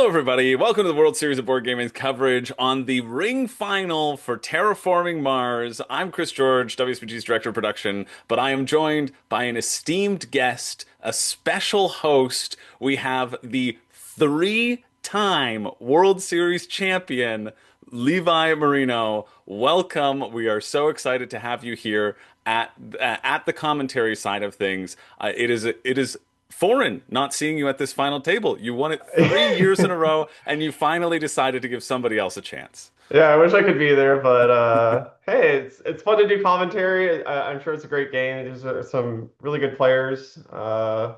Hello, everybody. Welcome to the World Series of Board Gaming's coverage on the ring final for Terraforming Mars. I'm Chris George, WSBG's Director of Production, but I am joined by an esteemed guest, a special host. We have the three-time World Series champion, Levi Marino. Welcome. We are so excited to have you here at the commentary side of things. It is foreign not seeing you at this final table. You won it 3 years in a row, and you finally decided to give somebody else a chance. Yeah, I wish I could be there, but hey, it's fun to do commentary. I'm sure it's a great game. There's some really good players. So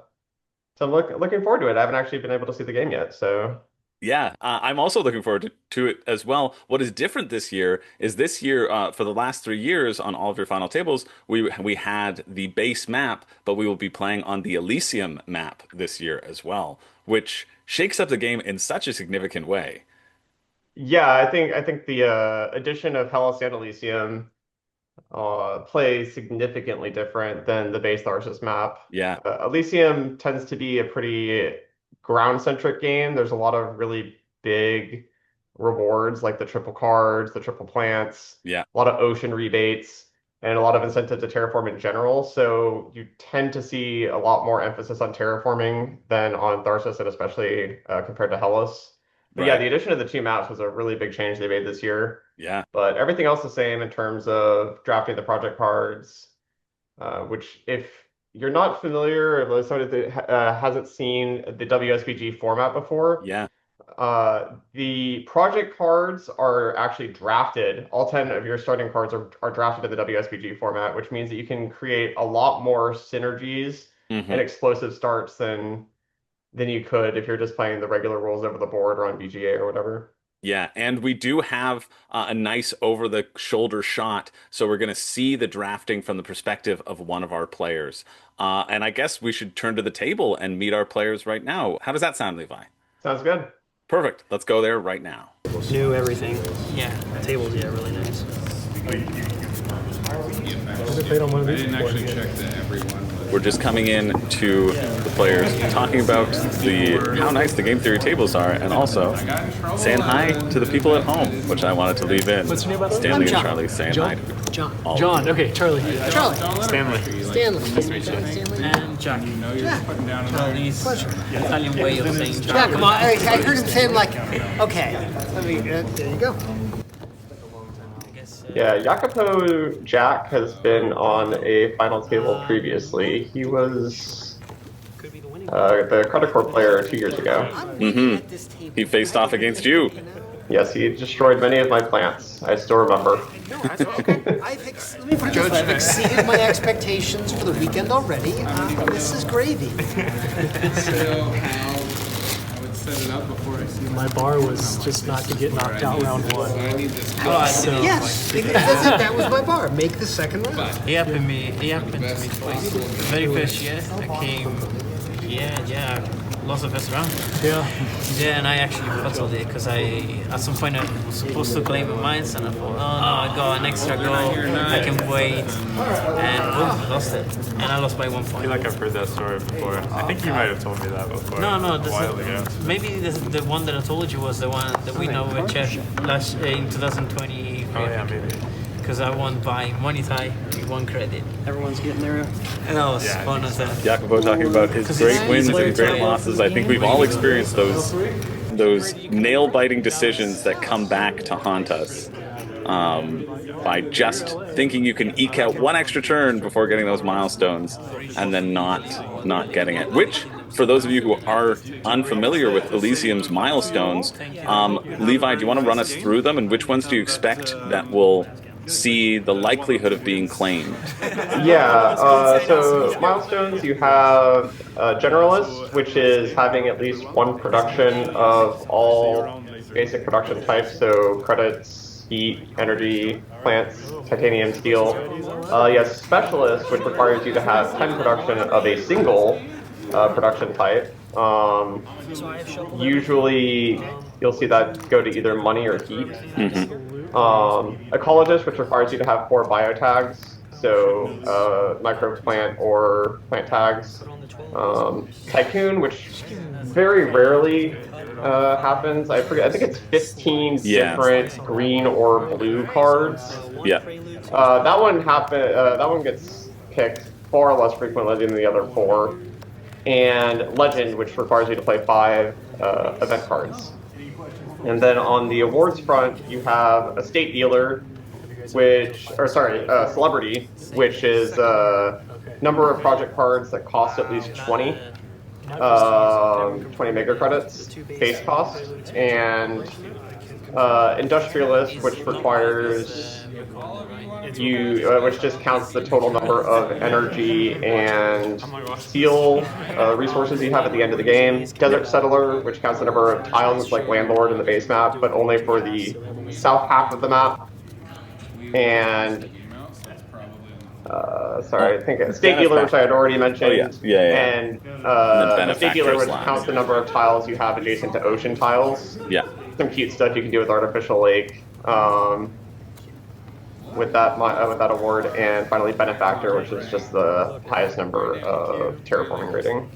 I'm looking forward to it. I haven't actually been able to see the game yet, so Yeah, I'm also looking forward to it as well. What is different this year is this year, for the last 3 years on all of your final tables, we had the base map, but we will be playing on the Elysium map this year as well, which shakes up the game in such a significant way. yeah, I think the addition of Hellas and Elysium play significantly different than the base Tharsis map. Yeah, Elysium tends to be a pretty ground-centric game. There's a lot of really big rewards like the triple cards, the triple plants, yeah, a lot of ocean rebates, and a lot of incentive to terraform in general. So you tend to see a lot more emphasis on terraforming than on Tharsis, and especially compared to Hellas. But yeah, right. the addition of the two maps was a really big change they made this year. Yeah. But everything else the same in terms of drafting the project cards, which if you're not familiar, or somebody that hasn't seen the WSBG format before, Yeah. the project cards are actually drafted. All 10 of your starting cards are drafted in the WSBG format, which means that you can create a lot more synergies and Hmm. explosive starts than you could if you're just playing the regular rules over the board or on BGA or whatever. Yeah, and we do have a nice over-the-shoulder shot, so we're going to see the drafting from the perspective of one of our players. And I guess we should turn to the table and meet our players right now. How does that sound, Levi? Sounds good. Perfect. Let's go there right now. New everything. Yeah, the tables, yeah, really nice. I didn't actually check that everyone. We're just coming in to the players, talking about how nice the game theory tables are, and also saying hi to the people at home, which I wanted to leave in. What's your name, by the way? Stanley I'm and John. Charlie saying John? hi to people. John. All of John, them. okay, Charlie. Charlie. Stanley. Stanley. Stanley. And Jack. You know you're putting down a Charlie's Pleasure. Italian way of saying Yeah, Charlie. come on. I heard him saying like, okay. Let me, there you go. Yeah, Jacopo Jack has been on a final table previously. He was the Credit Corp player 2 years ago. Mm-hmm. He faced off against you. Yes, he destroyed many of my plants. I still remember. No, that's okay. Let me put it this way. I've exceeded my expectations for the weekend already. This is gravy. So how I would set it up before I see My bar was just not to get knocked out round one. I need this. So Yes, that was my bar. Make the second round. He happened to me twice. The very first year I came, yeah, lost the first round. yeah, Yeah, and I actually bottled it because at some point I was supposed to claim a mines and I thought, oh no, I got an extra goal, I can wait, and boom, lost it. And I lost by 1 I feel point. like I've heard that story before. I think you might have told me that before. No, a while ago. maybe the one that I told you was the one that we know with Chef in 2020. Oh yeah, maybe. Because I won by money tie with 1 credit. Everyone's getting there. And that was Yeah, fun as that. Jacopo talking about his great wins and great losses. I think we've all experienced those nail-biting decisions that come back to haunt us by just thinking you can eke out one extra turn before getting those milestones and then not getting it. Which, for those of you who are unfamiliar with Elysium's milestones, Levi, do you want to run us through them, and which ones do you expect that will see the likelihood of being claimed? Yeah, so milestones, you have Generalist, which is having at least one production of all basic production types, so credits, heat, energy, plants, titanium, steel. You have Specialist, which requires you to have 10 production of a single production type. Usually, you'll see that go to either money or heat. Ecologist, which requires you to have 4 biotags, so microbe plant or plant tags. Tycoon, which very rarely happens. I forget. I think it's 15 Yeah. different green or blue cards. Yeah. That one that one gets picked far less frequently than the other 4. And Legend, which requires you to play 5 event cards. And then on the awards front, you have a state dealer, celebrity, which is number of project cards that cost at least 20 mega credits base cost, and industrialist, which requires which just counts the total number of energy and steel resources you have at the end of the game. Desert settler, which counts the number of tiles like landlord in the base map, but only for the south half of the map. And I think state dealer, which I had already mentioned. Oh, yeah. And a state dealer, which counts the number of tiles you have adjacent to ocean tiles. Yeah. Some cute stuff you can do with artificial lake. With that award, and finally benefactor, which is just the highest number of terraforming rating.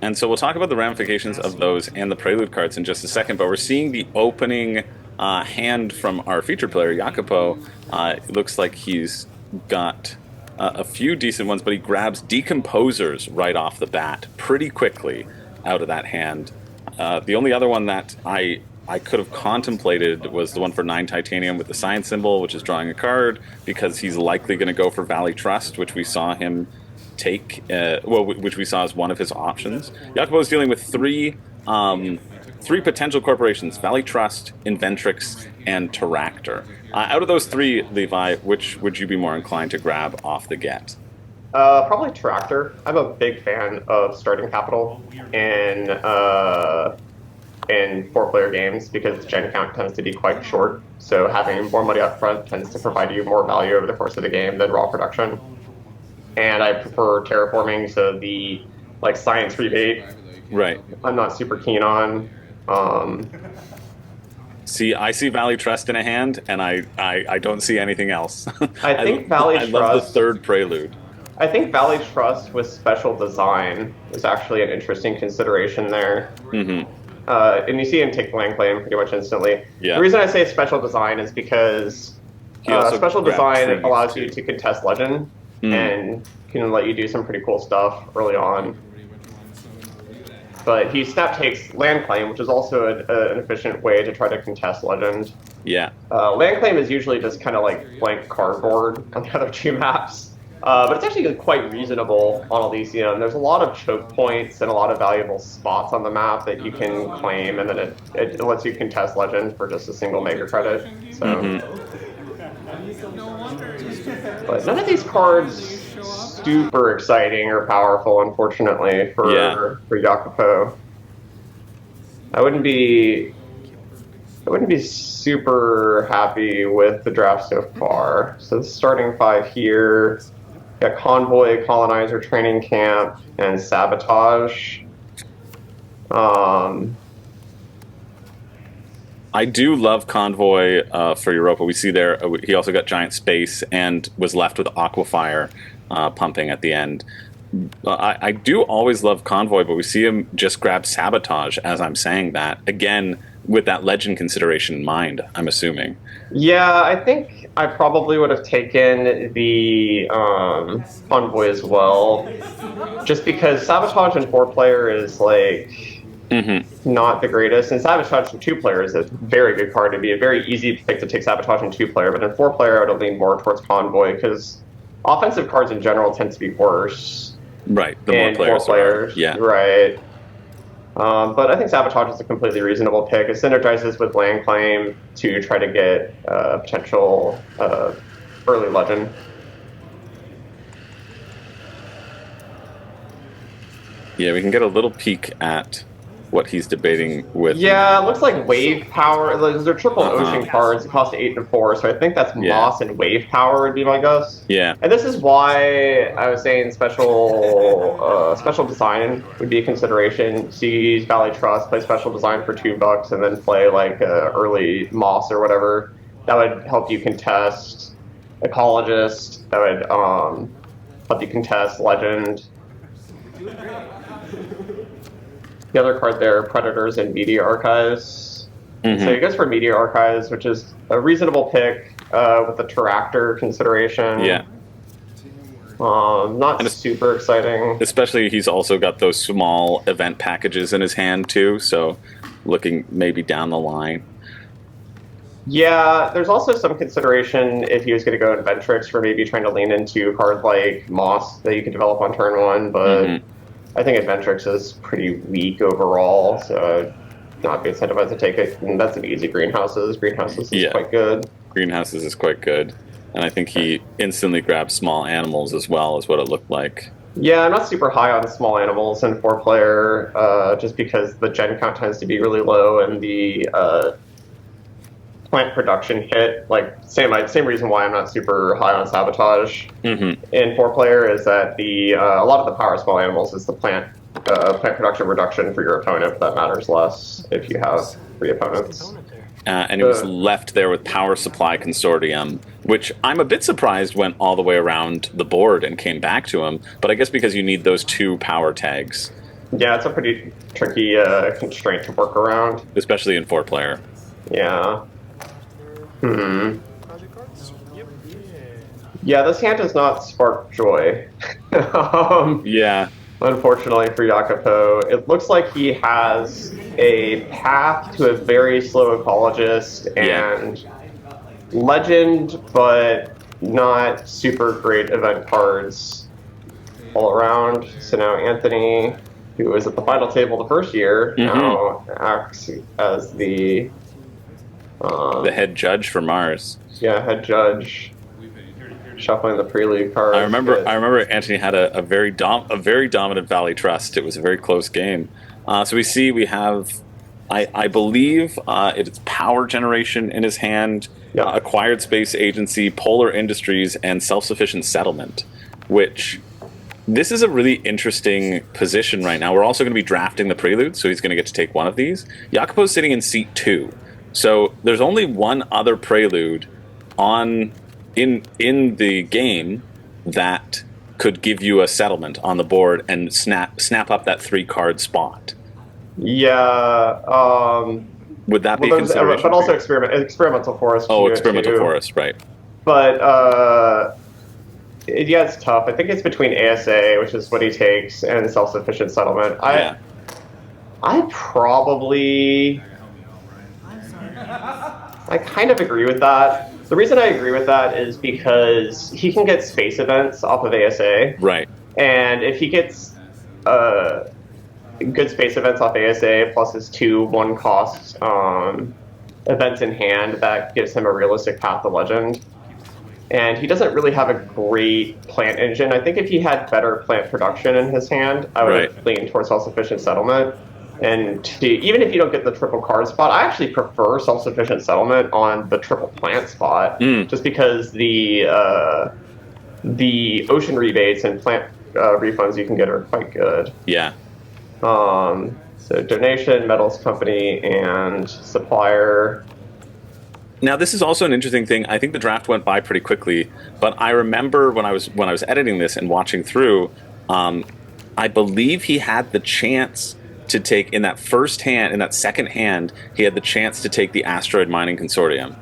And so we'll talk about the ramifications of those and the prelude cards in just a second, but we're seeing the opening hand from our featured player, Jacopo. It looks like he's got a few decent ones, but he grabs Decomposers right off the bat pretty quickly out of that hand. The only other one that I could have contemplated was the one for 9 titanium with the science symbol, which is drawing a card, because he's likely going to go for Valley Trust, which we saw him take, which we saw as one of his options. Jacopo is dealing with three potential corporations: Valley Trust, Inventrix, and Terractor. Out of those 3, Levi, which would you be more inclined to grab off the get? Probably Terractor. I'm a big fan of starting capital in 4-player games because the gen count tends to be quite short. So having more money up front tends to provide you more value over the course of the game than raw production. And I prefer terraforming, so the science rebate. Right. I'm not super keen on. I see Valley Trust in a hand, and I don't see anything else. I think Valley Trust. I love the third prelude. I think Valley Trust with special design is actually an interesting consideration there. Mm-hmm. And you see him take land claim pretty much instantly. Yeah. The reason I say special design is because special design allows you to contest legend and can let you do some pretty cool stuff early on. But he snap takes land claim, which is also an efficient way to try to contest legend. Yeah. Land claim is usually just kind of like blank cardboard on the other 2 maps. But it's actually quite reasonable on Elysium. There's a lot of choke points and a lot of valuable spots on the map that you can claim, and then it lets you contest legend for just a single mega credit. So, but none of these cards super exciting or powerful, unfortunately, for Jacopo. I wouldn't be super happy with the draft so far. So the starting 5 here. Got Convoy, Colonizer, Training Camp, and Sabotage. I do love Convoy for Europa. We see there he also got Giant Space and was left with Aquafire pumping at the end. I do always love Convoy, but we see him just grab Sabotage as I'm saying that. Again, with that legend consideration in mind, I'm assuming. Yeah, I think I probably would have taken the Convoy as well. Just because Sabotage in 4-player is not the greatest. And Sabotage in 2-player is a very good card. It'd be a very easy pick to take Sabotage in 2-player, but in 4-player I would lean more towards Convoy because offensive cards in general tend to be worse. Right, the more players. 4 players. Yeah. Right. But I think Sabotage is a completely reasonable pick. It synergizes with Land Claim to try to get potential early legend. Yeah, we can get a little peek at what he's debating with. Yeah, it looks like Wave Power. They're triple ocean cards. It cost 8 and 4, so I think that's Moss and Wave Power would be my guess. Yeah. And this is why I was saying special design would be a consideration. So you use Valley Trust, play special design for $2, and then play early Moss or whatever. That would help you contest Ecologist. That would help you contest Legend. The other card there, Predators and Media Archives. Mhm. So he goes for Media Archives, which is a reasonable pick with the Terractor consideration. Yeah. Not And super exciting. Especially, he's also got those small event packages in his hand too. So, looking maybe down the line. Yeah, there's also some consideration if he was going to go Inventrix for maybe trying to lean into a card like Moss that you can develop on turn 1, but I think Inventrix is pretty weak overall, so I'd not be incentivized to take it. And that's an easy Greenhouses. Greenhouses is quite good. Greenhouses is quite good. And I think he instantly grabbed small animals as well, is what it looked like. Yeah, I'm not super high on small animals in 4-player, just because the gen count tends to be really low and the plant production hit. Like same reason why I'm not super high on Sabotage in 4-player is that a lot of the power of small animals is the plant production reduction for your opponent, but that matters less if you have 3 opponents. And he was left there with Power Supply Consortium, which I'm a bit surprised went all the way around the board and came back to him. But I guess because you need those 2 power tags. Yeah, it's a pretty tricky constraint to work around. Especially in 4-player. Yeah. Yeah, this hand does not spark joy. Yeah. Unfortunately for Jacopo, it looks like he has a path to a very slow ecologist and legend, but not super great event cards all around. So now Anthony, who was at the final table the first year, now acts as the head judge for Mars. Yeah, head judge. Shuffling the prelude cards. I remember Anthony had a very dominant Valley Trust. It was a very close game. So we have, I believe it's Power Generation in his hand, Acquired Space Agency, Polar Industries, and Self-Sufficient Settlement, which this is a really interesting position right now. We're also going to be drafting the prelude, so he's going to get to take one of these. Jacopo's sitting in seat 2. So there's only one other prelude in the game that could give you a settlement on the board and snap up that 3-card spot. Yeah. Would that be consideration? But also experimental forest. Oh, experimental forest, right? But yeah, it's tough. I think it's between ASA, which is what he takes, and self-sufficient settlement. I probably. I kind of agree with that. The reason I agree with that is because he can get space events off of ASA. Right. And if he gets good space events off ASA plus his 2 1-cost events in hand, that gives him a realistic path to legend. And he doesn't really have a great plant engine. I think if he had better plant production in his hand, I would lean towards self-sufficient settlement. And even if you don't get the triple card spot, I actually prefer self-sufficient settlement on the triple plant spot, just because the ocean rebates and plant refunds you can get are quite good. Yeah. So donation, metals company, and supplier. Now this is also an interesting thing. I think the draft went by pretty quickly, but I remember when I was editing this and watching through, I believe he had the chance to take in that second hand, he had the chance to take the Asteroid Mining Consortium.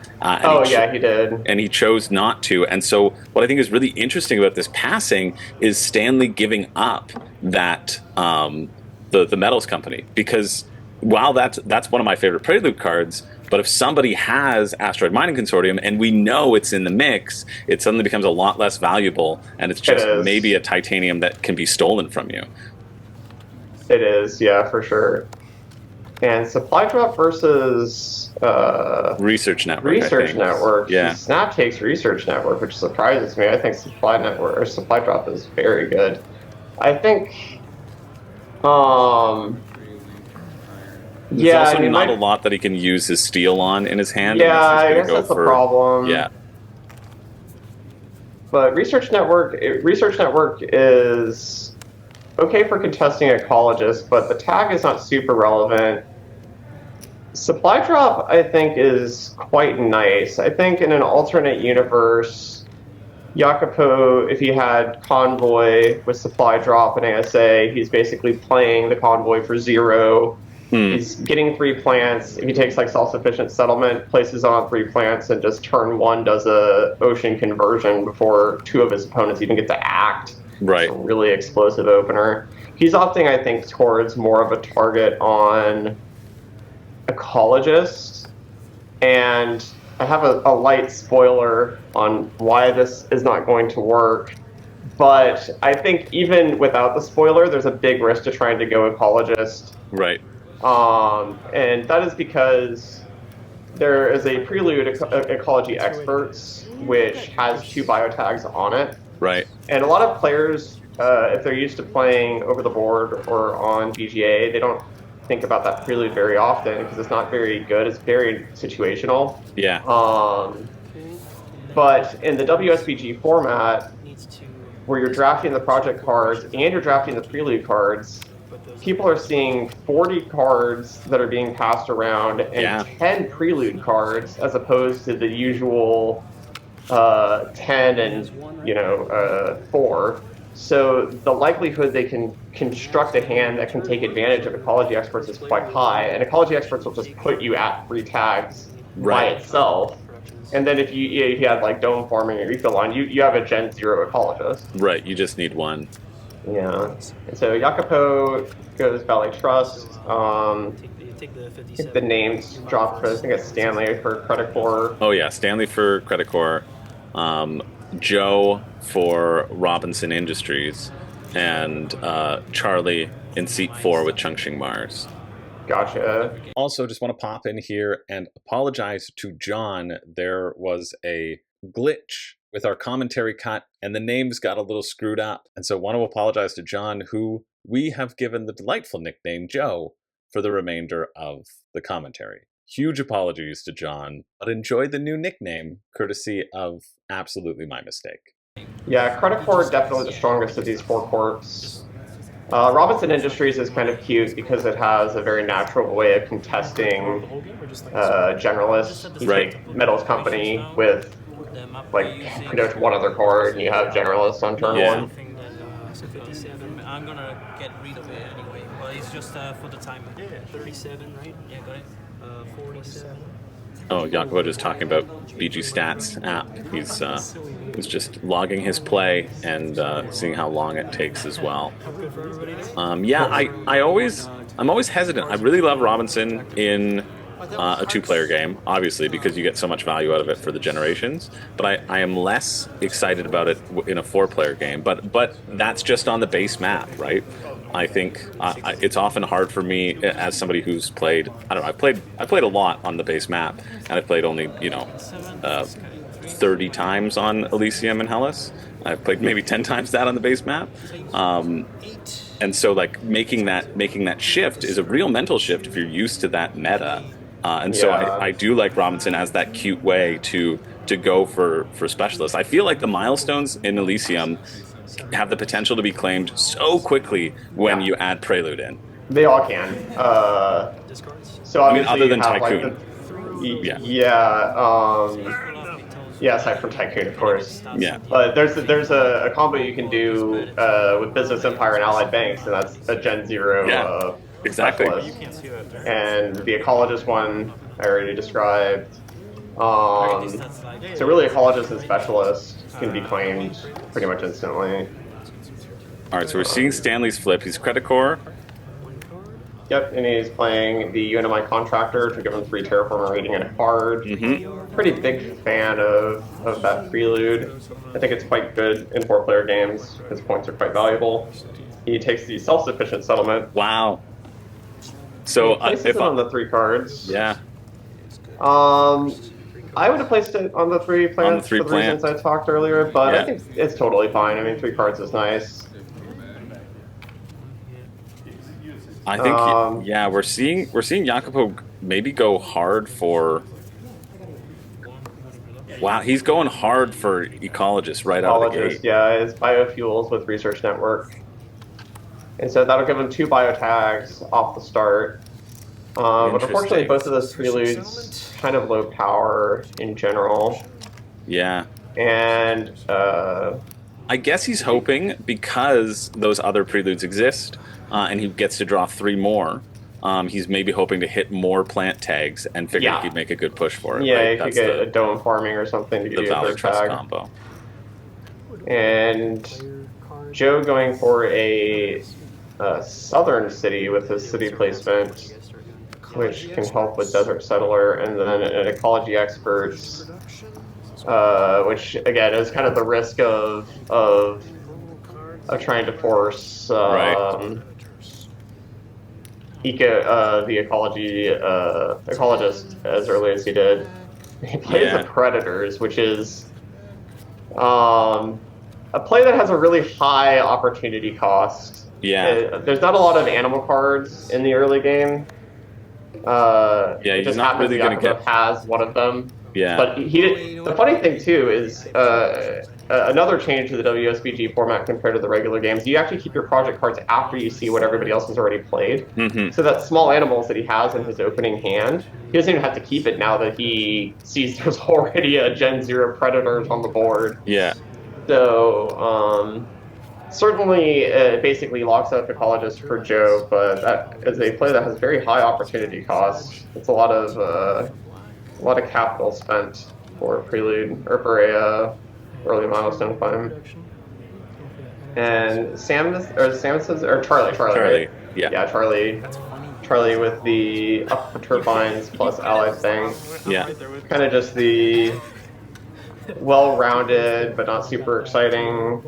He did. And he chose not to. And so what I think is really interesting about this passing is Stanley giving up that the metals company, because while that's one of my favorite prelude cards, but if somebody has Asteroid Mining Consortium and we know it's in the mix, it suddenly becomes a lot less valuable, and it's just maybe a titanium that can be stolen from you. It is, yeah, for sure. And supply drop versus Research Network. Research Network. Yeah. Snap takes Research Network, which surprises me. I think supply drop is very good. I think. There's also not a lot that he can use his steel on in his hand. Yeah, I guess that's the problem. Yeah. But Research Network is okay for contesting ecologists, but the tag is not super relevant. Supply drop, I think, is quite nice. I think in an alternate universe, Jacopo, if he had Convoy with supply drop and ASA, he's basically playing the Convoy for 0. He's getting 3 plants. If he takes like self-sufficient settlement, places on 3 plants, and just turn 1 does a ocean conversion before 2 of his opponents even get to act. Right. It's a really explosive opener. He's opting, I think, towards more of a target on Ecologist, and I have a light spoiler on why this is not going to work. But I think even without the spoiler, there's a big risk to trying to go Ecologist. Right. And that is because there is a Prelude Ecology Experts, which has 2 biotags on it. Right. And a lot of players, if they're used to playing over the board or on BGA, they don't think about that Prelude very often because it's not very good. It's very situational. Yeah. But in the WSBG format, where you're drafting the project cards and you're drafting the Prelude cards, people are seeing 40 cards that are being passed around and 10 Prelude cards as opposed to the usual 10 and 4. So the likelihood they can construct a hand that can take advantage of Ecology Experts is quite high, and Ecology Experts will just put you at 3 tags by itself. And then if you had like Dome Forming or Refill Line, you have a Gen 0 Ecologist. Right, you just need 1. Yeah. And so Jacopo goes Valley Trust. I think the names dropped, but I think it's Stanley for Credit Core. Oh yeah, Stanley for Credit Core. Joe for Robinson Industries, and Charlie in seat 4 with Chungshing Mars. Gotcha. Also, just want to pop in here and apologize to John. There was a glitch with our commentary cut, and the names got a little screwed up. And so want to apologize to John, who we have given the delightful nickname Joe for the remainder of the commentary. Huge apologies to John, but enjoy the new nickname, courtesy of absolutely my mistake. Yeah, Credit Core is definitely the strongest of these 4 corps. Robinson Industries is kind of cute because it has a very natural way of contesting generalists. You take Metals Company with like pretty much 1 other card, and you have generalists on turn 1. I'm gonna get rid of it anyway, but it's just for the timer. Yeah, 37, right? Yeah, got it. 47. Oh, Jacopo just talking about BG Stats app. He's just logging his play and seeing how long it takes as well. Yeah, I'm always hesitant. I really love Robinson in a 2-player game, obviously, because you get so much value out of it for the generations. But I am less excited about it in a 4-player game. But that's just on the base map, right? I think it's often hard for me as somebody who's played. I don't know. I played a lot on the base map, and I played only 30 times on Elysium and Hellas. I've played maybe 10 times that on the base map. And so like making that shift is a real mental shift if you're used to that meta. So I do like Robinson as that cute way to go for specialists. I feel like the milestones in Elysium have the potential to be claimed so quickly when you add Prelude in. They all can. So obviously other than Tycoon. Aside from Tycoon, of course. Yeah. But there's a combo you can do with Business Empire and Allied Banks, and that's a Gen 0 exactly. And the Ecologist one I already described. So really, Ecologist and Specialist can be claimed pretty much instantly. All right, so we're seeing Stanley's flip. He's Credit Core. Yep, and he's playing the UNMI Contractor to give him 3 Terraformer rating and a card. Pretty big fan of that Prelude. I think it's quite good in 4-player games. His points are quite valuable. He takes the Self-Sufficient Settlement. Wow. So places it on the 3 cards. Yeah. I would have placed it on the 3 plants for the reasons I talked earlier, but I think it's totally fine. I mean, 3 cards is nice. I think we're seeing Jacopo maybe go hard for. Wow, he's going hard for Ecologist right out of the gate. Yeah, it's biofuels with Research Network, and so that'll give him 2 biotags off the start. But unfortunately, both of those preludes kind of low power in general. Yeah. And I guess he's hoping because those other preludes exist, and he gets to draw 3 more. He's maybe hoping to hit more plant tags and figure Yeah. he could make a good push for it. yeah, right? you could That's get a the dome farming or something to give you a Valley third Trust tag. combo. And Joe going for a southern city with his city placement, which can help with Desert Settler, and then an ecology experts, which again is kind of the risk of trying to force Right. the ecologist as early as he did. He plays Yeah. the Predators, which is a play that has a really high opportunity cost. Yeah. There's not a lot of animal cards in the early game. Yeah, It he's just not happens really gonna Yakuza get. has one of them. Yeah. But the funny thing too is another change to the WSBG format compared to the regular games. You actually keep your project cards after you see what everybody else has already played. Hmm. So that small animals that he has in his opening hand, he doesn't even have to keep it now that he sees there's already a Gen Zero Predators on the board. Yeah. So certainly it basically locks up Ecologist for Joe, but that is a play that has very high opportunity cost. It's a lot of capital spent for a prelude or for a early milestone climb. And Samus or Charlie, right? Yeah. Yeah, Charlie with the up turbines plus allied thing. Yeah. Kind of just the well-rounded but not super exciting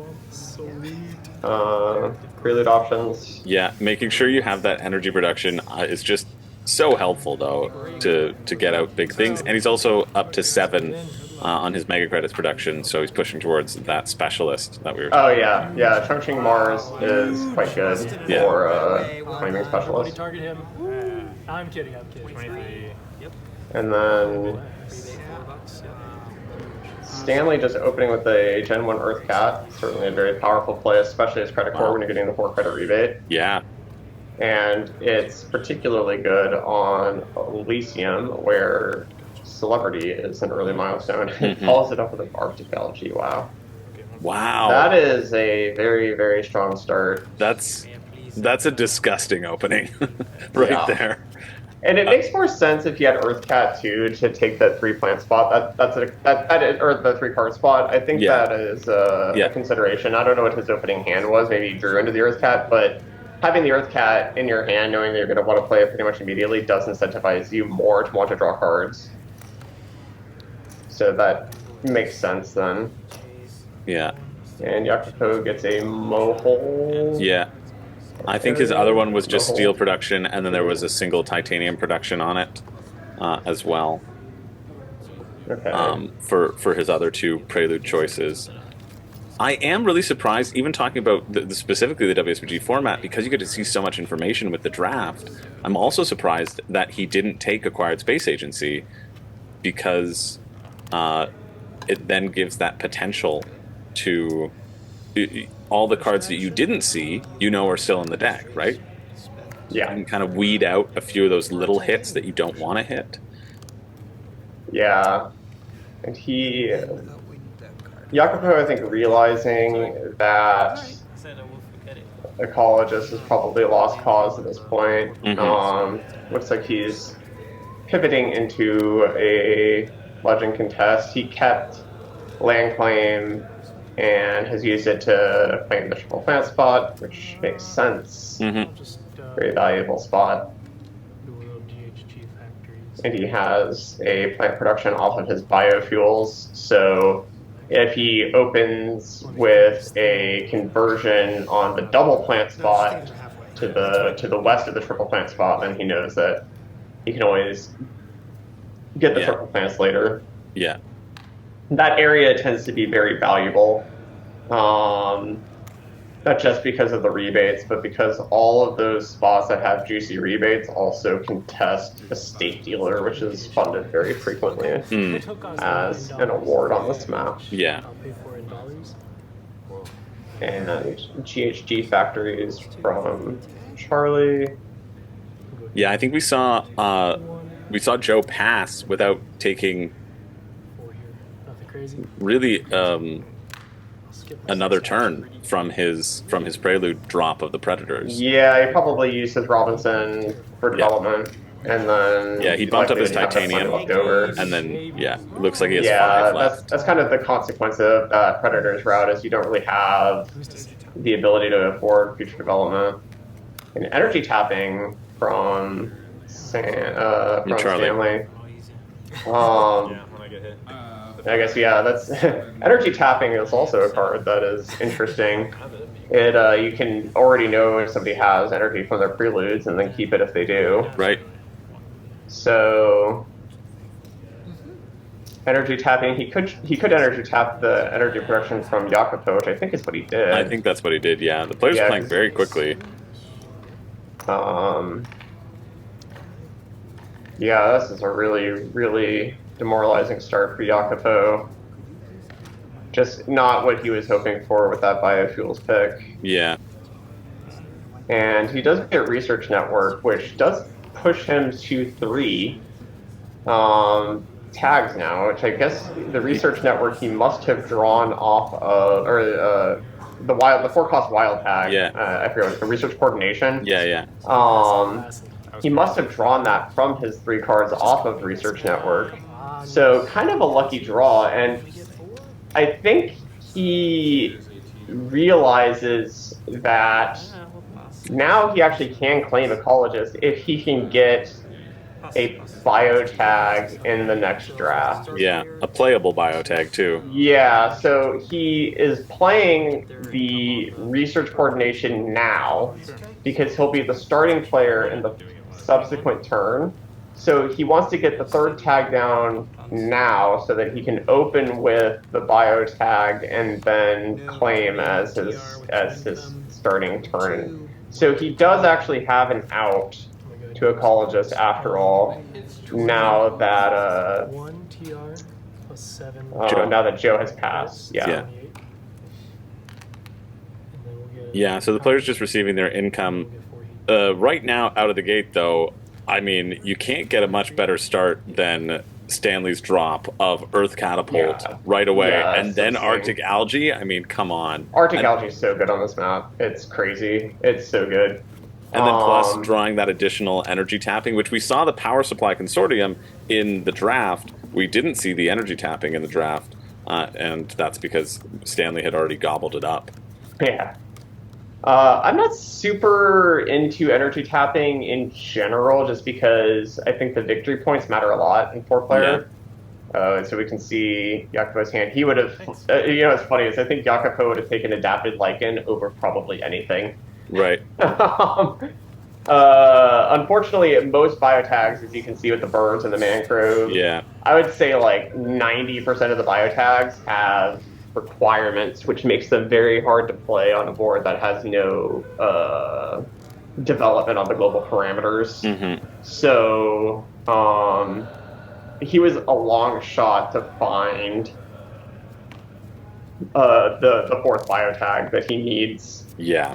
prelude options. Yeah. Making sure you have that energy production is just so helpful, though, to get out big things. And he's also up to 7 on his mega credits production, so he's pushing towards that specialist that we were. Oh yeah, Chongqing Mars is quite good Yeah. for claiming Let me specialist. target him. I'm kidding. 23. And then Stanley just opening with a Gen 1 Earth Cat, certainly a very powerful play, especially as credit core when you're getting the 4 credit rebate. Yeah. And it's particularly good on Elysium, where Celebrity is an early milestone. It follows it up with an Arctic Elegy. Wow. Wow. That is a very, very strong start. That's a disgusting opening right Yeah. there. And it makes more sense if you had Earth Cat too to take that 3 plant spot. Or the 3 card spot. I think Yeah. that is a consideration. I don't know what his opening hand was. Maybe he drew into the Earth Cat, but having the Earth Cat in your hand, knowing that you're going to want to play it pretty much immediately, does incentivize you more to want to draw cards. So that makes sense then. Yeah. And Yakuko gets a Mohole. Yeah. I think his other one was just steel production, and then there was a single titanium production on it as well. Okay. For his other 2 prelude choices. I am really surprised, even talking about specifically the WSBG format, because you get to see so much information with the draft. I'm also surprised that he didn't take Acquired Space Agency, because it then gives that potential to all the cards that you didn't see, are still in the deck, right? Yeah. And kind of weed out a few of those little hits that you don't want to hit. Yeah. And Yakupo, I think, realizing that Ecologist is probably a lost cause at this point. Looks like he's pivoting into a Legend contest. He kept land claim and has used it to claim the triple plant spot, which makes sense. Very valuable spot. And he has a plant production off of his biofuels, so if he opens with a conversion on the double plant spot to the west of the triple plant spot, then he knows that he can always get the triple plants later. Yeah. That area tends to be very valuable, not just because of the rebates, but because all of those spots that have juicy rebates also contest a state dealer, which is funded very frequently as an award on this map. Yeah. I'll pay for it in dollars. And GHG factories from Charlie. Yeah, I think we saw Joe pass without taking really another turn from his prelude drop of the Predators. Yeah, he probably used his Robinson for Yeah. development, and then Yeah, he bumped up likely his didn't have that money titanium, left over. and then yeah, it looks like he has Yeah, 5 left. that's kind of the consequence of Predator's route is you don't really have the ability to afford future development. And energy tapping from from Charlie. Stanley. Yeah, when I get hit. I guess yeah, that's energy tapping is also a card that is interesting. It you can already know if somebody has energy from their preludes and then keep it if they do. Right. So energy tapping, he could energy tap the energy production from Jacopo, which I think is what he did. I think that's what he did. Yeah, the players Yeah, are playing very quickly. Yeah, this is a really demoralizing start for Jacopo. Just not what he was hoping for with that biofuels pick. Yeah. And he does get Research Network, which does push him to 3 tags now, which I guess the Research Network he must have drawn off of, or the 4-cost wild tag. Yeah. I forget, the Research Coordination. Yeah, yeah. He must have drawn that from his 3 cards off of Research Network. So kind of a lucky draw, and I think he realizes that now he actually can claim Ecologist if he can get a biotag in the next draft. Yeah, a playable biotag too. Yeah, so he is playing the Research Coordination now because he'll be the starting player in the subsequent turn. So he wants to get the 3rd tag down now so that he can open with the biotag and then claim as his starting turn. So he does actually have an out to Ecologist after all. Now that 1 TR plus 7. now that Joe has passed, yeah. Yeah, so the player's just receiving their income. Right now, out of the gate, though, I mean, you can't get a much better start than Stanley's drop of Earth Catapult right away, Yeah, and then insane. Arctic Algae. I mean, come on. Arctic Algae is so good on this map. It's crazy. It's so good. And then plus drawing that additional energy tapping, which we saw the Power Supply Consortium in the draft. We didn't see the energy tapping in the draft, and that's because Stanley had already gobbled it up. Yeah. I'm not super into energy tapping in general, just because I think the victory points matter a lot in 4-player. So we can see Jacopo's hand. He would have, what's funny is I think Jacopo would have taken Adapted Lichen over probably anything. Right. Unfortunately, most biotags, as you can see with the birds and the mangrove, Yeah. I would say like 90% of the biotags have requirements, which makes them very hard to play on a board that has no development on the global parameters. Mm-hmm. So he was a long shot to find the 4th biotag that he needs. Yeah.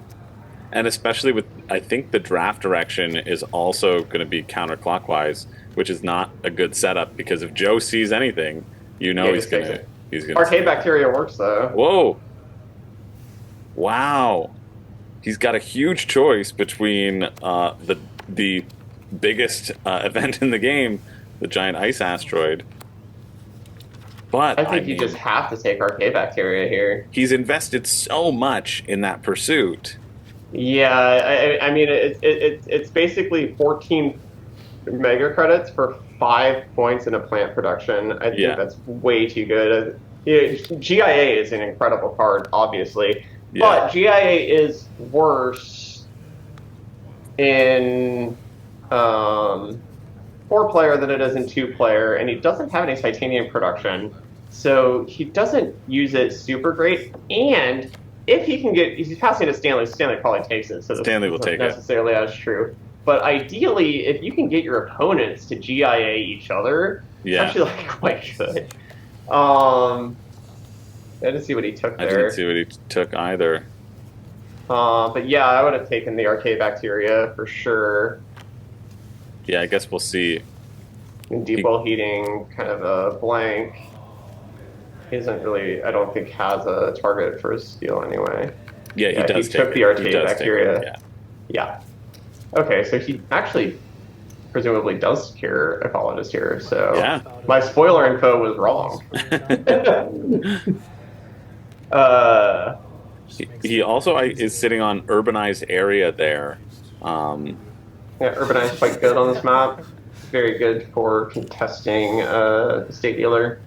And especially with, I think the draft direction is also going to be counterclockwise, which is not a good setup because if Joe sees anything, he's going to. Arcade Bacteria works though. Whoa! Wow! He's got a huge choice between the biggest event in the game, the giant ice asteroid. But I think you just have to take Arcade Bacteria here. He's invested so much in that pursuit. Yeah, I mean it's basically 14 mega credits for 5 points in a plant production. I think that's way too good. GIA is an incredible card, obviously, but GIA is worse in 4-player than it is in 2-player, and he doesn't have any titanium production, so he doesn't use it super great. And if he can get, he's passing to Stanley. Stanley probably takes it, so Stanley will take it. Necessarily as true. But ideally, if you can get your opponents to GIA each other, it's actually like quite good. I didn't see what he took there. I didn't see what he took either. But yeah, I would have taken the Arcade Bacteria for sure. Yeah, I guess we'll see. And deep well heating, kind of a blank. He doesn't really, I don't think, has a target for his steel anyway. Yeah, he does he take took the it. arcade He does take bacteria. it, Yeah. Okay, so he actually presumably does secure ecologist here. So Yeah. my spoiler info was wrong. uh, He also is sitting on urbanized area there. yeah, urbanized quite good on this map. Very good for contesting the state dealer.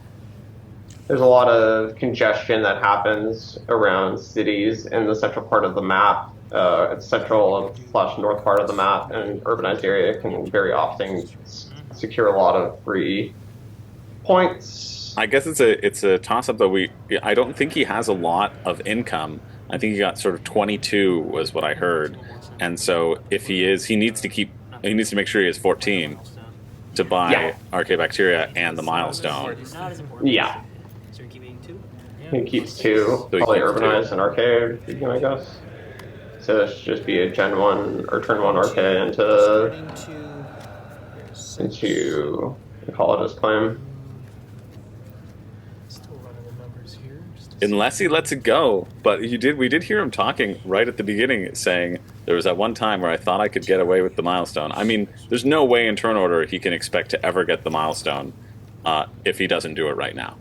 There's a lot of congestion that happens around cities in the central part of the map. It's central / north part of the map, and urbanized area can very often secure a lot of free points. I guess it's a toss up though. I don't think he has a lot of income. I think he got sort of 22 was what I heard, and so if he needs to make sure he has 14 to buy Yeah. Archaebacteria and the milestone. Yeah. So you're keeping 2? He keeps 2, he probably keeps urbanized 2. and arcade, I guess. So this should just be a Gen 1 or Turn 1 arcade into ecologist claim. Still running the numbers here. Unless he lets it go, but we did hear him talking right at the beginning, saying there was that one time where I thought I could get away with the milestone. I mean, there's no way in turn order he can expect to ever get the milestone if he doesn't do it right now.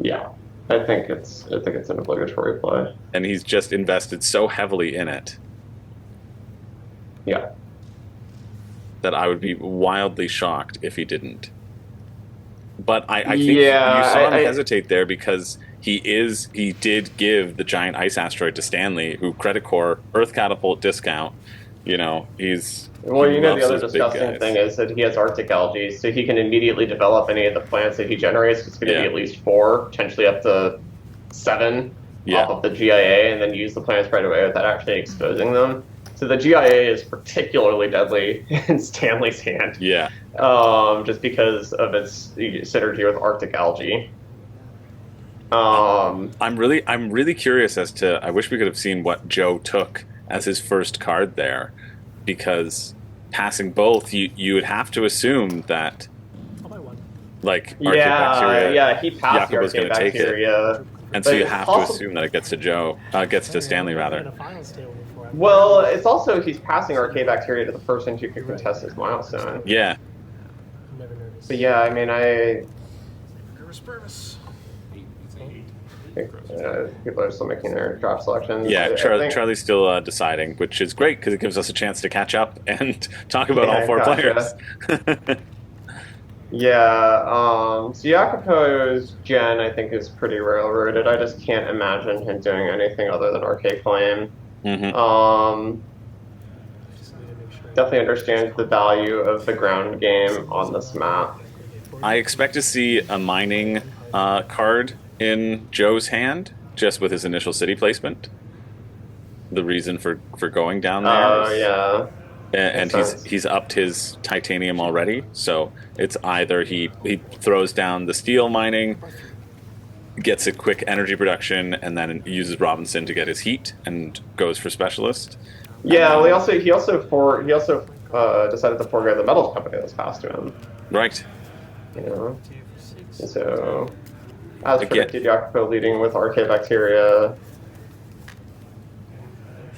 Yeah, I think it's an obligatory play. And he's just invested so heavily in it Yeah. that I would be wildly shocked if he didn't. But I think Yeah, you saw him I hesitate there because he did give the giant ice asteroid to Stanley, who credit core Earth catapult discount. You know, Well, he the loves other those big disgusting guys. thing is that he has Arctic algae, so he can immediately develop any of the plants that he generates. It's going to be at least 4, potentially up to 7 off of the GIA, and then use the plants right away without actually exposing them. So the GIA is particularly deadly in Stanley's hand. Yeah. Just because of its synergy with Arctic algae. I'm really curious as to. I wish we could have seen what Joe took as his first card there, because passing both, you would have to assume that, like, Archaebacteria, he passed the Jakobo's going to take it, Archaebacteria. and so you have to assume that it gets to Stanley rather. Well, it's also he's passing Archaebacteria to the person who could contest his milestone. Yeah. But yeah, I mean, I think people are still making their draft selections. Yeah, I think, Charlie's still deciding, which is great because it gives us a chance to catch up and talk about all 4 players. Yeah, so Jacopo's gen, I think, is pretty railroaded. I just can't imagine him doing anything other than Arcade Flame. Definitely understands the value of the ground game on this map. I expect to see a mining card in Joe's hand, just with his initial city placement. The reason for going down there. Oh, yeah. And he's upped his titanium already, so it's either he throws down the steel mining, gets a quick energy production, and then uses Robinson to get his heat and goes for specialist. Yeah, well, he also decided to forego the metals company that's passed to him. Right. You know, and so as predicted, Jacopo leading with Archaebacteria.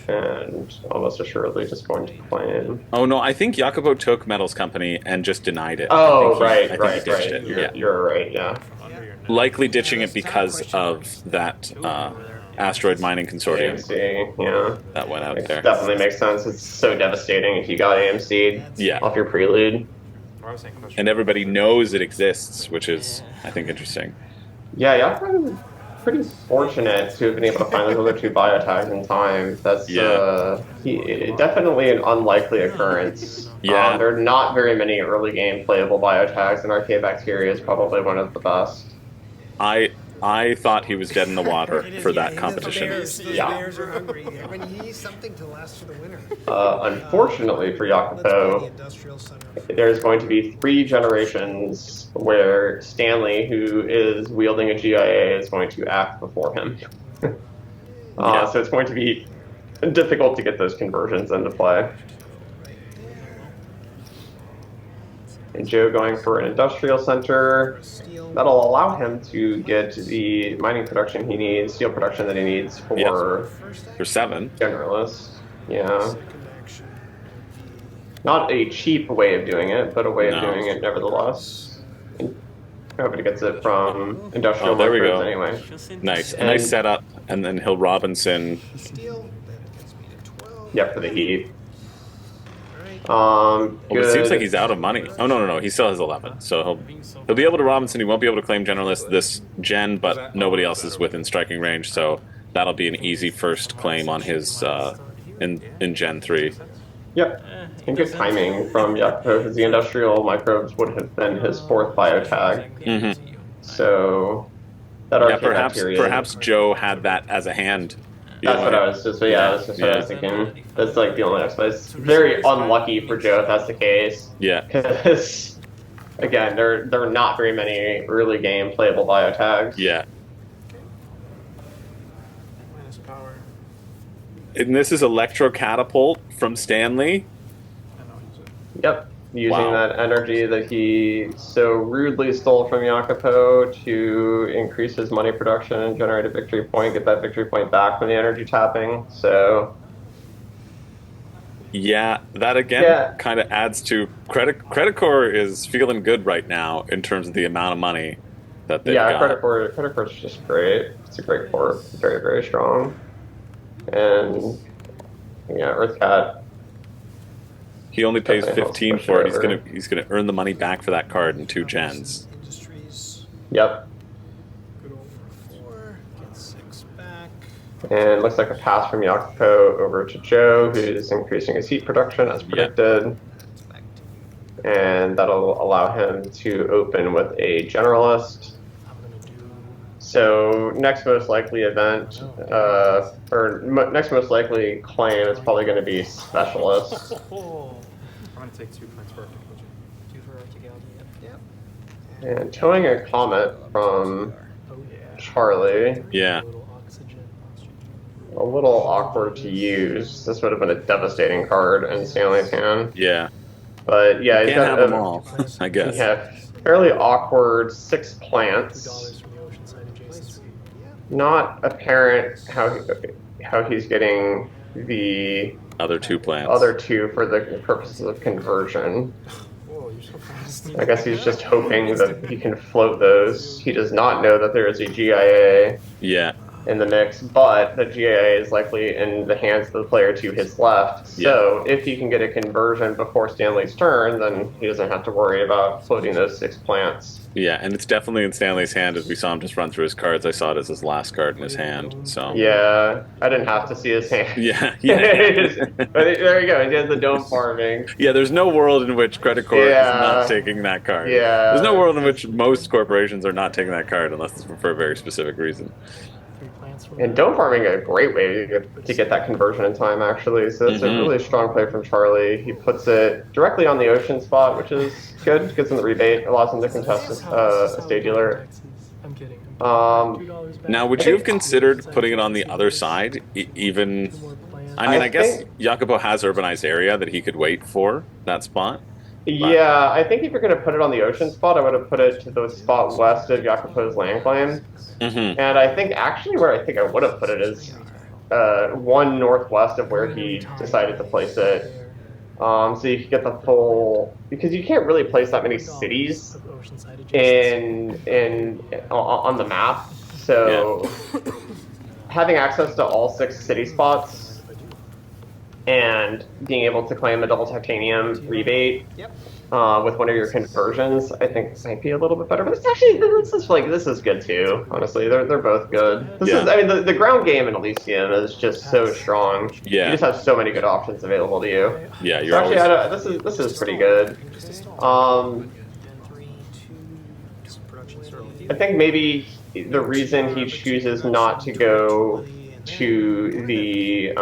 And almost assuredly just going to claim. Oh no, I think Jacopo took Metals Company and just denied it. Oh, I think he ditched it. You're right, yeah. Likely ditching it because of that asteroid mining consortium. AMC, yeah. That went out there. Definitely makes sense. It's so devastating if you got AMC'd off your prelude. And everybody knows it exists, which is, I think, interesting. Yeah, Jacopo pretty fortunate to have been able to find those other 2 biotags in time. That's definitely an unlikely occurrence. Yeah. There are not very many early game playable biotags, and Archaebacteria is probably one of the best. I thought he was dead in the water for that competition. The bears are hungry. When you need something to last for the winter. Unfortunately for Jacopo, there's going to be 3 generations where Stanley, who is wielding a GIA, is going to act before him. So it's going to be difficult to get those conversions into play. And Joe going for an industrial center. that'll allow him to get the mining production he needs, steel production that he needs for For 7. generalists. Yeah. Not a cheap way of doing it, but a way of No. doing it nevertheless. Nobody gets it from industrial there we microbes go. anyway. Nice. A nice setup, and then he'll Robinson. Steel, that gets me to 12. Yep, for the heat. Well, it seems Good. like he's out of money. Oh, no. He still has 11. So he'll be able to Robinson. He won't be able to claim Generalist this gen, but nobody else is within striking range. So that'll be an easy first claim on his in Gen 3. Yep. And good timing from Yakupo, because the industrial microbes would have been his 4th biotag. So that Yeah, perhaps Joe had that as a hand. That's what I was just. Yeah, that's just what I was thinking. That's like the only explanation. It's very unlucky for Joe if that's the case. Yeah. Because again, there are not very many early game playable biotags. Yeah. Minus power. And this is Electro Catapult from Stanley. I know he's a Yep. Using Wow. that energy that he so rudely stole from Jacopo to increase his money production and generate a victory point, get that victory point back from the energy tapping. So Yeah, that again kind of adds to Credit Core is feeling good right now in terms of the amount of money that they've got. Credit Core is just great. It's a great port. Very, very strong. And yeah, Earthcat. He only pays Definitely helps 15 push for it. over. He's gonna earn the money back for that card in 2 gens. Industries, Yep. good over 4, get 6 back. And looks like a pass from Jacopo over to Joe, who's increasing his heat production as predicted. It's back to you. And that'll allow him to open with a generalist. I'm gonna do. So next most likely event, next most likely claim is probably going to be specialist. I'm gonna take 2 points for archaeology. 2 for archaeology. Yep. And towing a comet from Oh yeah. Charlie, Yeah. A little oxygen. a little awkward to use. This would have been a devastating card in Stanley's hand. Yeah. But yeah, he's Can't got have them all, I guess. Yeah, fairly awkward 6 $2 plants. from the oceanside adjacency. Not apparent how he's getting the Other 2 plants. other 2 for the purposes of conversion. Whoa, you're so fast. I guess he's just hoping that he can float those. He does not know that there is a GIA Yeah. in the mix, but the GIA is likely in the hands of the player to his left. So if he can get a conversion before Stanley's turn, then he doesn't have to worry about floating those 6 plants. Yeah, and it's definitely in Stanley's hand as we saw him just run through his cards. I saw it as his last card in his hand. So Yeah, I didn't have to see his hand. Yeah. But there you go. He has the dome farming. Yeah, there's no world in which Credit Corp is not taking that card. Yeah. There's no world in which most corporations are not taking that card unless it's for a very specific reason. 3 plants from. And dome farming is a great way to get that conversion in time, actually. So it's a really strong play from Charlie. He puts it directly on the ocean spot, which is good. Gets him the rebate, allows him to contest a state dealer. I'm kidding. Um, $2 back. Now, would you have considered putting it on the other side, even? Two more plants. I mean, I I guess think- Jacopo has urbanized area that he could wait for that spot. Yeah, I think if you're going to put it on the ocean spot, I would have put it to the spot west of Jacopo's land claim. Mm-hmm. And I think actually where I think I would have put it is 1 northwest of where he decided to place it. So you could get the full, because you can't really place that many cities Of oceanside adjacency. on the map. So having access to all 6 city spots and being able to claim a double titanium rebate with one of your conversions, I think might be a little bit better. But it's actually this is good too. Honestly, they're both good. This is, I mean, the ground game in Elysium is just so strong. Yeah. You just have so many good options available to you. Yeah, So you're actually, always. this is pretty good. I think maybe the reason he chooses not to go to the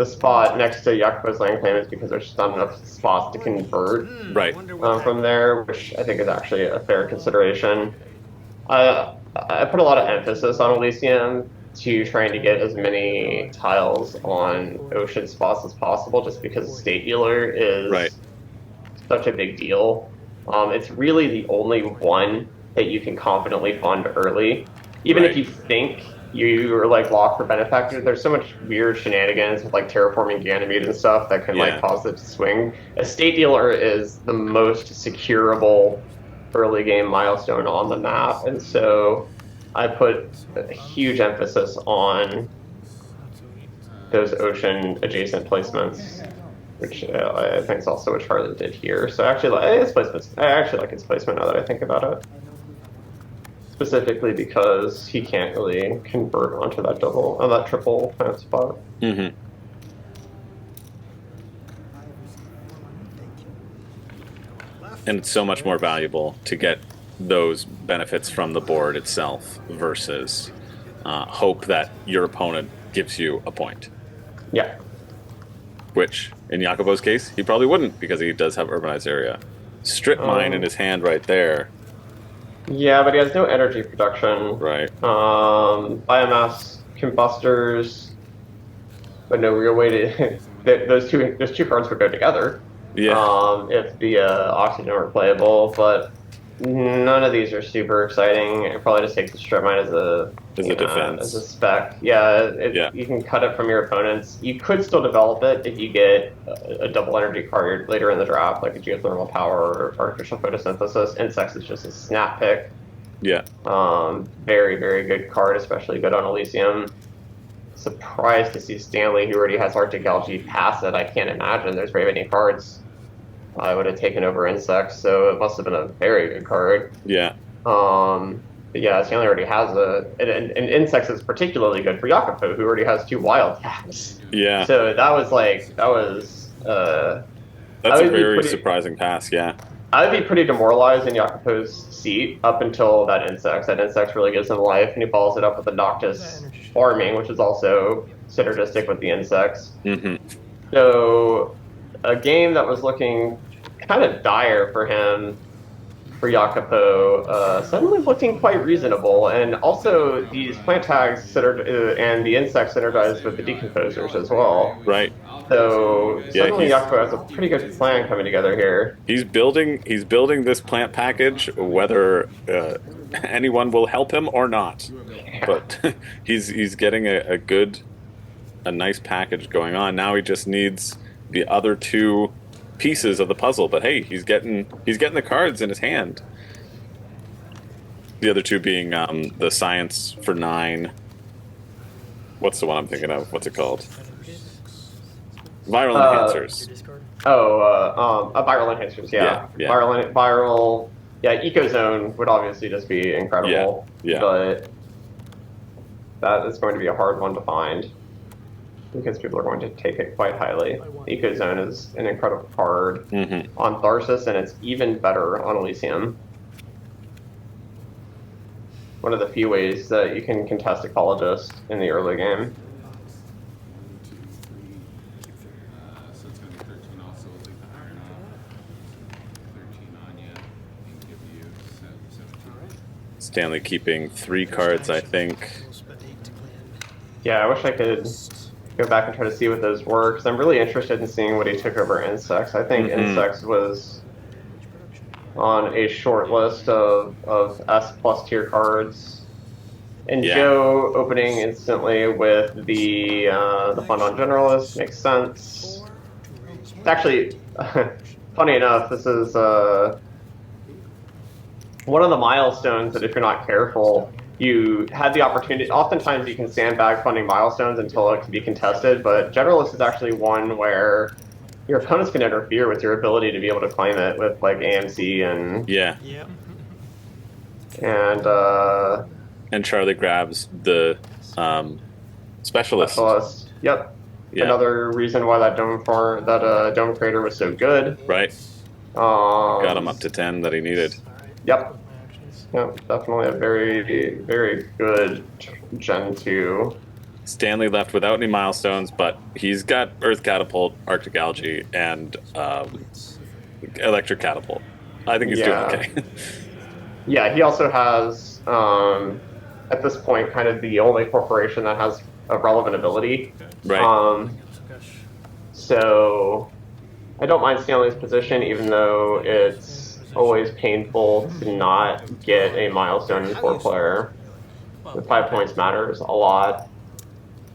spot next to Jacopo's land claim is because there's just not enough spots to convert Right. from there, which I think is actually a fair consideration. I put a lot of emphasis on Elysium to trying to get as many tiles on ocean spots as possible, just because State Dealer is Right. such a big deal. It's really the only one that you can confidently fund early. Even if you think you're like locked for benefactor, there's so much weird shenanigans with like terraforming Ganymede and stuff that can like cause it to swing. A state dealer is the most securable early game milestone on the map, and so I put a huge emphasis on those ocean adjacent placements, which I think is also what Charlie did here. So I actually like his placement now that I think about it. Specifically because he can't really convert onto that that triple plant spot. Mm-hmm. And it's so much more valuable to get those benefits from the board itself versus hope that your opponent gives you a point. Yeah. Which, in Jacobo's case, he probably wouldn't because he does have urbanized area. Strip mine in his hand right there. Yeah, but he has no energy production. Right. Biomass combustors, but no real way to. those two cards would go together. Yeah. If the oxygen were playable, but none of these are super exciting. It probably just takes the strip mine as a defense, as a spec. Yeah, you can cut it from your opponents. You could still develop it if you get a double energy card later in the draft, like a geothermal power or artificial photosynthesis. Insects is just a snap pick. Yeah. Very, very good card, especially good on Elysium. Surprised to see Stanley, who already has Arctic Algae, pass it. I can't imagine there's very many cards I would have taken over Insects, so it must have been a very good card. Yeah. But yeah, Stanley already has and Insects is particularly good for Jacopo, who already has 2 wild tags. Yeah. So that's a very surprising pass, yeah. I would be pretty demoralized in Jacopo's seat up until that Insects. That Insects really gives him life, and he follows it up with the Noctis Farming, which is also synergistic with the Insects. Mm-hmm. So a game that was looking kind of dire for him, for Jacopo, suddenly looking quite reasonable. And also these plant tags and the insects synergized with the decomposers as well. Right. So suddenly Jacopo has a pretty good plan coming together here. He's building this plant package, whether anyone will help him or not. Yeah. But he's getting a nice package going on. Now he just needs the other 2 pieces of the puzzle, but hey, he's getting the cards in his hand. The other 2 being the science for 9. What's the one I'm thinking of? What's it called? Viral enhancers. Viral enhancers. Yeah. Viral. Yeah, Ecozone would obviously just be incredible. Yeah. But that is going to be a hard one to find, because people are going to take it quite highly. Ecozone is an incredible card on Tharsis, and it's even better on Elysium. One of the few ways that you can contest Ecologist in the early game. So it's going to be 13 also, leave the iron off. 13 on you, and give you 17. Stanley keeping 3 cards, I think. Yeah, I wish I could go back and try to see what those were, because I'm really interested in seeing what he took over Insects. I think Insects was on a short list of S+ tier cards. And Joe opening instantly with the fund on Generalist makes sense. It's actually, funny enough, this is one of the milestones that if you're not careful, you had the opportunity. Oftentimes you can sandbag funding milestones until it can be contested, but Generalist is actually one where your opponents can interfere with your ability to be able to claim it with like AMC and and Charlie grabs the specialist. Yep. Yeah. Another reason why that dome crater was so good. Right. Got him up to 10 that he needed. Yep. Yep, definitely a very, very good Gen 2. Stanley left without any milestones, but he's got Earth Catapult, Arctic Algae, and Electric Catapult. I think he's doing okay. Yeah, he also has, at this point, kind of the only corporation that has a relevant ability. Right. So I don't mind Stanley's position, even though it's always painful to not get a milestone in 4-player. The 5 points matters a lot,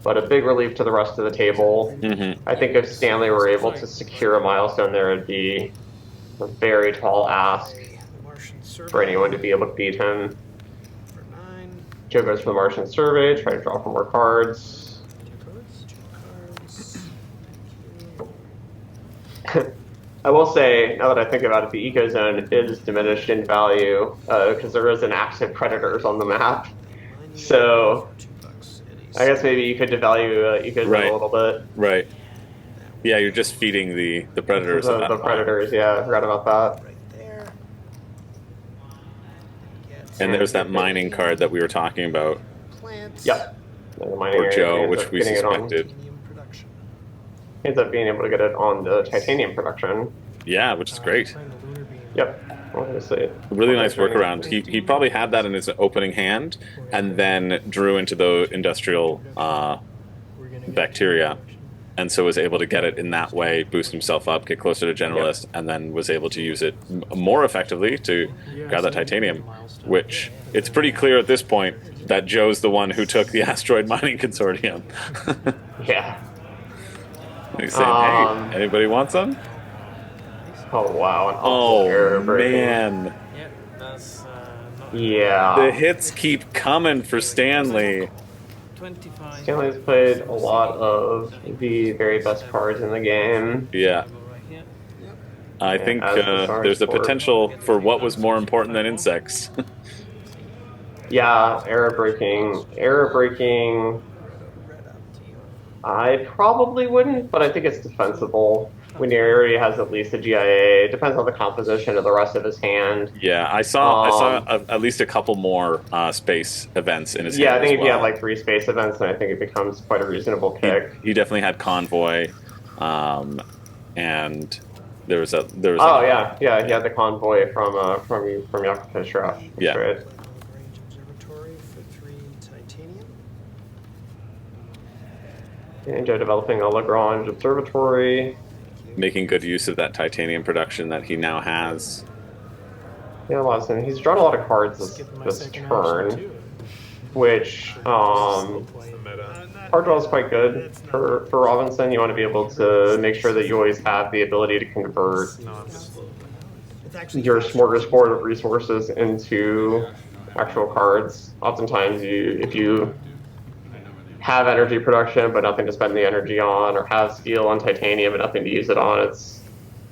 but a big relief to the rest of the table. I think if Stanley were able to secure a milestone there, it'd be a very tall ask for anyone to be able to beat him. Joe goes for the Martian Survey, try to draw for more cards. I will say, now that I think about it, the Eco Zone is diminished in value because there is an active predators on the map. So I guess maybe you could devalue Eco Zone a little bit. Right. Yeah, you're just feeding the predators. The predators, yeah, I forgot about that. And there's that mining card that we were talking about. Yep. The mining Or Joe, area, which we suspected. Ends up being able to get it on the titanium production. Yeah, which is great. Yep. Obviously. Really nice workaround. He probably had that in his opening hand, and then drew into the industrial bacteria, and so was able to get it in that way, boost himself up, get closer to generalist, and then was able to use it more effectively to grab that titanium, which it's pretty clear at this point that Joe's the one who took the asteroid mining consortium. Yeah. He's saying, hey, anybody want some? Oh, wow. Oh, man. Yeah, that's not Yeah. The hits keep coming for Stanley. 25. Stanley's played a lot of the very best cards in the game. Yeah. Right here. I think as the stars there's the forward. potential for what was more important than insects. Yeah, error breaking. Error breaking, I probably wouldn't, but I think it's defensible. When he already has at least a GIA, it depends on the composition of the rest of his hand. Yeah, I saw at least a couple more space events in his hand. Yeah, I think as if well. you have like 3 space events, then I think it becomes quite a reasonable pick. He definitely had Convoy, and there was a Oh yeah, he had the convoy from Yakuza Shroud. Yeah. Right. Observatory for 3 titanium. And Joe developing a Lagrange observatory. making good use of that titanium production that he now has. Yeah, Lawson. He's drawn a lot of cards this turn, which card draw is quite good for Robinson. You want to be able to make sure that you always have the ability to convert your smorgasbord of resources into actual cards. Oftentimes, if you have energy production but nothing to spend the energy on, or have steel and titanium and nothing to use it on, it's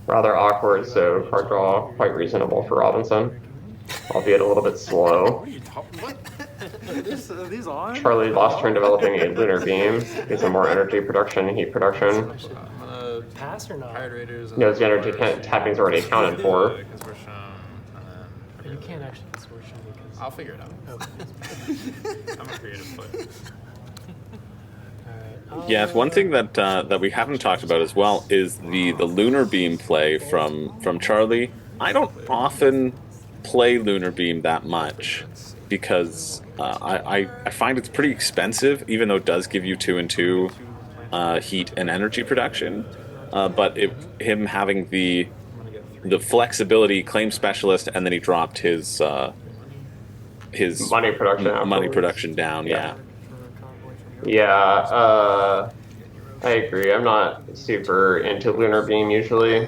rather awkward. So card draw quite reasonable for Robinson, albeit a little bit slow. These on? Charlie lost turn developing a lunar beam. Needs some more energy production, heat production. Pass or not? Knows the energy tapping's already accounted for. You can't actually distortion because. I'll figure it out. Okay. I'm a creative player. Yeah, one thing that we haven't talked about as well is the lunar beam play from Charlie. I don't often play lunar beam that much because I find it's pretty expensive, even though it does give you 2 and 2 heat and energy production. But him having the flexibility, claim specialist, and then he dropped his Money production money afterwards. production down. Yeah. Yeah, I agree. I'm not super into lunar beam usually.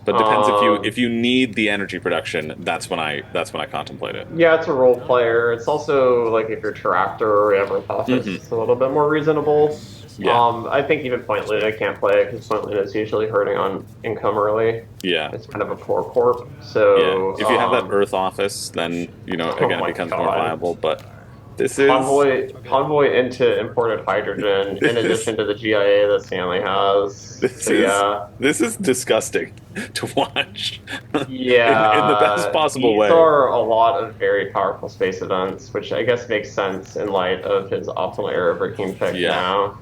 But depends if you need the energy production. That's when I contemplate it. Yeah, it's a role player. It's also like if you're Tractor or Everett Office, it's a little bit more reasonable. Yeah. I think even Point Luna can't play it because Point Luna is usually hurting on income early. Yeah. It's kind of a poor corp. So Yeah. If you have that Earth office, then again it my becomes more God. viable. But this is Convoy into imported hydrogen in addition to the GIA that Stanley has. This is disgusting to watch. Yeah, in the best possible these way. are a lot of very powerful space events, which I guess makes sense in light of his optimal error breaking pick Yeah. now.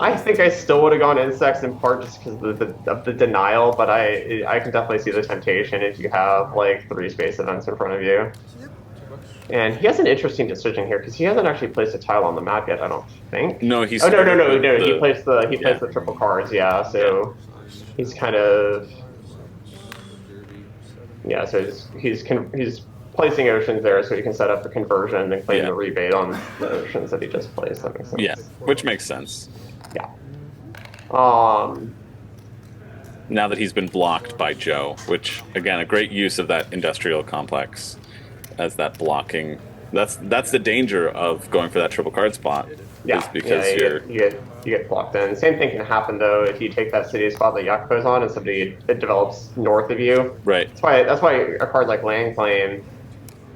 I think I still would have gone insects in part just because of the denial, but I can definitely see the temptation if you have like 3 space events in front of you. And he has an interesting decision here because he hasn't actually placed a tile on the map yet. I don't think. No, he's Oh no. the- He placed the triple cards. Yeah, so he's kind of Yeah, so he's placing oceans there so he can set up the conversion and claim Yeah. the rebate on the oceans that he just placed. That makes sense. Yeah, which makes sense. Yeah. Um, Now that he's been blocked by Joe, which again, a great use of that industrial complex as that blocking. That's the danger of going for that triple card spot, is yeah, because you're you get blocked in. Same thing can happen though if you take that city spot that Yakupo's on and somebody it develops north of you. right. That's why a card like Land Claim,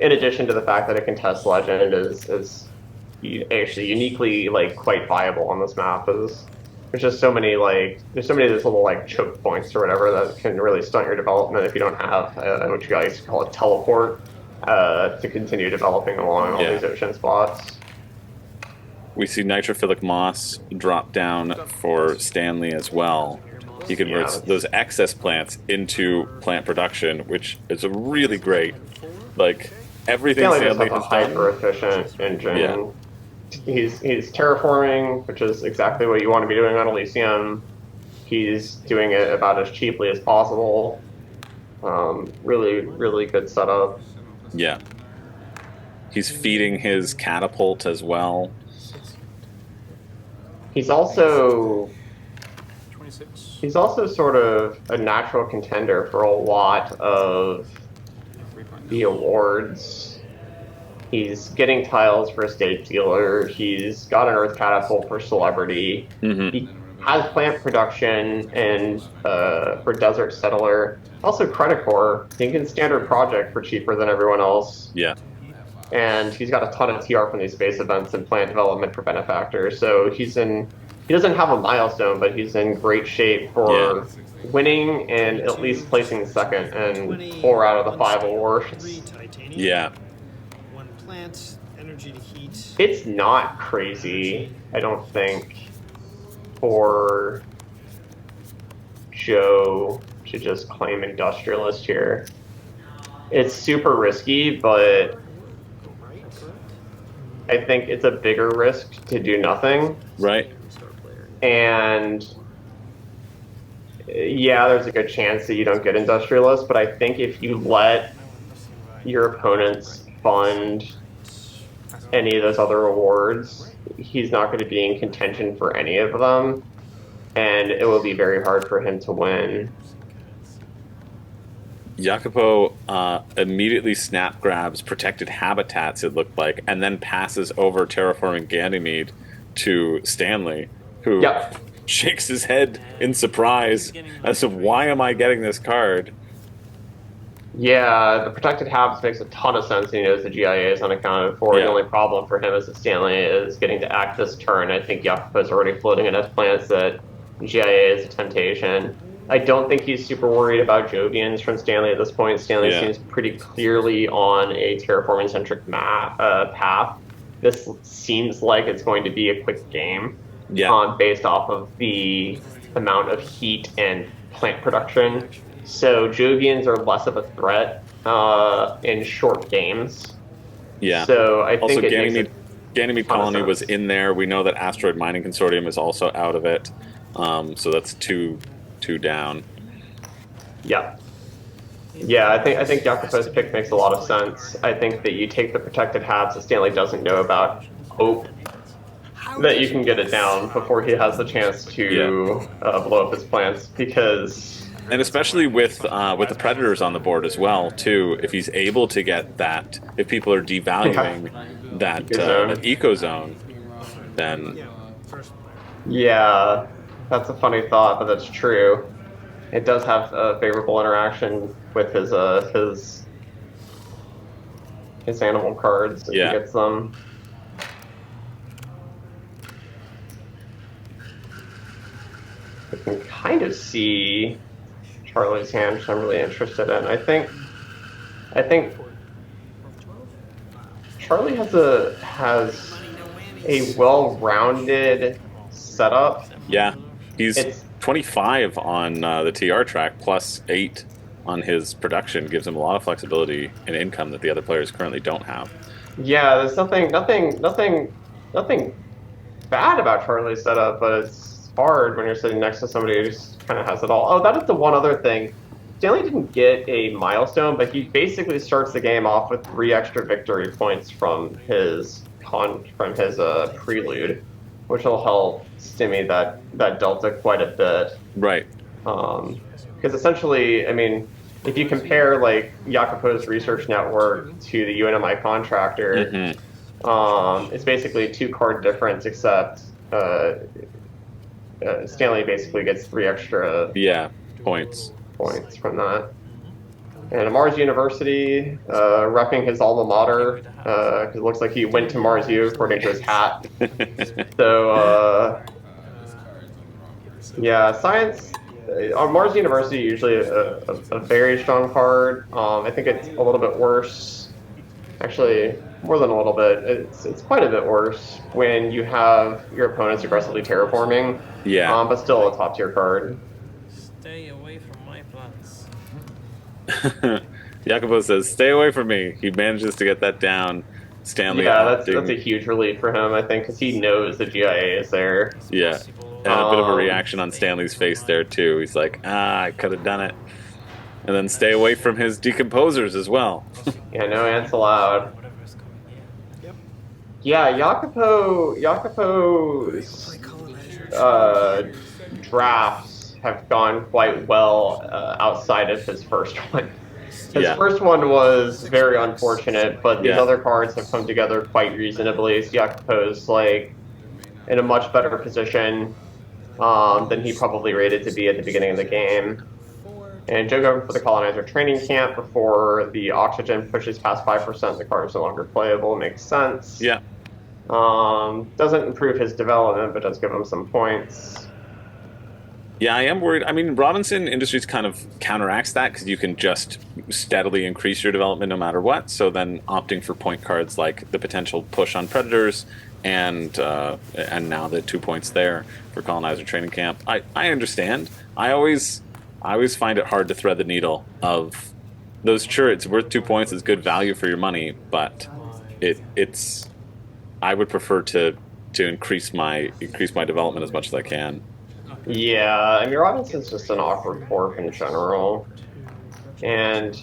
in addition to the fact that it can test Legend, is actually uniquely like quite viable on this map. Is there's just so many there's so many of those little like choke points or whatever that can really stunt your development if you don't have what you guys call a teleport to continue developing along all Yeah. these ocean spots. We see nitrophilic moss drop down for Stanley as well. He converts those excess plants into plant production, which is a really great, like everything Stanley just Stanley has a has done. hyper efficient engine. Yeah. He's terraforming, which is exactly what you want to be doing on Elysium. He's doing it about as cheaply as possible. Really, really good setup. Yeah. He's feeding his catapult as well. He's also 26. he's also sort of a natural contender for a lot of the awards. He's getting tiles for Estate Dealer. He's got an Earth Catapult for Celebrity. Mm-hmm. He has plant production and for Desert Settler. Also Credit Core. He can standard project for cheaper than everyone else. Yeah. And he's got a ton of TR from these space events and plant development for Benefactor. So he doesn't have a milestone, but he's in great shape for winning and at least placing second and 4 out of the 5 awards. Yeah. One plant, energy to heat. It's not crazy, I don't think, for Joe to just claim industrialist here. It's super risky, but I think it's a bigger risk to do nothing. Right. And yeah, there's a good chance that you don't get industrialist, but I think if you let your opponents fund any of those other awards, he's not going to be in contention for any of them, and it will be very hard for him to win. Jacopo immediately snap grabs protected habitats, it looked like, and then passes over Terraforming Ganymede to Stanley, who shakes his head in surprise as to why am I getting this card? Yeah, the protected habits makes a ton of sense. He knows the GIA is unaccounted for. Yeah. The only problem for him is that Stanley is getting to act this turn. I think Jacopo's already floating in his plans that GIA is a temptation. I don't think he's super worried about Jovians from Stanley at this point. Stanley seems pretty clearly on a terraforming-centric path. This seems like it's going to be a quick game based off of the amount of heat and plant production. So Jovians are less of a threat in short games. Yeah. So I think also Ganymede Colony was in there. We know that Asteroid Mining Consortium is also out of it. So that's two down. Yeah. Yeah, I think Jacopo's pick makes a lot of sense. I think that you take the protected habs that Stanley doesn't know about, hope that you can get it down before he has the chance to blow up his plants, because... And especially with the Predators on the board as well, too, if he's able to get that, if people are devaluing that eco zone, then... Yeah, that's a funny thought, but that's true. It does have a favorable interaction with his animal cards if he gets them. I can kind of see Charlie's hand, which I'm really interested in. I think Charlie has a well-rounded setup. Yeah, he's 25 on the TR track, plus 8 on his production. Gives him a lot of flexibility and income that the other players currently don't have. Yeah, there's nothing bad about Charlie's setup, but it's hard when you're sitting next to somebody who just kind of has it all. Oh, that is the one other thing. Stanley didn't get a milestone, but he basically starts the game off with 3 extra victory points from his prelude, which will help stimmy that delta quite a bit. Right. Because essentially, I mean, if you compare like Jacopo's research network to the UNMI contractor, it's basically a 2-card difference, except Stanley basically gets 3 extra points from that. And Mars University, repping his alma mater, because it looks like he went to Mars U according to his hat. So, yeah, science. Mars University usually a very strong card. I think it's a little bit worse. Actually, more than a little bit. It's quite a bit worse when you have your opponents aggressively terraforming. Yeah. But still a top tier card. Stay away from my plants. Jacopo says, "Stay away from me." He manages to get that down. Stanley, yeah, that's a huge relief for him, I think, because he knows the GIA is there. Yeah, and a bit of a reaction on Stanley's face there too. He's like, I could have done it. And then stay away from his decomposers as well. Yeah, no ants allowed. Yeah, Jacopo's drafts have gone quite well outside of his first one. His first one was very unfortunate, but these other cards have come together quite reasonably. So Jacopo's like in a much better position than he probably rated to be at the beginning of the game. And Joe going for the colonizer training camp before the oxygen pushes past 5%. The card is no longer playable. Makes sense. Yeah. Doesn't improve his development, but does give him some points. Yeah, I am worried. I mean, Robinson Industries kind of counteracts that because you can just steadily increase your development no matter what. So then opting for point cards like the potential push on Predators and now the 2 points there for Colonizer Training Camp. I understand. I always find it hard to thread the needle of those. Sure, it's worth 2 points. It's good value for your money, but it's. I would prefer to increase my development as much as I can. Yeah, I mean, Robinson's just an awkward corp in general. And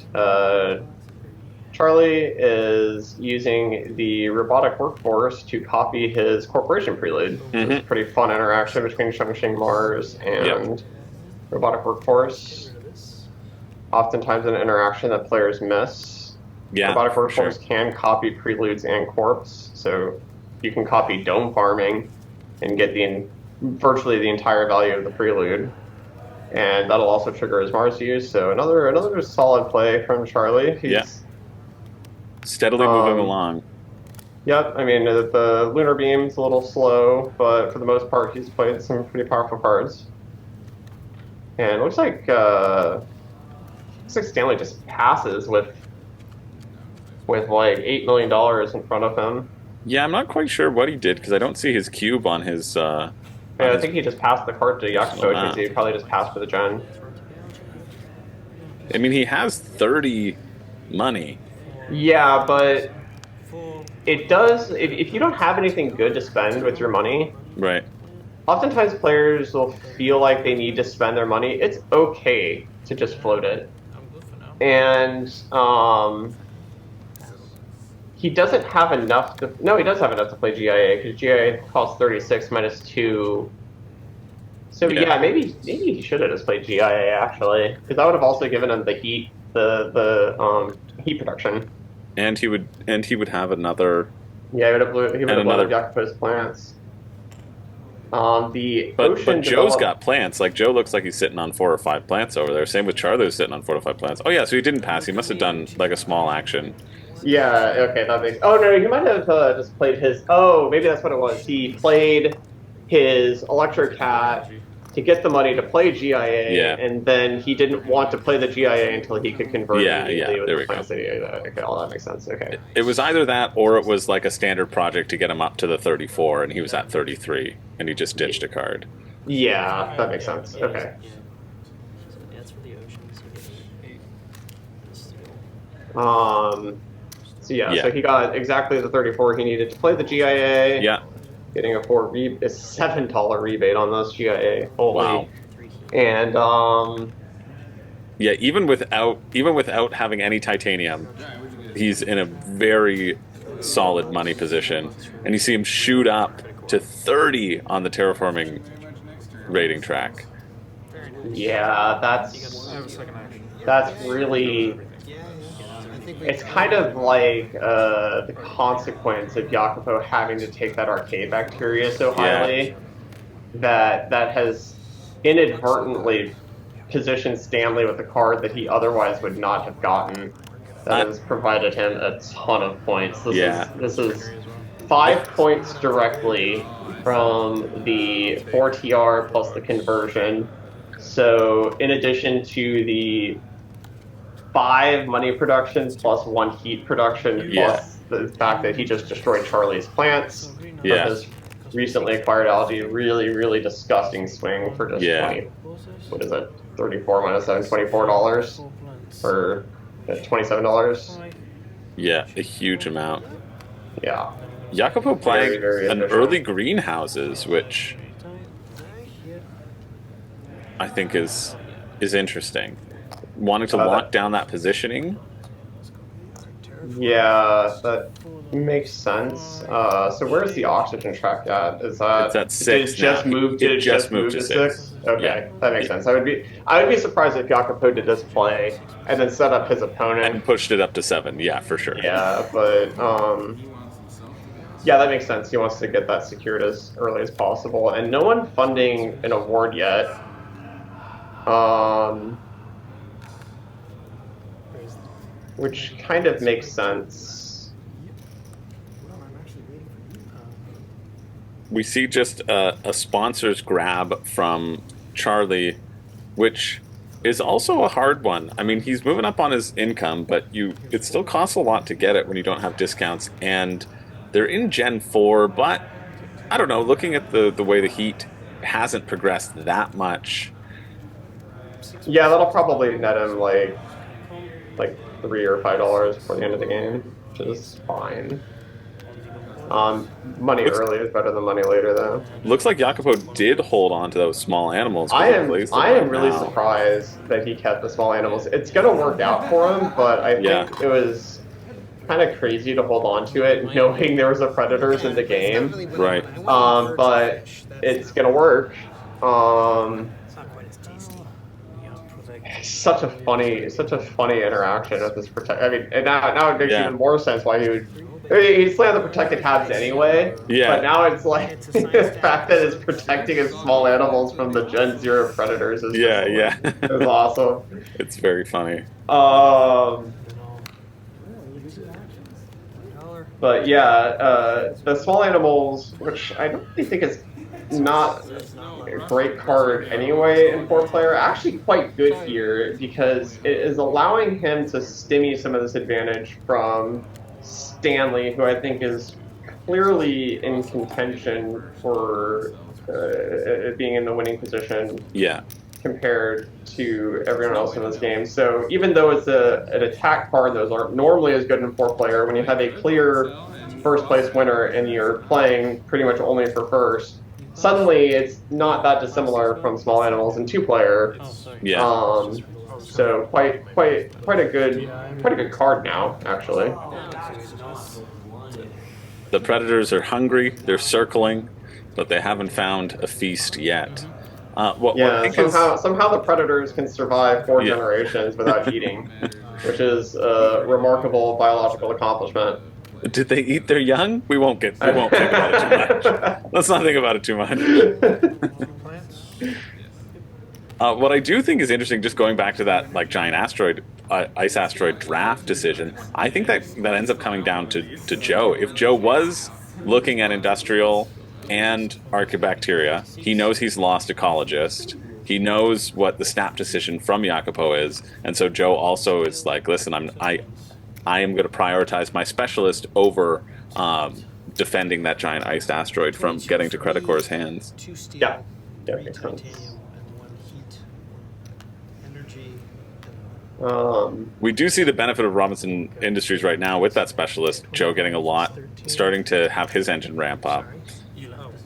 Charlie is using the robotic workforce to copy his corporation prelude. It's a pretty fun interaction between Shang Mars and robotic workforce. Oftentimes an interaction that players miss. Yeah, robotic workforce can copy preludes and corps, so you can copy dome farming and get virtually the entire value of the prelude, and that'll also trigger his Mars use. So another solid play from Charlie. He's steadily moving along. Yep, I mean the lunar beam's a little slow, but for the most part he's played some pretty powerful cards. And it looks like Stanley just passes with like $8 million in front of him. Yeah, I'm not quite sure what he did because I don't see his cube on his. Yeah, I think he just passed the card to Jacopo because he probably just passed for the gen. I mean, he has 30 money. Yeah, but it does. If you don't have anything good to spend with your money, right? Oftentimes players will feel like they need to spend their money. It's okay to just float it. And he doesn't have enough to. No, he does have enough to play GIA because GIA costs 36 minus 2. So yeah, maybe he should have just played GIA actually, because that would have also given him the heat, the heat production. And he would have another. Yeah, he would have blown up Jacopo's plants. But Joe's got plants. Like Joe looks like he's sitting on 4 or 5 plants over there. Same with Charlie, who's sitting on 4 or 5 plants. Oh yeah, so he didn't pass. He must have done like a small action. Yeah. Okay, that makes. Oh no, he might have just played his. Oh, maybe that's what it was. He played his Electrocat to get the money to play GIA, and then he didn't want to play the GIA until he could convert. Yeah. There we go. Okay, all that makes sense. Okay. It was either that, or it was like a standard project to get him up to the 34, and he was at 33, and he just ditched a card. Yeah, that makes sense. Okay. So he got exactly the 34 he needed to play the GIA. Yeah. Getting a $7 rebate on those GIA. Holy. Wow. And Yeah, even without having any titanium, he's in a very solid money position, and you see him shoot up to 30 on the terraforming rating track. Yeah, I have a second action. that's really. It's kind of like the consequence of Jacopo having to take that arcade bacteria so highly that has inadvertently positioned Stanley with a card that he otherwise would not have gotten. That has provided him a ton of points. This is 5 points directly from the 4TR plus the conversion. So in addition to the 5 money production plus 1 heat production plus the fact that he just destroyed Charlie's plants from his recently acquired algae, really disgusting swing for just 20. What is it? 34 minus 7, $24 or $27. Yeah, a huge amount. Yeah. Jacopo playing very an efficient. early greenhouses, which I think is interesting. Wanting to lock down that positioning. Yeah, that makes sense. So where's the oxygen track at? Is that It's at 6 It just now. moved. Did it just move to 6? Okay, Yeah. that makes sense. I would be surprised if Jacopo did this play and then set up his opponent And pushed it up to 7, yeah, for sure. Yeah, but yeah, that makes sense. He wants to get that secured as early as possible, and no one funding an award yet. Which kind of makes sense. We see just a sponsor's grab from Charlie, which is also a hard one. I mean, he's moving up on his income, but it still costs a lot to get it when you don't have discounts. And they're in Gen 4, but I don't know, looking at the way the Heat hasn't progressed that much. Yeah, that'll probably net him like $3 or $5 before the end of the game, which is fine. Money early is better than money later, though. Looks like Jacopo did hold on to those small animals. I am really surprised that he kept the small animals. It's gonna work out for him, but I think it was kind of crazy to hold on to it, knowing there was a predators in the game. Right. But it's gonna work. Such a funny interaction with this protect. I mean, and now it makes even more sense why he'd slay on the protected halves anyway. Yeah. But now it's like the fact that it's protecting his small animals from the Gen 0 predators is is awesome. It's very funny. But yeah, the small animals, which I don't really think is not a great card anyway in 4-player, actually quite good here because it is allowing him to stimmy some of this advantage from Stanley, who I think is clearly in contention for being in the winning position. Yeah. Compared to everyone else in this game. So even though it's an attack card, those aren't normally as good in 4-player, when you have a clear first place winner and you're playing pretty much only for first, suddenly it's not that dissimilar from small animals in 2-player. Yeah. So quite a good card now, actually. The predators are hungry, they're circling, but they haven't found a feast yet. Somehow the predators can survive 4 generations without eating, which is a remarkable biological accomplishment. Did they eat their young? We won't think about it too much. Let's not think about it too much. What I do think is interesting, just going back to that giant asteroid, ice asteroid draft decision, I think that ends up coming down to Joe. If Joe was looking at industrial and Archaebacteria, he knows he's lost Ecologist. He knows what the snap decision from Jacopo is, and so Joe also is like, listen, I am going to prioritize my specialist over defending that giant iced asteroid from getting to Credicor's hands. Yeah, makes sense. We do see the benefit of Robinson Industries right now with that specialist, Joe getting a lot, starting to have his engine ramp up.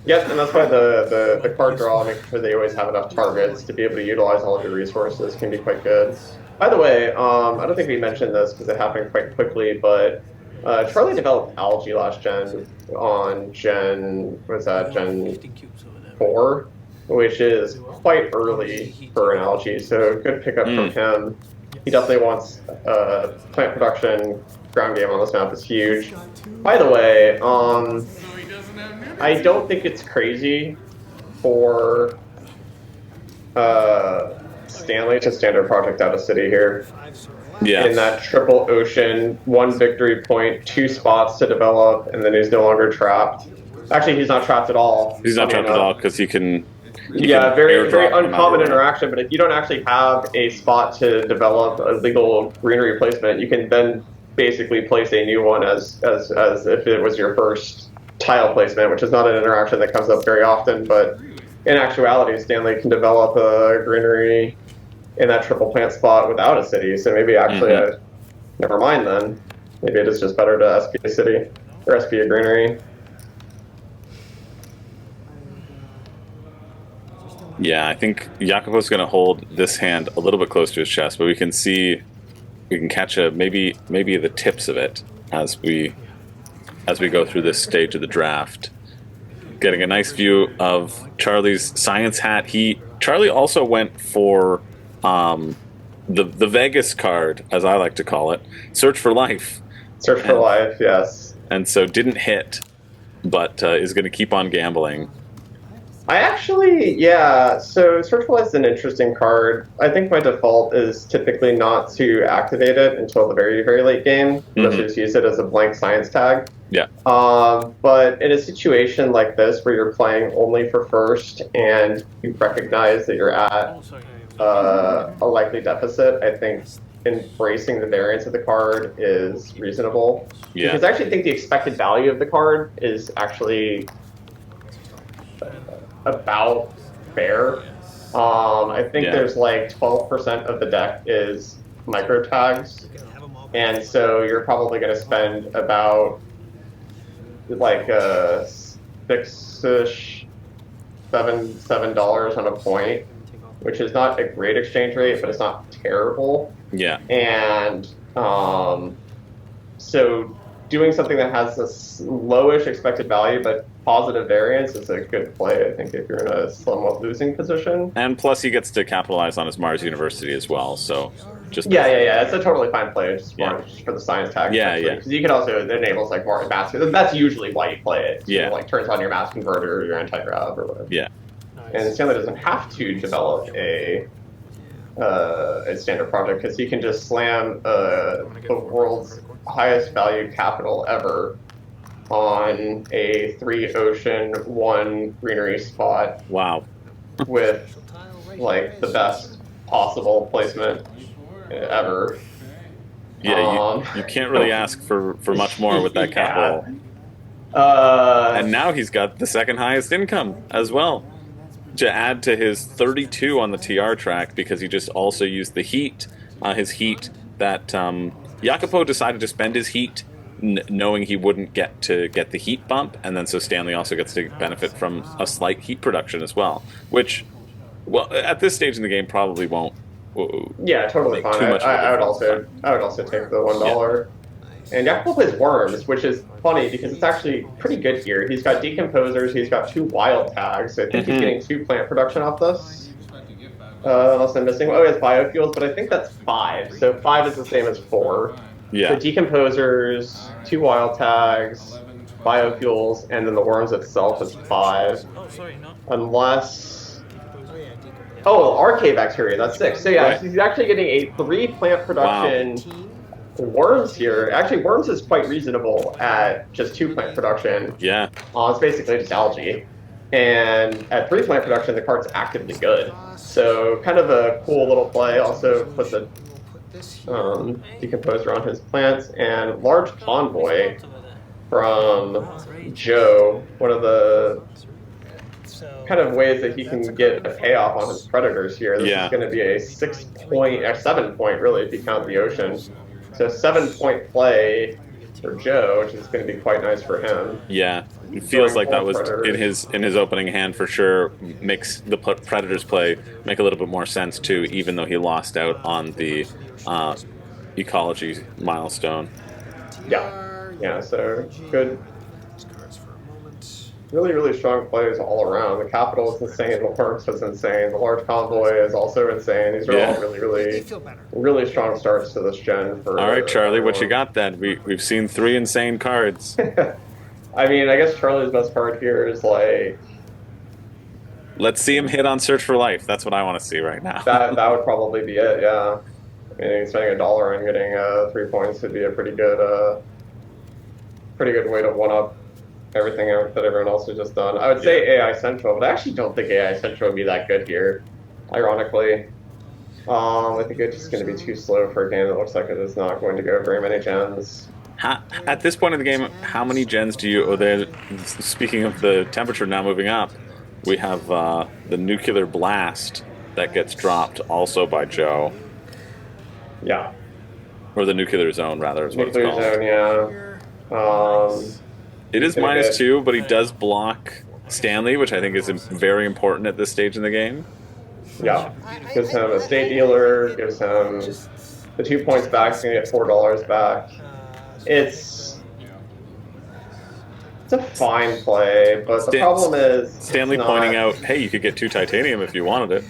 Yep, and that's why the card draw, making sure they always have enough targets to be able to utilize all of your resources, can be quite good. By the way, I don't think we mentioned this because it happened quite quickly, but Charlie developed algae last gen on Gen 15 cubes over there. 4, which is quite early for an algae, so good pickup from him. He definitely wants plant production. Ground game on this map is huge. By the way, I don't think it's crazy for Stanley to standard project out of city here. Yeah. In that triple ocean, 1 victory point, 2 spots to develop, and then he's no longer trapped. Actually, he's not trapped at all. He's not trapped at all because he can. Yeah, very airdrop from uncommon everywhere. interaction. But if you don't actually have a spot to develop a legal greenery placement, you can then basically place a new one as if it was your first tile placement, which is not an interaction that comes up very often. But in actuality, Stanley can develop a greenery in that triple plant spot without a city. So maybe actually, never mind then. Maybe it is just better to SP a city or SP a greenery. Yeah, I think Jacopo's going to hold this hand a little bit close to his chest, but we can catch maybe the tips of it as we go through this stage of the draft. Getting a nice view of Charlie's science hat. Charlie also went for the Vegas card, as I like to call it, Search for Life. Search for Life, yes. And so didn't hit, but is going to keep on gambling. I actually, yeah, so Search for Life is an interesting card. I think my default is typically not to activate it until the very, very late game. Let's just use it as a blank science tag. Yeah. But in a situation like this where you're playing only for first and you recognize that you're at a likely deficit, I think embracing the variance of the card is reasonable. Yeah. Because I actually think the expected value of the card is actually about fair. I think there's like 12% of the deck is micro tags, and so you're probably going to spend about like $6-ish, $7 on a point, which is not a great exchange rate, but it's not terrible. Yeah. And so doing something that has this lowish expected value but positive variance is a good play, I think, if you're in a somewhat losing position. And plus he gets to capitalize on his Mars University as well, so just... Yeah, it's a totally fine play, just for the science tag. Yeah. Because you can also, it enables like more mass, that's usually why you play it. So Yeah. it, like turns on your mass converter or your anti-grav or whatever. Yeah. And Stanley doesn't have to develop a standard project because he can just slam the world's highest value capital ever on a 3 ocean, 1 greenery spot. Wow. With like the best possible placement ever. Yeah, you can't really ask for much more with that capital. And now he's got the second highest income as well, to add to his 32 on the TR track, because he just also used the heat, his heat that Jacopo decided to spend his heat knowing he wouldn't get the heat bump, and then so Stanley also gets to benefit from a slight heat production as well, which, well, at this stage in the game probably won't. Yeah, totally fine. I would also take the $1. Yeah. And Jacopo plays Worms, which is funny because it's actually pretty good here. He's got Decomposers, he's got 2 wild tags, so I think he's getting 2 plant production off this. Unless I'm missing, he has biofuels, but I think that's 5. So 5 is the same as 4. Yeah. So Decomposers, 2 wild tags, biofuels, and then the Worms itself is 5. Oh, sorry, no. Unless... Oh, arcade bacteria, that's 6. So yeah, he's actually getting a 3 plant production Worms here. Actually, Worms is quite reasonable at just 2 plant production. Yeah. It's basically just algae. And at 3 plant production, the card's actively good. So kind of a cool little play. Also put the Decomposer on his plants. And Large Convoy from Joe, one of the kind of ways that he can get a payoff on his predators here. This is going to be a 7 point, really, if you count the ocean. So 7 point play for Joe, which is going to be quite nice for him. Yeah, it feels Going like that full was Predators. in his opening hand for sure. Makes the Predators play make a little bit more sense too, even though he lost out on the ecology milestone. Yeah. So good, These cards for a moment. really, really strong players all around. The Capital is insane. The Lawrence is insane. The Large Convoy is also insane. These are all Yeah. really, They really, feel better. really strong starts to this gen for All right, Charlie, what you everyone. got then? We've seen 3 insane cards. I mean, I guess Charlie's best card here is like Let's see him hit on Search for Life. That's what I want to see right now. that would probably be it. Yeah. I mean, spending $1 and getting 3 points would be a pretty good way to one up everything that everyone else has just done. I would say AI Central, but I actually don't think AI Central would be that good here. Ironically, I think it's just going to be too slow for a game that looks like it is not going to go very many gens. At this point in the game, how many gens do you? Oh, there. Speaking of the temperature now moving up, we have the nuclear blast that gets dropped also by Joe, Yeah, or the nuclear zone rather is what nuclear it's called. zone. Yeah. It is Gonna get- -2, but he does block Stanley, which I think is very important at this stage in the game. Yeah, gives him a state dealer, gives him the 2 points back, he's gonna get $4 back. It's a fine play, but the problem is it's Stanley not- pointing out, "Hey, you could get 2 titanium if you wanted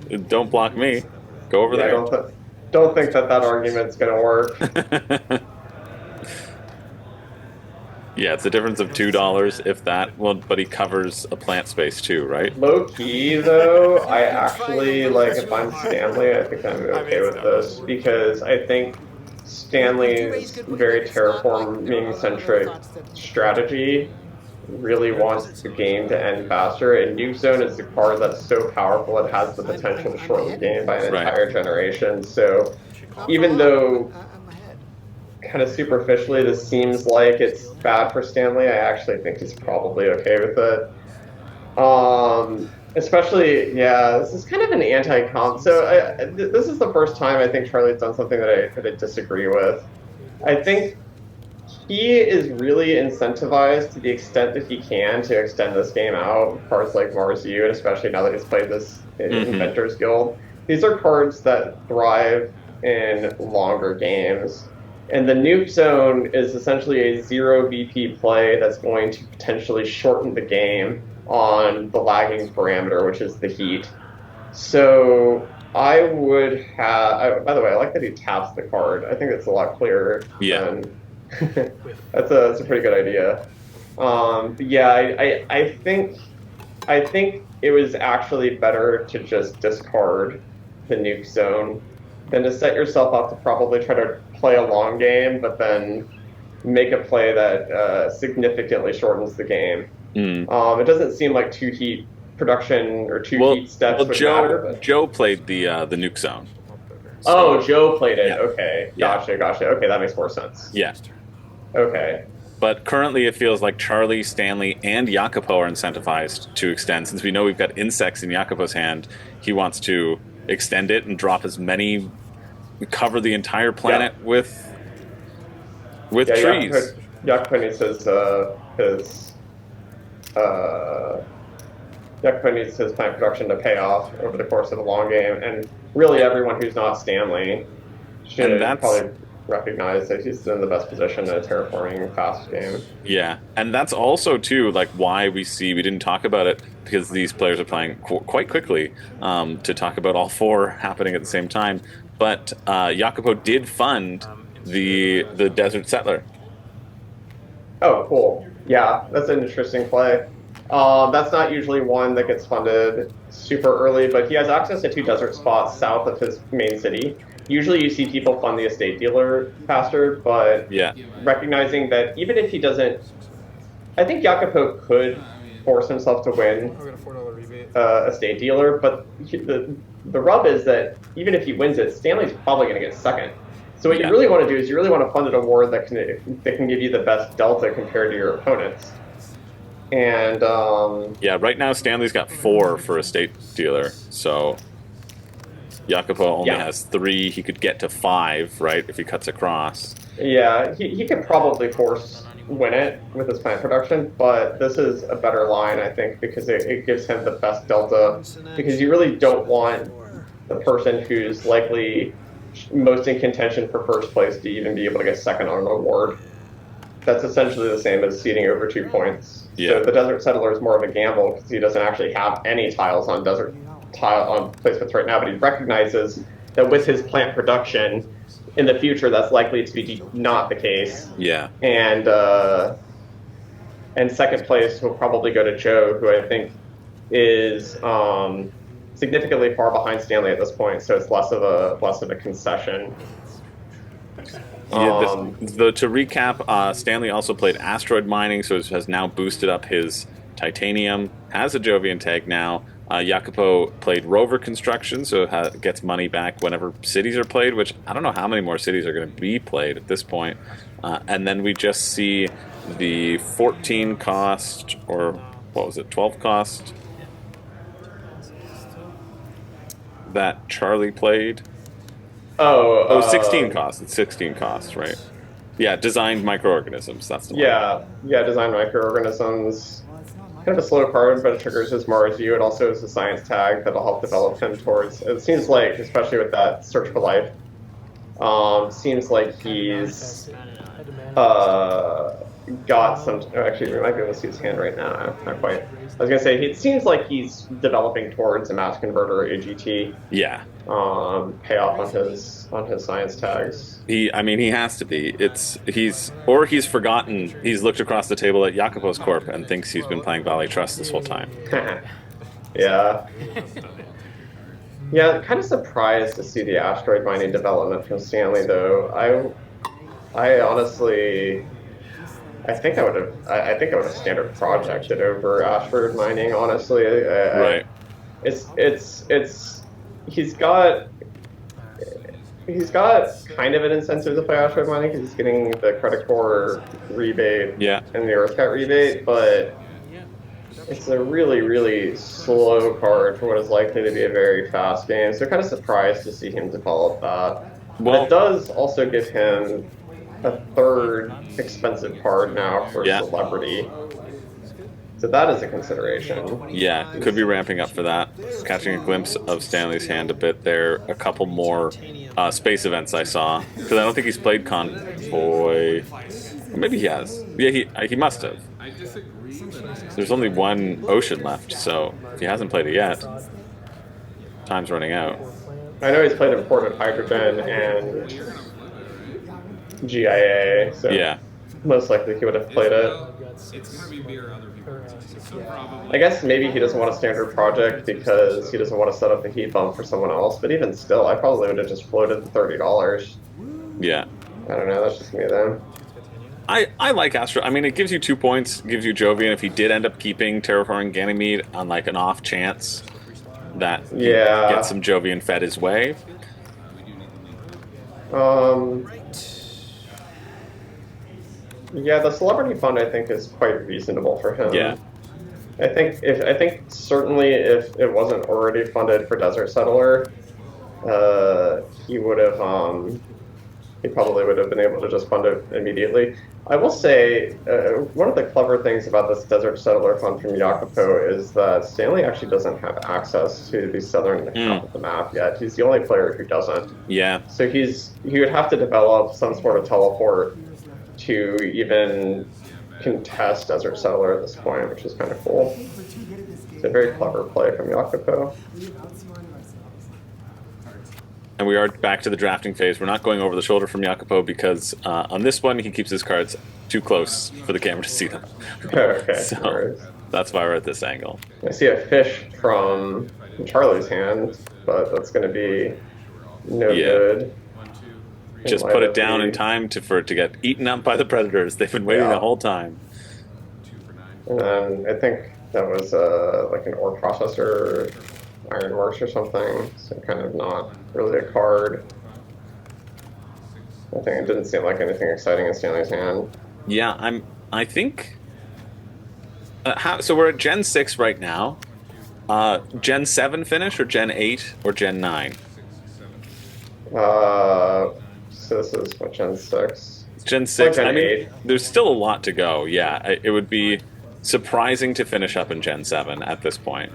it. Don't block me. Go over Yeah, I there." don't think that argument's gonna work. Yeah, it's a difference of $2, if that. Well, but he covers a plant space too, right? Low key though, I actually like if I'm Stanley, I think I'm okay with this because I think Stanley's very terraforming centric strategy really wants the game to end faster, and Nuke Zone is the card that's so powerful it has the potential to shorten the game by an Right. entire generation. So even though kind of superficially this seems like it's bad for Stanley, I actually think he's probably okay with it. Especially, yeah, this is kind of an anti-comp. So this is the first time I think Charlie's done something that I disagree with. I think he is really incentivized to the extent that he can to extend this game out. Cards like Mars U, and especially now that he's played this in Inventors Guild. These are cards that thrive in longer games. And the Nuke Zone is essentially a 0 VP play that's going to potentially shorten the game on the lagging parameter, which is the heat. So I would have... by the way, I like that he taps the card. I think it's a lot clearer. Yeah. That's a pretty good idea. But yeah, I think it was actually better to just discard the Nuke Zone than to set yourself up to probably try to play a long game, but then make a play that significantly shortens the game. It doesn't seem like 2 heat production or 2 heat steps would matter. But... Joe played the Nuke Zone. Oh, Joe played it. Yeah. Okay, Yeah. Gotcha. Okay, that makes more sense. Yeah. Okay. But currently, it feels like Charlie, Stanley, and Jacopo are incentivized to extend. Since we know we've got insects in Jacopo's hand, he wants to extend it and drop as many, cover the entire planet with trees. Jacopo needs his plant production to pay off over the course of a long game, and really everyone who's not Stanley should probably recognize that he's in the best position in a terraforming fast game. Yeah, and that's also too like why we didn't talk about it because these players are playing quite quickly to talk about all 4 happening at the same time. But Jacopo did fund the Desert Settler. Oh, cool. Yeah, that's an interesting play. That's not usually one that gets funded super early, but he has access to 2 desert spots south of his main city. Usually you see people fund the estate dealer faster, but Yeah. recognizing that even if he doesn't... I think Jacopo could force himself to win I got a $4 rebate. estate dealer, but the rub is that even if he wins it, Stanley's probably going to get second. So what you really want to do is you really want to fund an award that can give you the best delta compared to your opponents. And Yeah, right now Stanley's got 4 for estate dealer, so Jacopo only has 3. He could get to 5, right, if he cuts across. Yeah, he could probably force win it with his plant production, but this is a better line, I think, because it gives him the best delta. Because you really don't want the person who's likely most in contention for first place to even be able to get second on an award. That's essentially the same as ceding over 2 points. Yeah. So the Desert Settler is more of a gamble because he doesn't actually have any tiles on desert tile on placements right now, but he recognizes that with his plant production in the future, that's likely to be not the case. Yeah. And second place will probably go to Joe, who I think is significantly far behind Stanley at this point. So it's less of a concession. Yeah, to recap, Stanley also played asteroid mining, so has now boosted up his titanium. Has a Jovian tag now. Jacopo played rover construction, so gets money back whenever cities are played. Which I don't know how many more cities are going to be played at this point. And then we just see the 14 cost, or what was it, 12 cost that Charlie played. Oh, 16 costs. It's 16 costs, right? Yeah, designed microorganisms. That's the one. Yeah, design microorganisms. Kind of a slow card, but it triggers his Mars U. It also is a science tag that'll help develop him towards. It seems like, especially with that search for life, seems like he's got some. Actually, we might be able to see his hand right now. Not quite. I was gonna say it seems like he's developing towards a mass converter AGT. Yeah. Payoff on his science tags. He has to be. He's forgotten. He's looked across the table at Jacopo's Corp and thinks he's been playing Valley Trust this whole time. Yeah. Yeah, kind of surprised to see the asteroid mining development from Stanley, though. I honestly, I think I would have standard projected over asteroid mining. Honestly, Right. He's got kind of an incentive to play asteroid mining because he's getting the credit core rebate Yeah. and the Earthcat rebate, but it's a really, really slow card for what is likely to be a very fast game. So kind of surprised to see him develop that. Well, But it does also give him a third expensive card now for Celebrity. So that is a consideration. Yeah, could be ramping up for that. Catching a glimpse of Stanley's hand a bit there. A couple more space events I saw. Because I don't think he's played Convoy. Or maybe he has. Yeah, he must have. I disagree, but There's only one ocean left, so if he hasn't played it yet, time's running out. I know he's played imported hydrogen and GIA, so Yeah. most likely he would have played it. it's gonna be beer other people. So probably. I guess maybe he doesn't want a standard project because he doesn't want to set up the heat bump for someone else, but even still, I probably would have just floated the $30. Yeah. I don't know, that's just me then. I like Astro. I mean, it gives you 2 points, gives you Jovian. If he did end up keeping Terraforming Ganymede on like an off chance that he gets some Jovian fed his way. Yeah, the celebrity fund I think is quite reasonable for him. Yeah. I think certainly if it wasn't already funded for Desert Settler, he would have he probably would have been able to just fund it immediately. I will say one of the clever things about this Desert Settler fund from Jacopo is that Stanley actually doesn't have access to the southern half of the map yet. He's the only player who doesn't. Yeah. So he would have to develop some sort of teleport to even contest Desert Settler at this point, which is kind of cool. It's a very clever play from Jacopo. And we are back to the drafting phase. We're not going over the shoulder from Jacopo because on this one he keeps his cards too close for the camera to see them. Okay. So that's why we're at this angle. I see a fish from Charlie's hand, but that's going to be no good. Just put it down in time for it to get eaten up by the predators. They've been waiting the whole time. And then I think that was like an ore processor, ironworks or something. So kind of not really a card. I think it didn't seem like anything exciting in Stanley's hand. Yeah, I think. So we're at Gen 6 right now. Gen 7 finish or Gen 8 or Gen 9? So this is what, Gen 6? Gen 6. Gen I mean, 8. there's still a lot to go. Yeah, it would be surprising to finish up in Gen 7 at this point.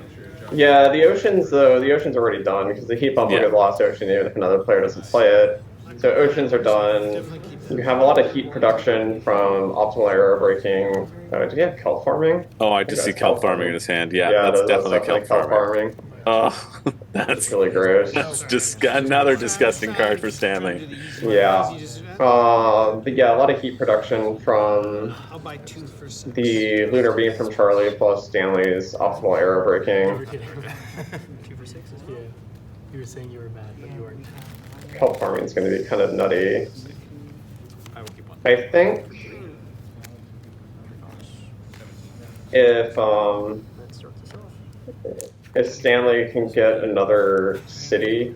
Yeah, the Oceans, though, the Ocean's already done because the heat bump will Yeah. get the last Ocean even if another player doesn't play it. So Oceans are done. You have a lot of heat production from optimal arrow breaking. Did he have kelp farming? Oh, I think just see that's kelp farming in his hand. Yeah, Yeah, that's that's definitely definitely kelp farming. farming. Oh, That's really gross. that's just another disgusting card for Stanley. Yeah. But yeah, a lot of heat production from I'll buy 2 for 6. the Lunar Beam from Charlie plus Stanley's optimal arrow breaking. 2 for 6 is yeah. You were saying you were mad, but you weren't. Kelp farming is going to be kind of nutty. I will keep one. I think if Let's start this off. if Stanley can get another city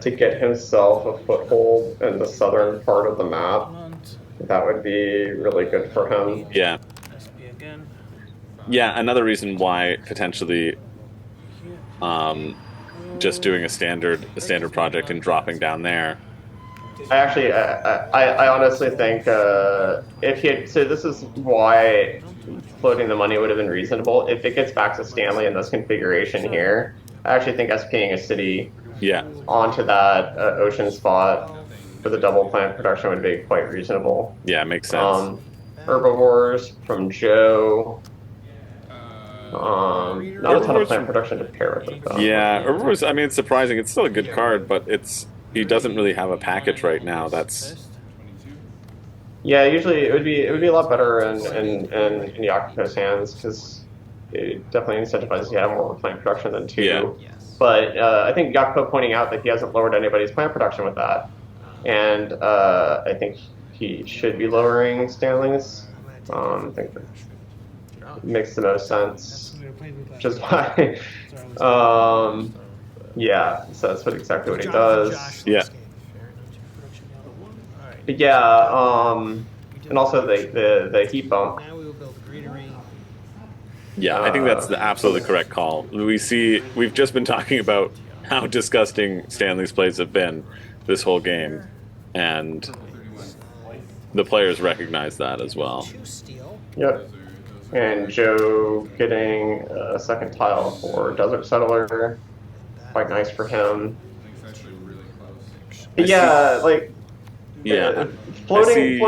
to get himself a foothold in the southern part of the map, that would be really good for him. Yeah. SP again. Yeah, another reason why potentially just doing a standard project and dropping down there. I honestly think if he had, so this is why floating the money would have been reasonable. If it gets back to Stanley in this configuration here, I actually think SPing a city Yeah. onto that ocean spot for the double plant production would be quite reasonable. Yeah, makes sense. Herbivores from Joe. Not a ton of plant production to pair with it though. Yeah, Herbivores, I mean, it's surprising. It's still a good card, but he doesn't really have a package right now. That's Yeah, usually it would be a lot better in Yakuto's hands because it definitely incentivizes you to have more plant production than 2. Yeah. But I think Yakuto pointing out that he hasn't lowered anybody's plant production with that, and I think he should be lowering Stanley's. I think that makes the most sense, which is why. Yeah, so that's exactly what he does. Yeah. But yeah, and also the heat bump. Now we will build greenery. Yeah, I think that's the absolutely correct call. We've just been talking about how disgusting Stanley's plays have been this whole game, and the players recognize that as well. 2 steel. Yep. And Joe getting a second tile for Desert Settler, quite nice for him. It's actually really close. But yeah, like Yeah. floating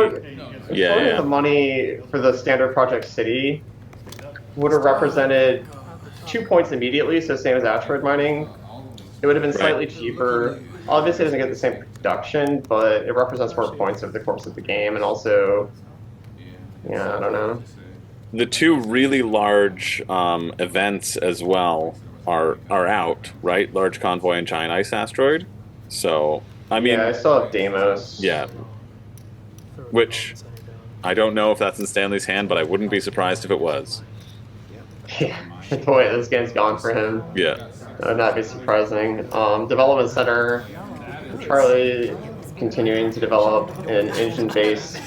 Yeah. the money for the standard project city would have represented 2 points immediately, so same as asteroid mining. It would have been slightly cheaper. Obviously, it doesn't get the same production, but it represents more points over the course of the game, and also, yeah, I don't know. The 2 really large events as well are out, right? Large Convoy and Giant Ice Asteroid. So, I mean, Yeah, I still have Deimos. yeah. Which I don't know if that's in Stanley's hand, but I wouldn't be surprised if it was. Yeah, the way this game's gone for him. Yeah. That would not be surprising. Development Center, Charlie continuing to develop an engine-based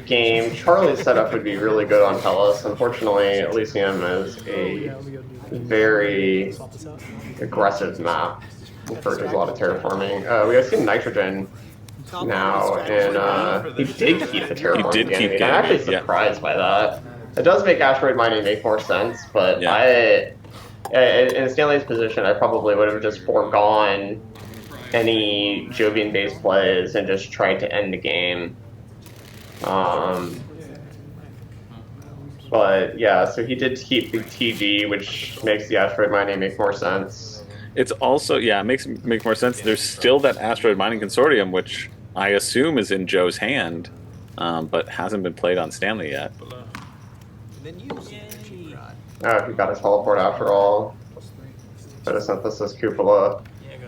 game. Charlie's setup would be really good on Hellas. Unfortunately, Elysium is a very aggressive map. Encourages a lot of terraforming. We have seen Nitrogen now, and he did keep the terraforming. He did keep game. getting I'm actually it, yeah. surprised by that. It does make asteroid mining make more sense, but Yeah. in Stanley's position, I probably would have just foregone any Jovian-based plays and just tried to end the game. But yeah, so he did keep the TG, which makes the asteroid mining make more sense. It's also, yeah, it make more sense. There's still that Asteroid Mining Consortium, which I assume is in Joe's hand, but hasn't been played on Stanley yet. And then use it. Oh, he got his teleport after all. Photosynthesis Cupola.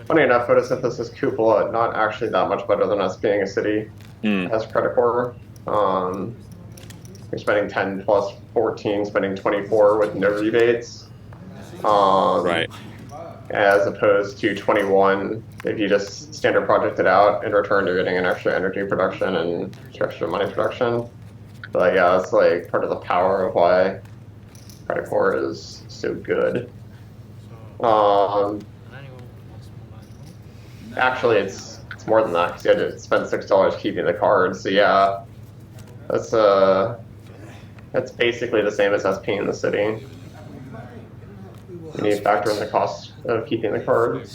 Funny enough, Photosynthesis Cupola, not actually that much better than us being a city as Predator. You're spending 10 plus 14, spending 24 with no rebates. Right. As opposed to 21 if you just standard project it out. In return, you're getting an extra energy production and extra money production. But yeah, it's like part of the power of why Predator is so good. Actually, it's it's more than that because you had to spend $6 keeping the card. So yeah, that's basically the same as SP in the city. You need to factor in the cost of keeping the card.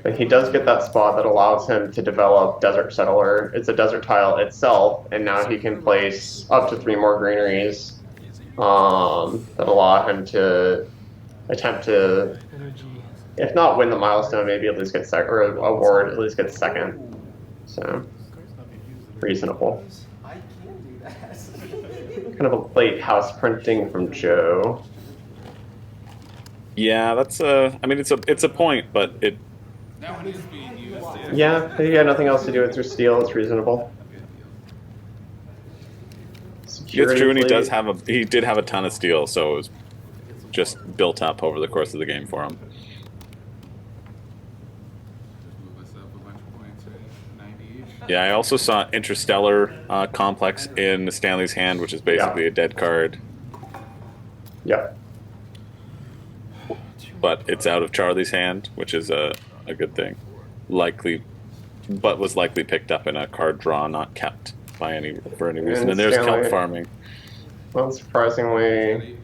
But he does get that spot that allows him to develop Desert Settler. It's a desert tile itself, and now he can place up to 3 more greeneries that allow him to attempt to, if not win the milestone, maybe at least get second, or award at least get second. So reasonable. Kind of a late house printing from Joe. Yeah, that's I mean, it's a point, but it. That one is being used. Yeah, if you got nothing else to do with your steel, it's reasonable. It's true, and he fleet. he did have a ton of steel, so it was just built up over the course of the game for him. Move us up a bunch of points, right? 90 each. Yeah, I also saw Interstellar Complex in Stanley's hand, which is basically a dead card, Yep. but it's out of Charlie's hand, which is a good thing. But was likely picked up in a card draw, not kept for any reason. And there's kelp farming. Unsurprisingly,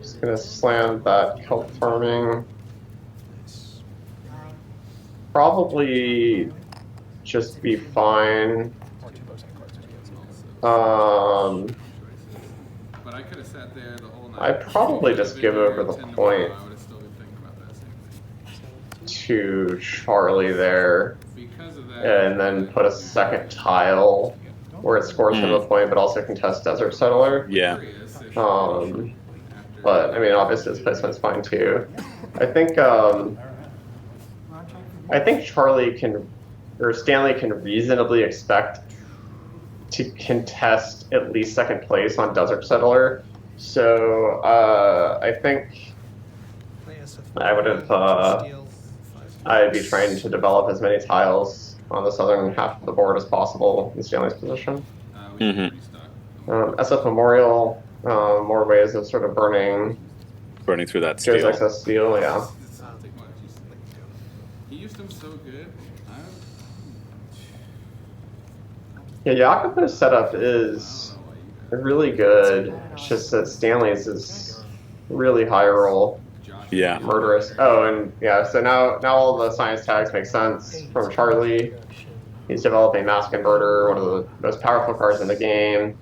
just gonna slam that kelp farming. Probably just be fine. But I could have sat there the whole night. I'd probably just give over the point I would have still been thinking about that same thing. to Charlie there, Because of that. and then put a second tile where it scores him a point, but also contest Desert Settler. Yeah. But I mean, obviously his placement's fine too. I think Charlie can, or Stanley can reasonably expect to contest at least second place on Desert Settler. So I think I would have, I'd be trying to develop as many tiles on the southern half of the board as possible in Stanley's position. We should restock. SF Memorial, more ways of sort of burning Burning through that Joe's steel. excess steel, yeah. I'll take one. He used them so good. Yeah, Jakobo's setup is really good. It's just that Stanley's is really high roll, Yeah. murderous. Oh, and yeah, so now all the science tags make sense from Charlie. He's developing Mass Converter, one of the most powerful cards in the game.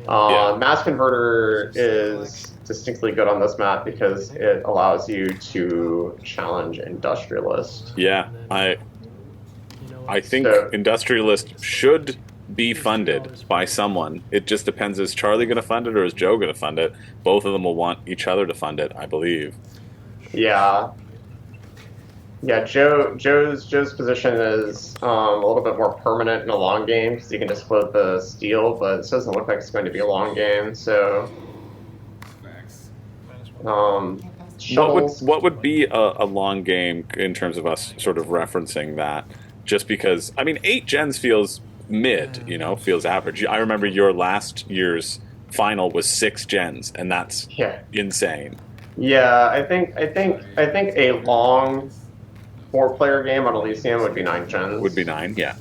Mass Converter is distinctly good on this map because it allows you to challenge Industrialist. Yeah, I think So- Industrialist should be funded by someone. It just depends, is Charlie going to fund it or is Joe going to fund it? Both of them will want each other to fund it, I believe. Yeah. Yeah, Joe's position is a little bit more permanent in a long game because he can just float the steel, but it doesn't look like it's going to be a long game. So, Facts. shuttles. What would be a long game in terms of us sort of referencing that? Just because, I mean, 8 gens feels mid, feels average. I remember your last year's final was 6 gens, and that's Yeah. insane. Yeah, I think a long 4-player game on Elysium would be 9 gens. Would be 9, yeah.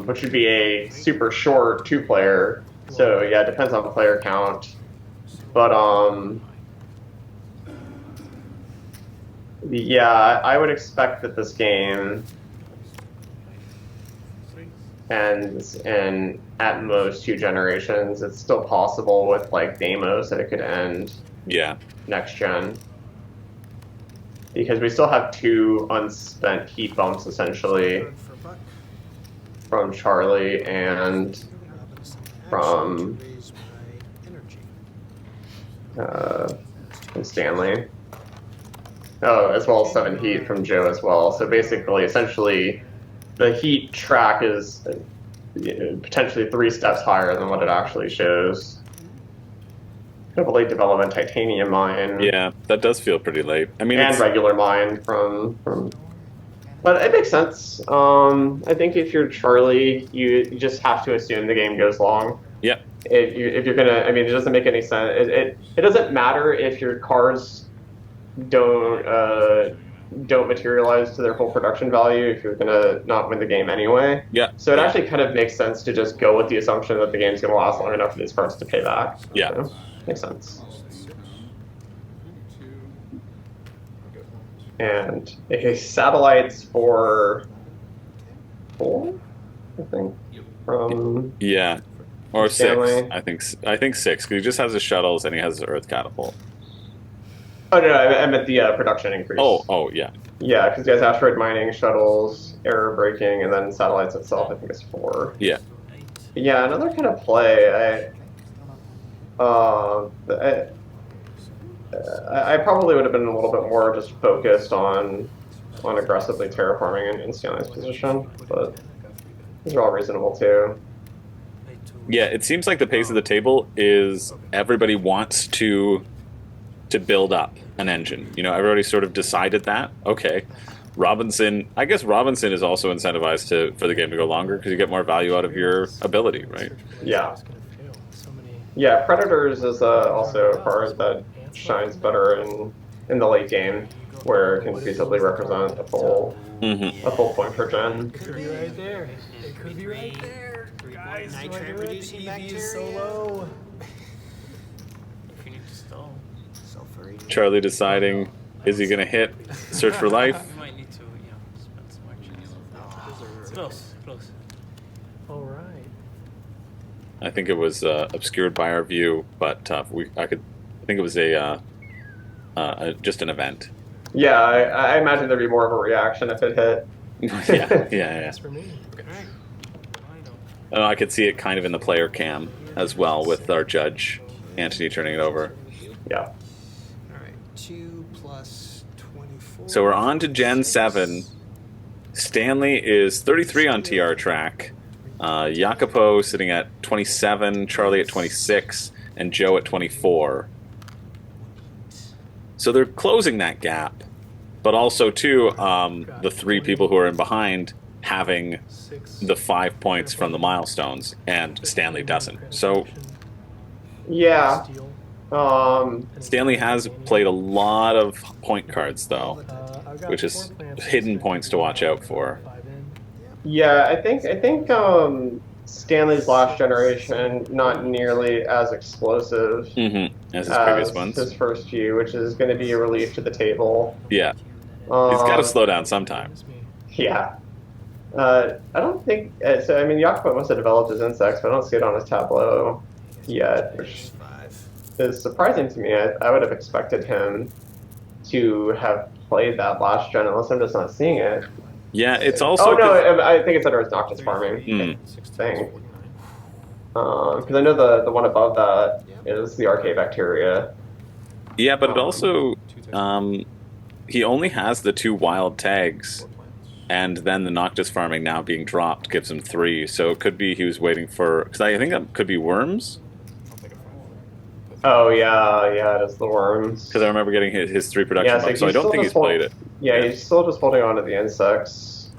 Which would be a super short 2-player. So yeah, it depends on the player count. But yeah, I would expect that this game ends in at most 2 generations. It's still possible with like demos that it could end Yeah. next gen. Because we still have 2 unspent heat bumps essentially from Charlie and from Stanley. Oh, as well as 7 heat from Joe as well. So basically, essentially, the heat track is potentially 3 steps higher than what it actually shows. Kind of a late development titanium mine. Yeah, that does feel pretty late. I mean, And regular mine from. But it makes sense. I think if you're Charlie, you just have to assume the game goes long. yeah, If you're gonna, I mean, it doesn't make any sense. It doesn't matter if your cards don't materialize to their full production value if you're gonna not win the game anyway. Yeah. So it yeah. actually kind of makes sense to just go with the assumption that the game's gonna last long enough for these cards to pay back. Yeah. So, makes sense. And a satellites for 4, I think. From Yeah. Or Stanley. 6. I think 6, because he just has his shuttles and he has his Earth catapult. Oh no, I meant the production increase. Oh, yeah. Yeah, because he has asteroid mining, shuttles, error braking, and then satellites itself. I think is 4. Yeah. Yeah, another kind of play. I probably would have been a little bit more just focused on aggressively terraforming in Stanley's position, but these are all reasonable too. Yeah, it seems like the pace of the table is everybody wants to build up an engine. You know, everybody sort of decided that. Okay. I guess Robinson is also incentivized for the game to go longer because you get more value out of your ability, right? Yeah. Yeah, Predators is also a card that shines better in the late game, where it can feasibly represent a full point per gen. It could be right there. It could be right there. Guys, Nitrate reducing EV bacteria. is so low. If you need to stall. Charlie deciding, is he going to hit Search for Life? You might need to, spend some actions. Close. All right. I think it was obscured by our view, but I think it was just an event. Yeah, I imagine there'd be more of a reaction if it hit. yeah. That's for me. I could see it kind of in the player cam as well with our judge, Anthony, turning it over. Yeah. All right, 2 plus 24. So we're on to Gen 7. Stanley is 33 on TR track. Jacopo sitting at 27, Charlie at 26, and Joe at 24. So they're closing that gap. But also, too, the 3 people who are in behind having the 5 points from the milestones, and Stanley doesn't. So Yeah. Stanley has played a lot of point cards, though, which is hidden points to watch out for. Yeah, I think Stanley's last generation not nearly as explosive As his previous ones. his first few, which is going to be a relief to the table. Yeah. He's got to slow down sometime. Yeah. I don't think so. I mean, Jacopo must have developed his insects, but I don't see it on his tableau yet, which is surprising to me. I would have expected him to have played that last gen, unless I'm just not seeing it. Yeah, it's also... Oh, no, I think it's under his Noctis farming thing. Because I know the one above that is the arcade bacteria. Yeah, but it also... he only has the 2 wild tags, and then the Noctis farming now being dropped gives him 3, so it could be he was waiting for... Because I think that could be worms? Oh, yeah, it is the worms. Because I remember getting his 3 production bucks, so I don't think he's played it. Yeah, he's still just holding on to the insects.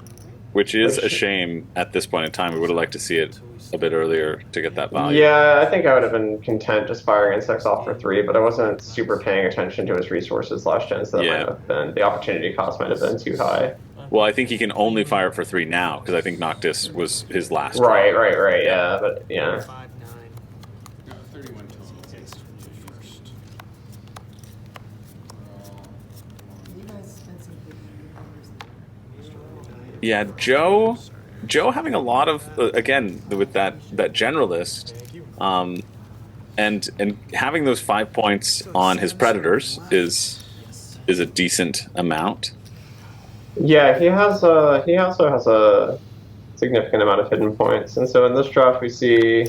Which is a shame at this point in time. We would have liked to see it a bit earlier to get that value. Yeah, I think I would have been content just firing insects off for 3, but I wasn't super paying attention to his resources last gen, so that might have been, the opportunity cost might have been too high. Well, I think he can only fire it for 3 now, because I think Noctis was his last. Right, yeah, but yeah. 31 total. Yeah, Joe having a lot of again with that generalist, and having those 5 points on his predators is a decent amount. Yeah, he also has a significant amount of hidden points, and so in this draft we see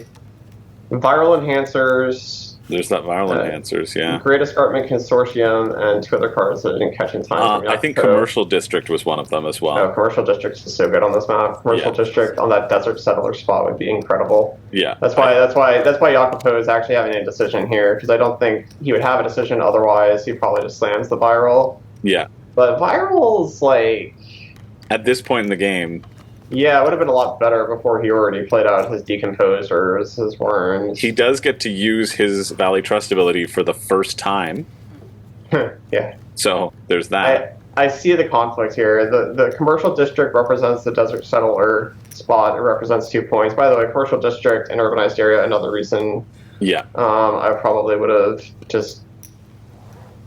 viral enhancers. There's that viral enhancers, yeah. Great Escarpment Consortium, and 2 other cards that I didn't catch in time. I think Commercial District was one of them as well. Oh, Commercial District is so good on this map. Commercial District on that desert settler spot would be incredible. Yeah. That's why Jacopo is actually having a decision here, because I don't think he would have a decision otherwise. He probably just slams the viral. Yeah. But viral's like, at this point in the game, yeah, it would have been a lot better before he already played out his decomposers, his worms. He does get to use his Valley Trust ability for the first time. Yeah. So there's that. I see the conflict here. The commercial district represents the desert settler spot. It represents 2 points. By the way, commercial district and urbanized area, another reason Yeah. I probably would have just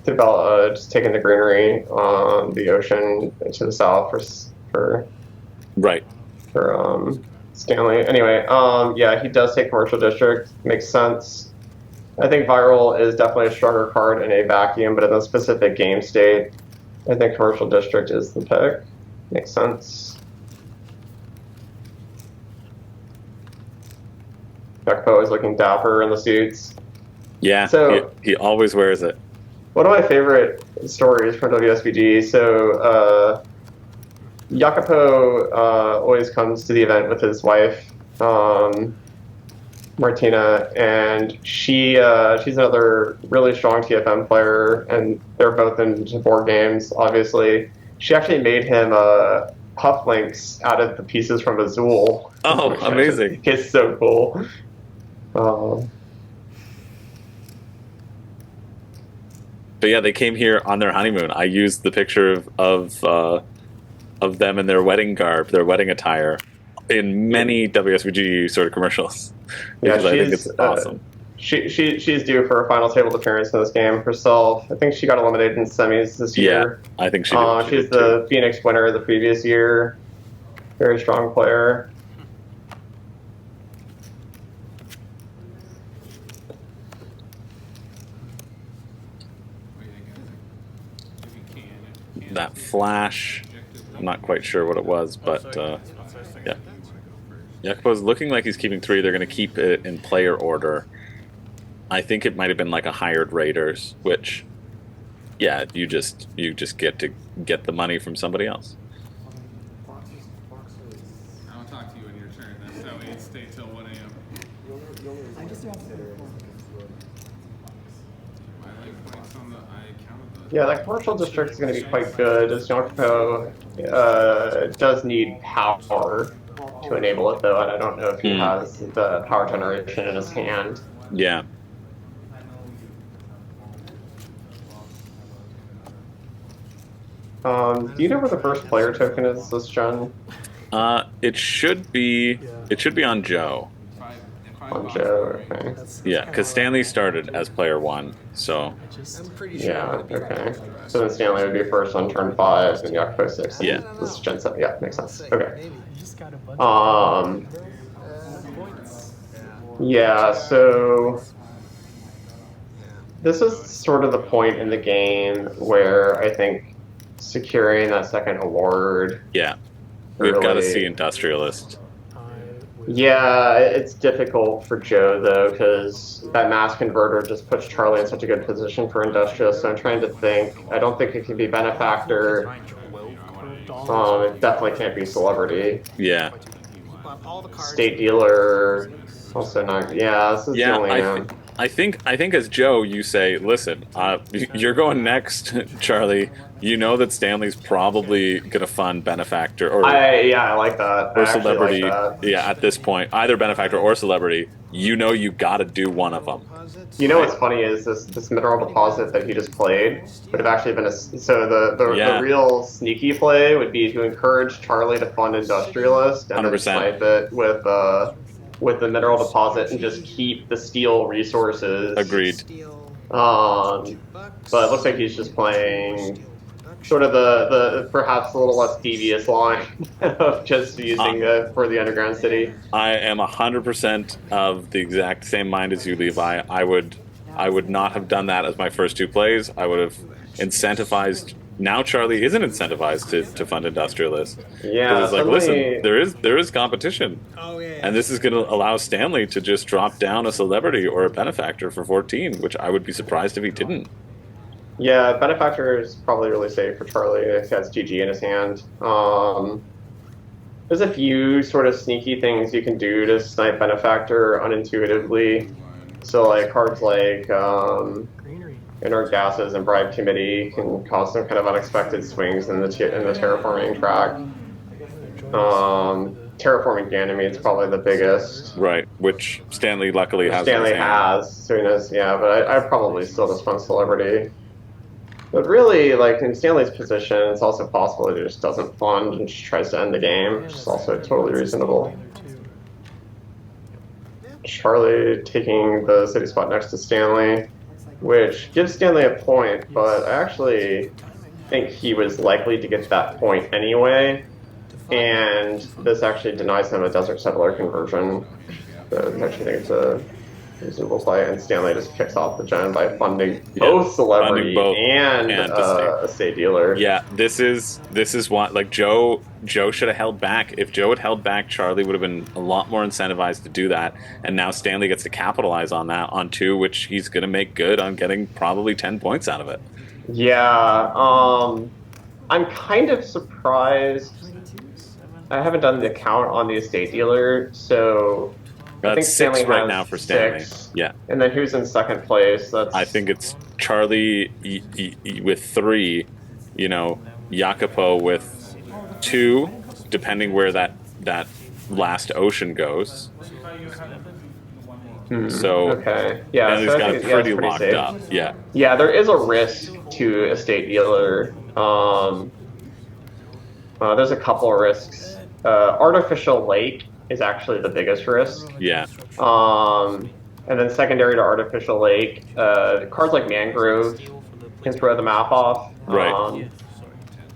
just taken the greenery on the ocean to the south for Right. Stanley. Anyway, yeah, he does take commercial district. Makes sense. I think viral is definitely a stronger card in a vacuum, but in a specific game state, I think commercial district is the pick. Makes sense. Gekpo is looking dapper in the suits. Yeah. So he always wears it. one of my favorite stories from WSBG. So Jacopo always comes to the event with his wife, Martina, and she's another really strong TFM player, and they're both into board games, obviously. She actually made him puff links out of the pieces from Azul. Oh, amazing. It's so cool. But yeah, they came here on their honeymoon. I used the picture of them in their wedding garb, their wedding attire, in many WSBG sort of commercials. Yeah, Because I think it's awesome. She's due for a final table appearance in this game herself. I think she got eliminated in semis this year. Yeah, I think she did. She's the Phoenix winner the previous year. Very strong player. That flash, I'm not quite sure what it was, but yeah. Jacopo's looking like he's keeping 3. They're going to keep it in player order. I think it might have been like a hired Raiders, which, yeah, you just get to get the money from somebody else. I'll talk to you when your turn. That's how we stay till 1 a.m. I like points on the. I counted the. Yeah, that commercial district is going to be quite good. As Jacopo does need power to enable it, though, and I don't know if he has the power generation in his hand. Yeah. Do you know where the first player token is this gen? It should be on Joe. On Joe, okay. Yeah, because Stanley started as player 1, so I'm pretty sure. Yeah, okay. So then Stanley would be first on turn 5, and Jacopo 6. Yeah. This is gen 7. Yeah, makes sense. Okay. Maybe. Yeah, so this is sort of the point in the game where I think securing that second award. yeah. We've got to really- see Industrialist. Yeah, it's difficult for Joe though, because that mass converter just puts Charlie in such a good position for Industrial. So I'm trying to think. I don't think it can be Benefactor. It definitely can't be Celebrity. Yeah. State Dealer. Also not. Yeah, this is the Yeah, only. I think as Joe, you say, listen, you're going next, Charlie. You know that Stanley's probably gonna fund Benefactor or I like that. or I actually Celebrity. like that. Yeah, at this point, either Benefactor or Celebrity. You know you got to do one of them. You know what's funny is this mineral deposit that he just played would have actually been the real sneaky play would be to encourage Charlie to fund Industrialist and then 100%. snipe it with the mineral deposit and just keep the steel resources. Agreed. But it looks like he's just playing sort of the perhaps a little less devious line of just using it for the underground city. I am 100% of the exact same mind as you, Levi. I would not have done that as my first 2 plays. I would have incentivized. Now Charlie isn't incentivized to fund Industrialist. Yeah, It's like, listen, there is competition. Oh yeah. And this is going to allow Stanley to just drop down a Celebrity or a Benefactor for 14, which I would be surprised if he didn't. Yeah, Benefactor is probably really safe for Charlie if he has GG in his hand. There's a few sort of sneaky things you can do to snipe Benefactor unintuitively. So like cards like Inert Gases and Bribe Committee can cause some kind of unexpected swings in the terraforming track. Terraforming Ganymede is probably the biggest. Right, which Stanley luckily has. Stanley in his hand. has, so he knows, yeah, but I probably still just fund Celebrity. But really, like in Stanley's position, it's also possible that he just doesn't fund and just tries to end the game, which is also totally reasonable. Charlie taking the city spot next to Stanley, which gives Stanley a point, but I actually think he was likely to get that point anyway, and this actually denies him a Desert Settler conversion. So I actually think it's a reasonable play, and Stanley just kicks off the gen by funding both Celebrity funding both and Estate Dealer. Yeah, this is what, like, Joe should have held back. If Joe had held back, Charlie would have been a lot more incentivized to do that, and now Stanley gets to capitalize on that on 2, which he's going to make good on getting probably 10 points out of it. Yeah, I'm kind of surprised. I haven't done the count on the Estate Dealer, so I think Stanley 6 right has now for Stanley. 6. Yeah. And then who's in second place? I think it's Charlie with 3, Jacopo with 2, depending where that last ocean goes. So okay, yeah, Stanley's so got it pretty pretty locked safe. up. Yeah. Yeah, there is a risk to Estate Dealer. There's a couple of risks. Artificial Lake is actually the biggest risk. Yeah. And then secondary to Artificial Lake, cards like Mangrove can throw the map off. Right.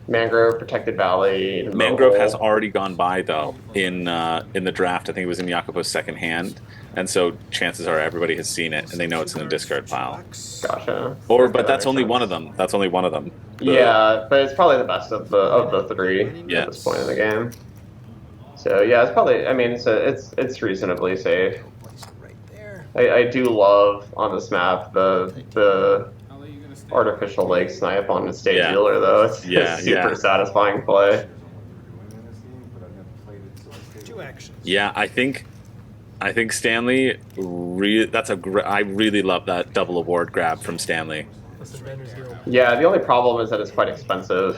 Mangrove, Protected Valley. Mangrove has already gone by, though, in the draft. I think it was in Jacopo's second hand, and so chances are everybody has seen it and they know it's in the discard pile. Gotcha. But that's only one of them. That's only one of them. Yeah, but it's probably the best of the 3 at this point in the game. So yeah, it's probably. I mean, it's reasonably safe. I do love on this map the Artificial Lake snipe on the Estate Dealer, though. It's super satisfying play. Yeah, I think Stanley. I really love that double award grab from Stanley. Yeah, the only problem is that it's quite expensive.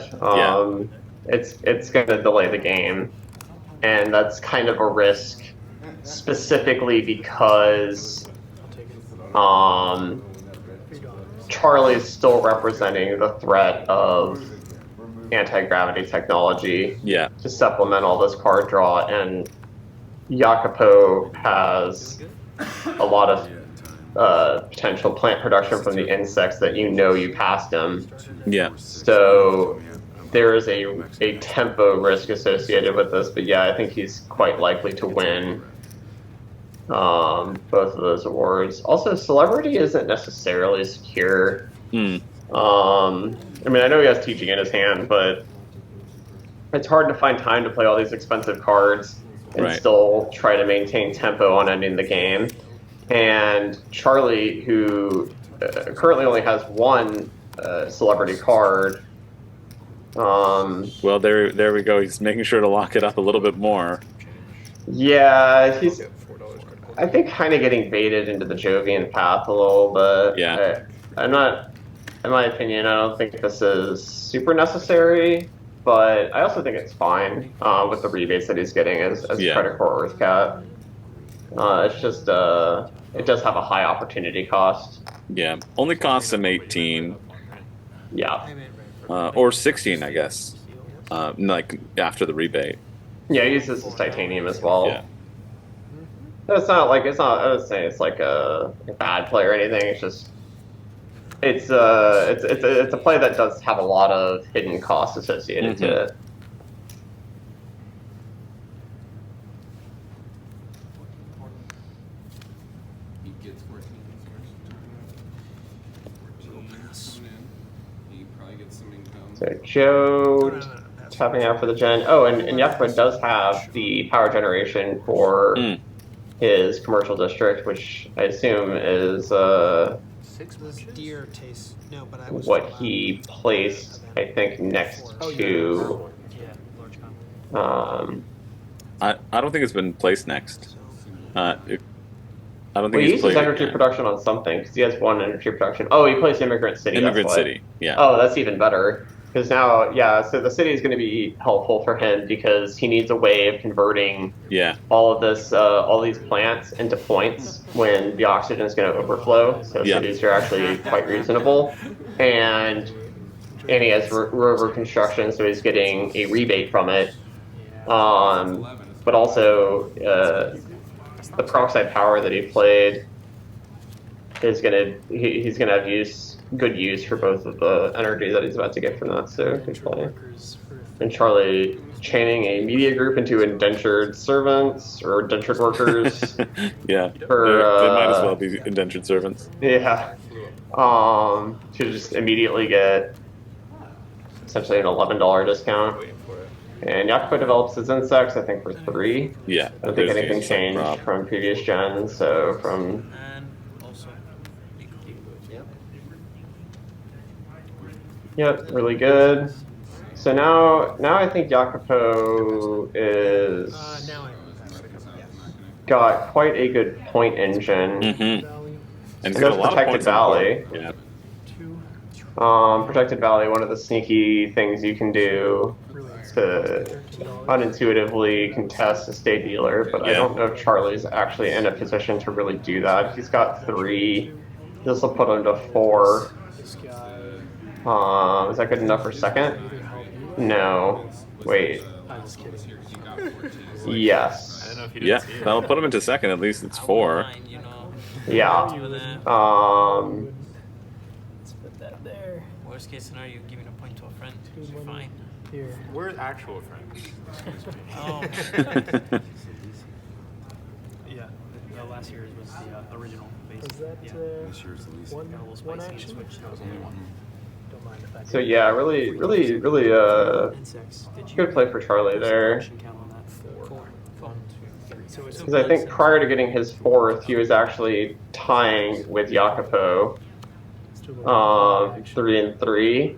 It's going to delay the game, and that's kind of a risk, specifically because Charlie's still representing the threat of anti-gravity technology to supplement all this card draw, and Jacopo has a lot of potential plant production from the insects that you passed him. Yeah. So there is a tempo risk associated with this, but yeah, I think he's quite likely to win both of those awards. Also, Celebrity isn't necessarily secure. I mean, I know he has TG in his hand, but it's hard to find time to play all these expensive cards and still try to maintain tempo on ending the game. And Charlie, who currently only has 1 Celebrity card. Well, there we go. He's making sure to lock it up a little bit more. Yeah, he's, I think, kind of getting baited into the Jovian path a little bit. Yeah. I'm not, in my opinion, I don't think this is super necessary, but I also think it's fine with the rebates that he's getting as credit for Earthcat. It's just, it does have a high opportunity cost. Yeah, only costs him 18. Yeah. Or 16, I guess. Like after the rebate. Yeah, he uses his titanium as well. Yeah. It's not, I would say it's like a bad play or anything. It's just, it's a play that does have a lot of hidden costs associated to it. He gets 14 coming in. He probably gets some income. So Joe tapping out for the gen. Oh, and Jacopo does have the power generation for his commercial district, which I assume is Deer taste. No, but I was what he placed, I think, next to. I don't think it's been placed next. I don't think He he's uses played energy production on something because he has 1 energy production. Oh, he plays Immigrant City. Immigrant that's why. City. Yeah. Oh, that's even better. Because now, so the city is going to be helpful for him because he needs a way of converting all of this, all these plants into points when the oxygen is going to overflow. So cities are actually quite reasonable. And and he has rover construction, so he's getting a rebate from it. But also the peroxide power that he played is he's gonna have good use for both of the energy that he's about to get from that. So good play. And Charlie chaining a media group into indentured servants or indentured workers. Yeah, For, they might as well be indentured servants. Yeah. To just immediately get essentially an $11 discount. And Yakupo develops his insects, I think, for 3. Yeah. I don't think anything changed from previous gens, so from... And also, Yep, really good. So now I think Yakupo is... got quite a good point engine. Mm-hmm. And And there's Protected Valley. Yeah. Protected Valley, one of the sneaky things you can do to unintuitively contest a state dealer, but I don't know if Charlie's actually in a position to really do that. He's got 3. This will put him to 4. Is that good enough for second? No. Wait. Yes. Yeah, that'll put him into second. At least it's 4. Yeah. Let's put that there. Worst case scenario, giving a point to a friend. Fine. Here. We're actual friends. Excuse me. Oh. Yeah, the last year's was the original base. Is that Yeah. This year's the least. One, Got a little one spicy. action? That was only one. Don't mind if I So yeah, really Insects. Did you good play for Charlie there. action count on that? 4. 1, 2, 3. So it's Because I think prior to getting his 4th, he was actually tying with Jacopo, 3 and 3.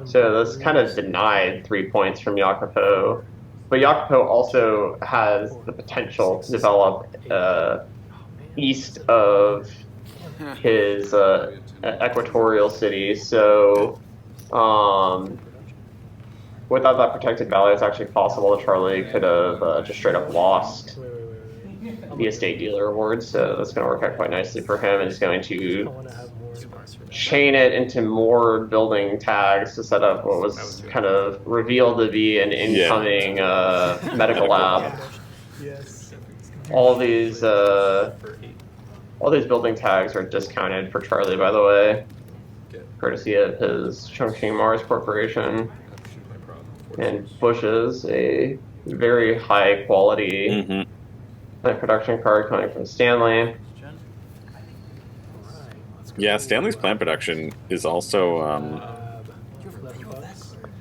So this kind of denied 3 points from Jacopo. But Jacopo also has the potential to develop east of his equatorial city. So without that protected valley, it's actually possible that Charlie could have just straight up lost the estate dealer award. So that's going to work out quite nicely for him. And he's going to chain it into more building tags to set up what was kind of revealed to be an incoming medical lab. Yes. All these building tags are discounted for Charlie, by the way, courtesy of his Chongqing Mars Corporation. And Bush's a very high quality plant production card coming from Stanley. Yeah, Stanley's plant production is also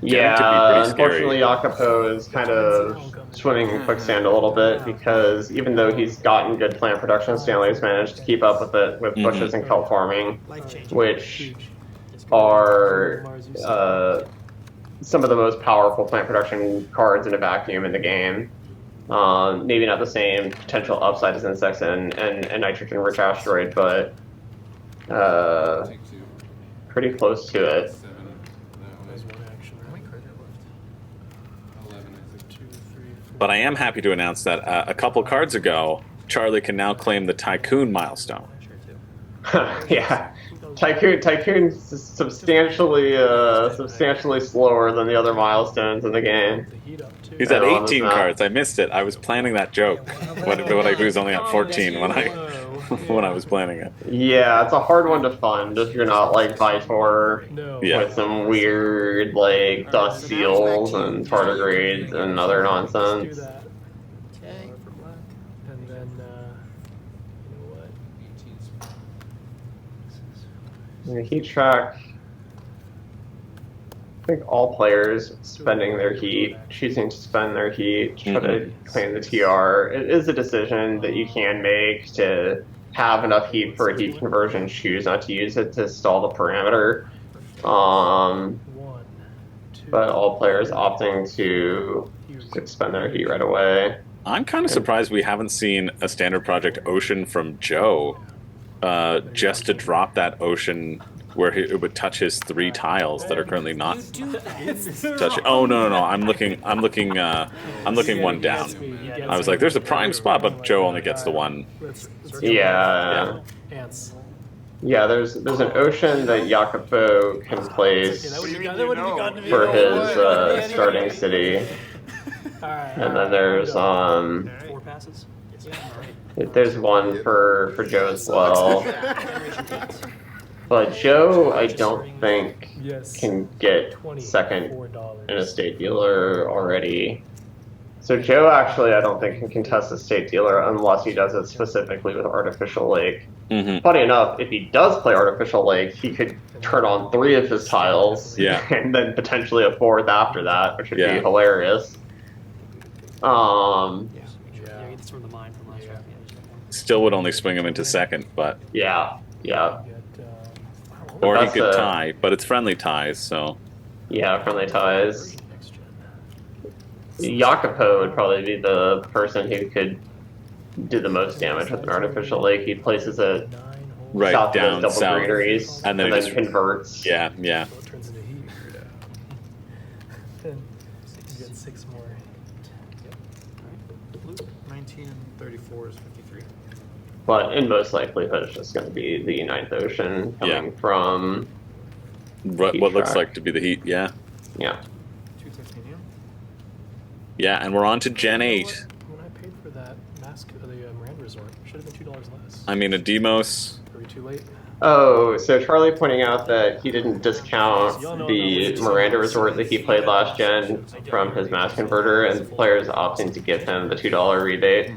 Yeah, pretty scary. unfortunately, Jacopo is kind of swimming in quicksand a little bit because even though he's gotten good plant production, Stanley's managed to keep up with it with bushes and kelp farming, which are some of the most powerful plant production cards in a vacuum in the game. Maybe not the same potential upside as insects and nitrogen-rich asteroid, but pretty close to it. But I am happy to announce that a couple cards ago, Charlie can now claim the Tycoon milestone. Yeah, Tycoon's substantially slower than the other milestones in the game. He's at on 18 this map. cards. I missed it. I was planning that joke when he was only at 14 when I was planning it. Yeah, it's a hard one to fund if you're not like Vitor Yeah. with some weird like dust seals and tardigrades and other nonsense. Okay. And then, you know what? The heat track. I think all players spending their heat, choosing to spend their heat, try to claim the TR. It is a decision that you can make to have enough heat for a heat conversion, choose not to use it to stall the parameter. 1, 2. But all players opting to spend their heat right away. I'm kind of surprised we haven't seen a standard project ocean from Joe, just to drop that ocean where it would touch his 3 tiles that are currently not touching. Oh no! I'm looking one down. I was like, there's a prime spot, but Joe only gets the one. Yeah. Ants. Yeah, there's an ocean that Jacopo can place That would have gotten to me. for his starting city, Alright. and then there's 4 passes? there's one for Joe as well. But Joe, I don't think Yes. can get second $24. in a state dealer already. So Joe actually, I don't think can contest a state dealer unless he does it specifically with Artificial Lake. Mm-hmm. Funny enough, if he does play Artificial Lake, he could turn on 3 of his tiles, Yeah. and then potentially a 4th after that, which would Yeah. be hilarious. Yeah, get this from the mine from last round. Still would only swing him into second, but Yeah, yeah, Get, or he That's could a- tie, but it's friendly ties, so yeah, friendly ties. next gen. Jacopo would probably be the person who could do the most damage with an Artificial Lake. He places it 9 holes. right south of down those double south, greeneries, and then and he then just converts. yeah, yeah. So it turns into heat. Then you get 6 more. Blue, 19 and 34 is 53. But in most likelihood, it's just going to be the Ninth Ocean coming Yeah. from, What Heat looks track. like to be the heat, yeah, yeah. 2 titanium. yeah, and we're on to Gen 8. When I paid for that mask, the Miranda Resort, should have been $2 less. I mean, a Demos. Are we too late? Oh, so Charlie pointing out that he didn't discount the Miranda Resort that he played last gen from his mass converter, and players opting to give him the $2 rebate.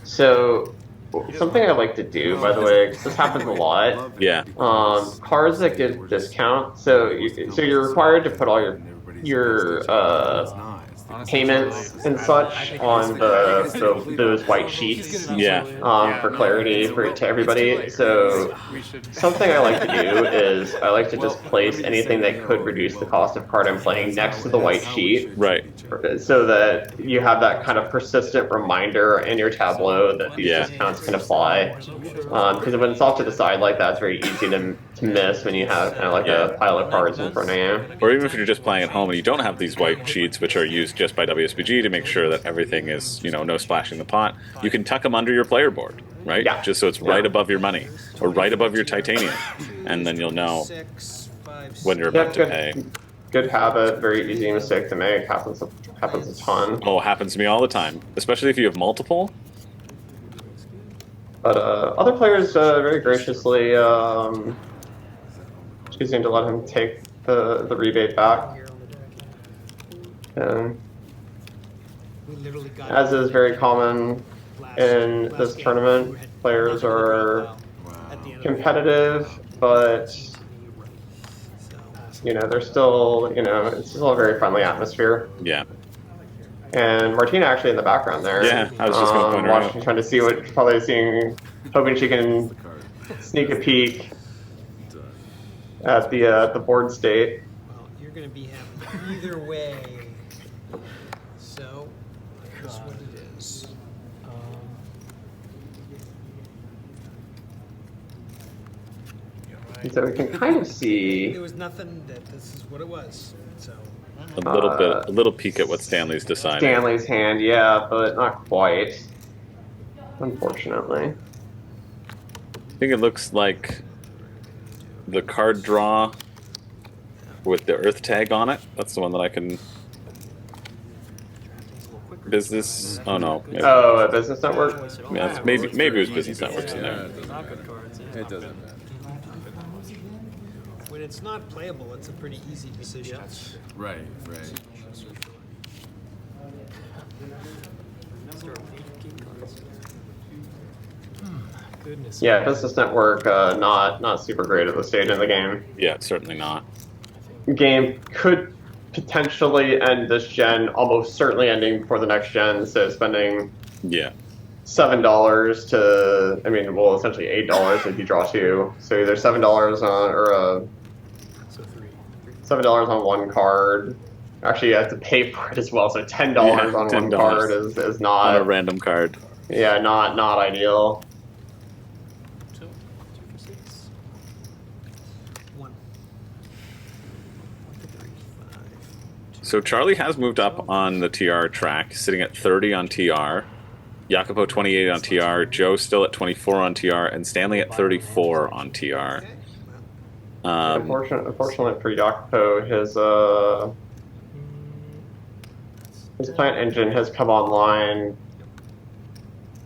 So something I like to do, by the way, 'cause this happens a lot. Yeah, Cards that give discount. So you're required to put all your payments and such on those white sheets. yeah, For clarity to everybody. So something I like to do is I like to just place anything that could reduce the cost of card I'm playing next to the white sheet, right. so that you have that kind of persistent reminder in your tableau that these Yeah. discounts can apply. Because when it's off to the side like that, it's very easy to miss when you have kind of like Yeah. a pile of cards in front of you. Or even if you're just playing at home and you don't have these white sheets, which are used just by WSBG to make sure that everything is, no splashing the pot, you can tuck them under your player board, right? Yeah. Just so it's right Yeah. above your money or right above your titanium, and then you'll know 6, 5, when you're Yeah, about to pay. good habit, very easy mistake to make. Happens a ton. Oh, happens to me all the time, especially if you have multiple. But other players very graciously choosing to let him take the rebate back. here on the deck. And We literally got as is very common in this game, tournament, who had players nothing to do are well at the end of the competitive, but So, they're still, it's still a very friendly atmosphere. Yeah, And Martina actually in the background there. Yeah, I was just gonna point her out. watching, trying to see hoping she can sneak a peek at the board state. well, you're going to be having either way. So, here's what it is. And so we can kind of see. There was nothing that this is what it was. So, a little peek at what Stanley's decided. Stanley's hand, yeah, but not quite. Unfortunately. I think it looks like the card draw with the Earth tag on it. That's the one that I can. Business. Oh no. Maybe, Oh, a business network? yeah, it's maybe it was Business Networks in there. Not good cards. Yeah. It doesn't matter. when it's not playable, it's a pretty easy decision. Right, right. Goodness. Yeah, business network not super great at this stage in the game. Yeah, certainly not. Game could potentially end this gen, almost certainly ending before the next gen. So spending Yeah. $7 to, essentially $8 if you draw 2. So either $7 on So 3. $7 on one card. Actually, you have to pay for it as well. So $10 Yeah, on one $10 card is On a not random card. not ideal. 2 for 6. 1. So Charlie has moved up on the TR track, sitting at 30 on TR. Jacopo 28 on TR, Joe still at 24 on TR, and Stanley at 34 on TR. Unfortunately for Jacopo, his plant engine has come online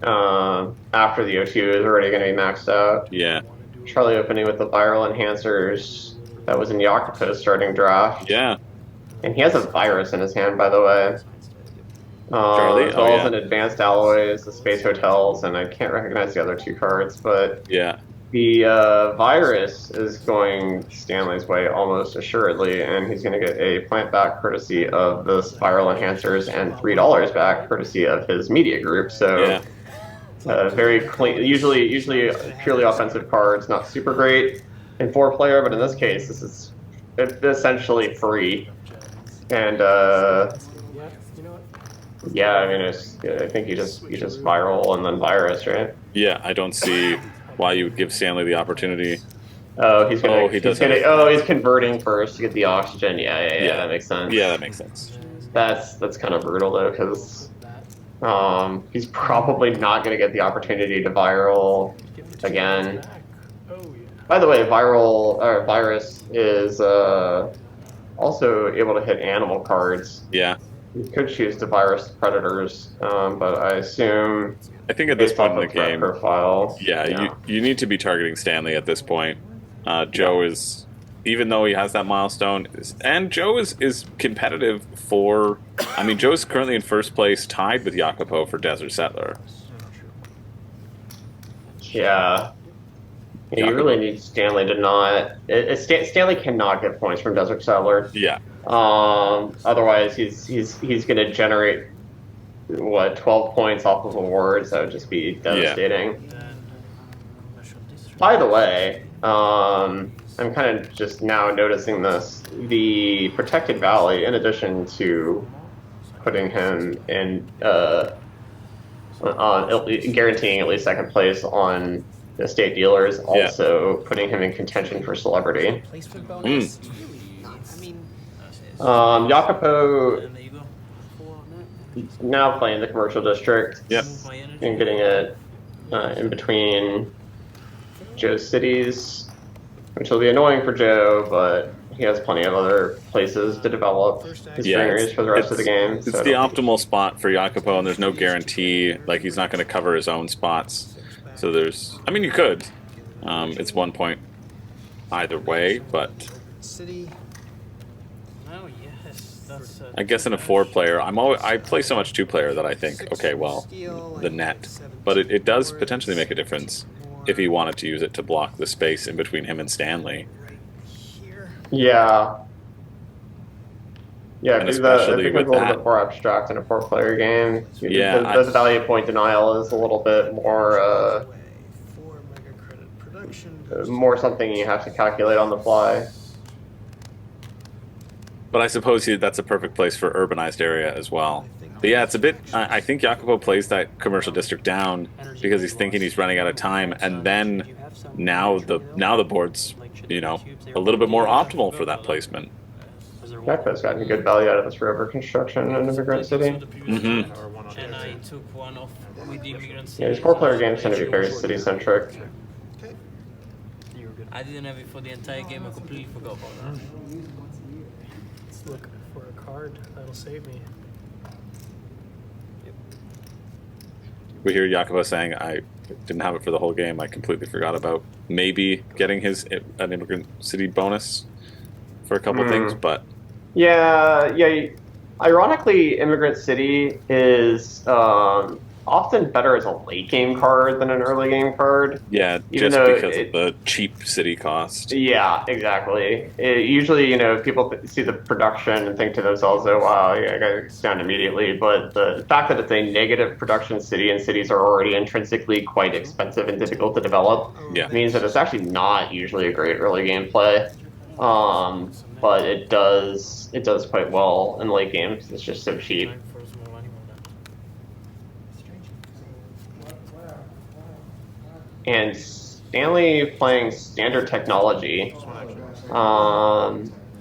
after the O2 is already going to be maxed out. Yeah. Charlie opening with the viral enhancers that was in Jacopo's starting draft. Yeah. And he has a virus in his hand, by the way. Charlie? As well as yeah. an advanced alloys, the space hotels, and I can't recognize the other two cards, but Yeah. the virus is going Stanley's way almost assuredly, and he's going to get a plant back courtesy of the spiral enhancers and $3 back courtesy of his media group. So Yeah. very clean. Usually purely offensive cards, not super great in 4-player, but in this case, this is essentially free. And Yeah, you know what? yeah, I mean, I think you just viral and then virus, right? Yeah, I don't see why you would give Stanley the opportunity. Oh, he's gonna. Oh, he does have it. He's converting first to get the oxygen. Yeah, that makes sense. Yeah, that makes sense. That's kind of brutal though, because he's probably not gonna get the opportunity to viral again. Oh yeah. By the way, virus is also able to hit animal cards. Yeah. You could choose to virus predators, but I assume I think at this based point off in the of threat game, profile. you need to be targeting Stanley at this point. Joe is, even though he has that milestone, and Joe is competitive for. I mean, Joe's currently in first place, tied with Jacopo for Desert Settler. Yeah. You really need Stanley to not. Stanley cannot get points from Desert Settler. Yeah. Otherwise, he's going to generate 12 points off of awards. That would just be devastating. By the way, I'm kind of just now noticing this. The Protected Valley, in addition to putting him in guaranteeing at least second place on the state dealers, also putting him in contention for celebrity. Placement bonus. Jacopo There you go. now playing the commercial district. Yep. And getting it in between Joe's cities, which will be annoying for Joe, but he has plenty of other places to develop his granaries for the rest of the game. It's the optimal spot for Jacopo, and there's no guarantee. Like, he's not going to cover his own spots. So there's, I mean, you could. It's 1 point either way, but City. Oh yes, that's. I guess in a 4-player, I play so much 2-player that I think, okay, well, the net. But it does potentially make a difference if he wanted to use it to block the space in between him and Stanley. Yeah. Yeah, And because especially it becomes with a little that. bit more abstract in a 4-player game. Yeah, The value point denial is a little bit more more something you have to calculate on the fly. But I suppose that's a perfect place for urbanized area as well. But yeah, it's a bit. I think Jacopo plays that commercial district down because he's thinking he's running out of time, and then now the board's a little bit more optimal for that placement. Jacopo's gotten good value out of this river construction in Immigrant City. Mm-hmm. And I took one off with the Immigrant City. Yeah, these 4-player games tend to be very city-centric. I didn't have it for the entire game. I completely forgot about that. Let's look for a card that'll save me. We hear Jacopo saying, I didn't have it for the whole game. I completely forgot about maybe getting an Immigrant City bonus for a couple things, but Yeah. Ironically, Immigrant City is often better as a late game card than an early game card. yeah, Even just though because of the cheap city cost. Yeah, exactly. Usually, people see the production and think to themselves, "Oh, wow, yeah, I got it down immediately." But the fact that it's a negative production city and cities are already intrinsically quite expensive and difficult to develop means that it's actually not usually a great early game play. But it does quite well in late games. It's just so cheap. And Stanley playing standard technology.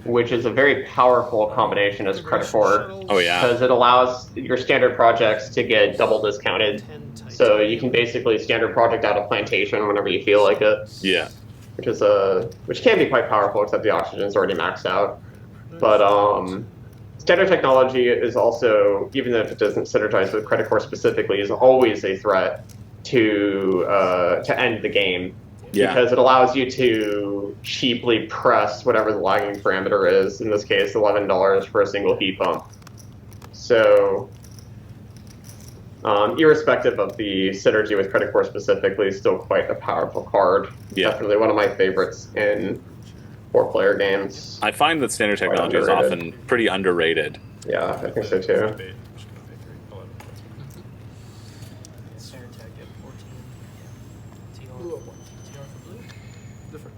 which is a very powerful combination as credit core. Oh, yeah. Because it allows your standard projects to get double discounted. So you can basically standard project out a plantation whenever you feel like it. Yeah. Which can be quite powerful, except the oxygen's already maxed out. But standard technology is also, even if it doesn't synergize with credit core specifically, is always a threat to end the game. Yeah. Because it allows you to cheaply press whatever the lagging parameter is, in this case $11 for a single heat bump. So irrespective of the synergy with credit core specifically, still quite a powerful card. Yeah. Definitely one of my favorites in 4-player games. I find that standard technology is often pretty underrated. Yeah, I think so too. Standard tag at 14. Different.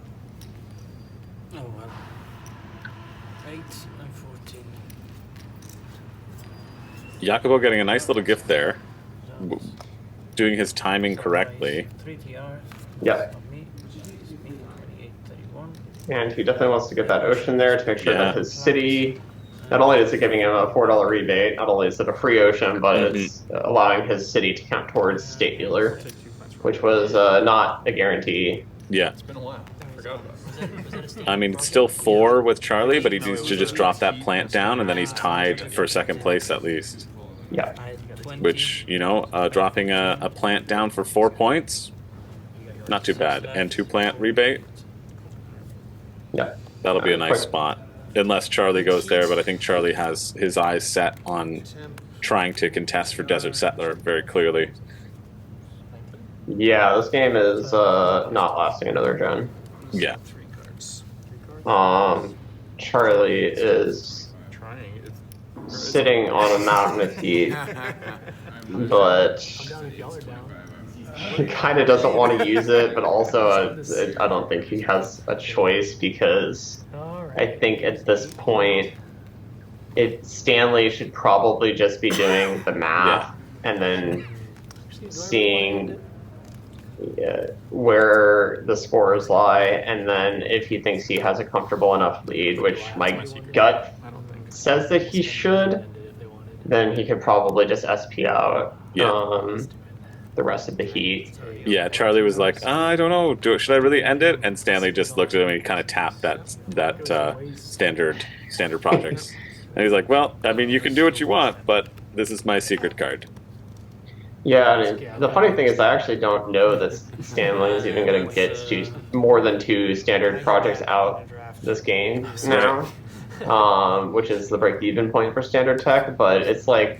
Oh well. 8 and 14. Jacopo getting a nice little gift there, doing his timing correctly. 3 TR. Yeah. Me. 28, 31. And he definitely wants to get that ocean there to make sure Yeah. that his city, not only is it giving him a $4 rebate, not only is it a free ocean, but it's allowing his city to count towards state dealer, which was not a guarantee. Yeah. It's been a while. Forgot about it. I mean, it's still 4 with Charlie, but he needs to just drop that plant down, and then he's tied for second place at least. Yeah. I had 20. Which, you know, dropping a plant down for 4 points, not too bad. And 2 plant rebate, Yeah. that'll be a nice Quite- spot. Unless Charlie goes there, but I think Charlie has his eyes set on trying to contest for Desert Settler very clearly. Yeah, this game is not lasting another gen. Yeah. Charlie is Trying. sitting on a mountain of heat, but I'm down if y'all are down. he kind of doesn't want to use it, but also I don't think he has a choice because Alright. I think at this point, Stanley should probably just be doing the math and then seeing where the scores lie, and then if he thinks he has a comfortable enough lead, which my gut I don't think. says that he should, then he could probably just SP out Yeah. the rest of the heat. Yeah, Charlie was like, I don't know, should I really end it? And Stanley just looked at him and he kind of tapped that standard projects. And he's like, well, I mean, you can do what you want, but this is my secret card. Yeah, I mean, the funny thing is I actually don't know that Stanley is even going to get more than 2 standard projects out this game now, which is the break-even point for standard tech, but it's like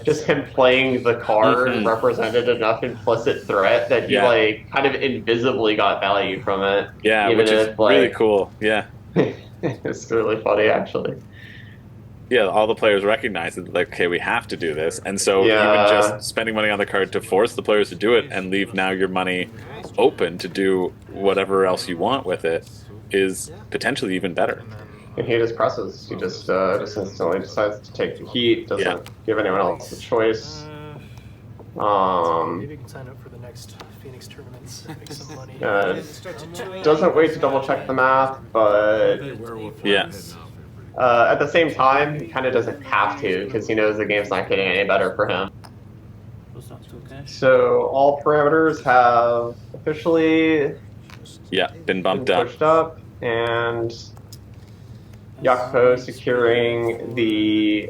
just him playing the card represented enough implicit threat that he like kind of invisibly got value from it. Yeah, even which is if, like, really cool. Yeah. It's really funny, actually. Yeah, all the players recognize that, like, okay, we have to do this. And so Yeah. even just spending money on the card to force the players to do it and leave now your money open to do whatever else you want with it is potentially even better. And he just presses. He just instantly decides to take the heat, doesn't give anyone else a choice. Maybe you can sign up for the next Phoenix tournaments, make some money. Doesn't wait to double check the math, but Yeah. at the same time, he kind of doesn't have to because he knows the game's not getting any better for him. So all parameters have officially Yeah, been bumped been up. pushed up, and Jacopo securing the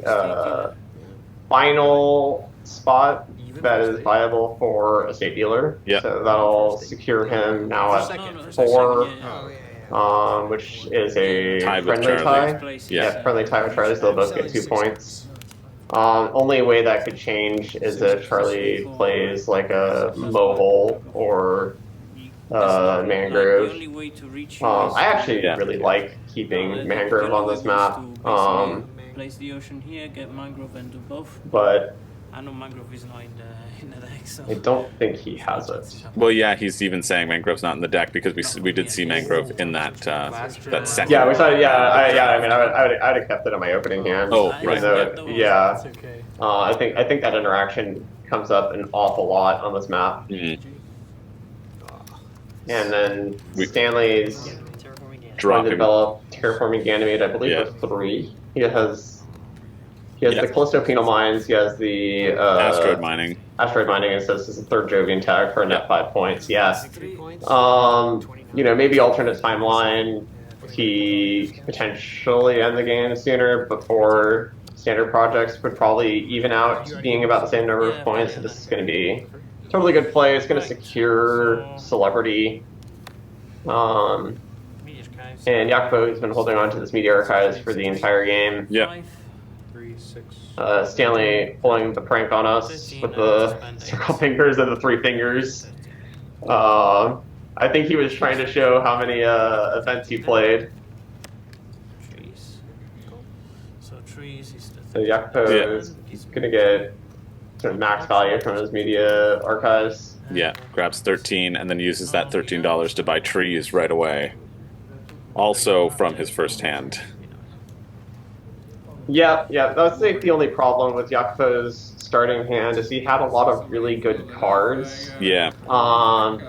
final spot that is viable for a state dealer. Yeah. So that'll secure him now at 4, which is a Tied with friendly Charlie. tie. Yeah. Friendly tie with Charlie, so they'll both get 2 points. Only way that could change is if Charlie plays like a mohole or mangrove. I actually really like keeping mangrove on this map, Place the ocean here, get mangrove and do both. but I know mangrove is not in the deck, so. I don't think he has it. Well, yeah, he's even saying Mangrove's not in the deck because we did see Mangrove in that second. Yeah, we saw. I mean, I would have kept it in my opening hand. Oh, even right. though, yeah. It's okay. I think that interaction comes up an awful lot on this map, Mhm. and then Stanley's trying to dropping. develop Terraforming Ganymede, I believe, Yeah. for 3. He has Yeah. the Callisto Penal Mines. He has the Asteroid mining. Asteroid Mining, and says this is a 3rd Jovian tag for a net 5 points. Yeah. 3 points. Maybe alternate timeline. He could potentially end the game sooner before standard projects would probably even out to being about the same number of points. So this is going to be totally good play. It's going to secure celebrity. And Yakubo has been holding on to this media archives for the entire game. Yeah. 3, 6. Stanley pulling the prank on us with the circle fingers and the 3 fingers. I think he was trying to show how many events he played. Trees. So trees is the So Yakubo is going to get sort of max value from his media archives. Yeah, grabs 13 and then uses that $13 to buy trees right away. Also from his first hand. Yeah. That's like the only problem with Yakubo's starting hand is he had a lot of really good cards. Yeah.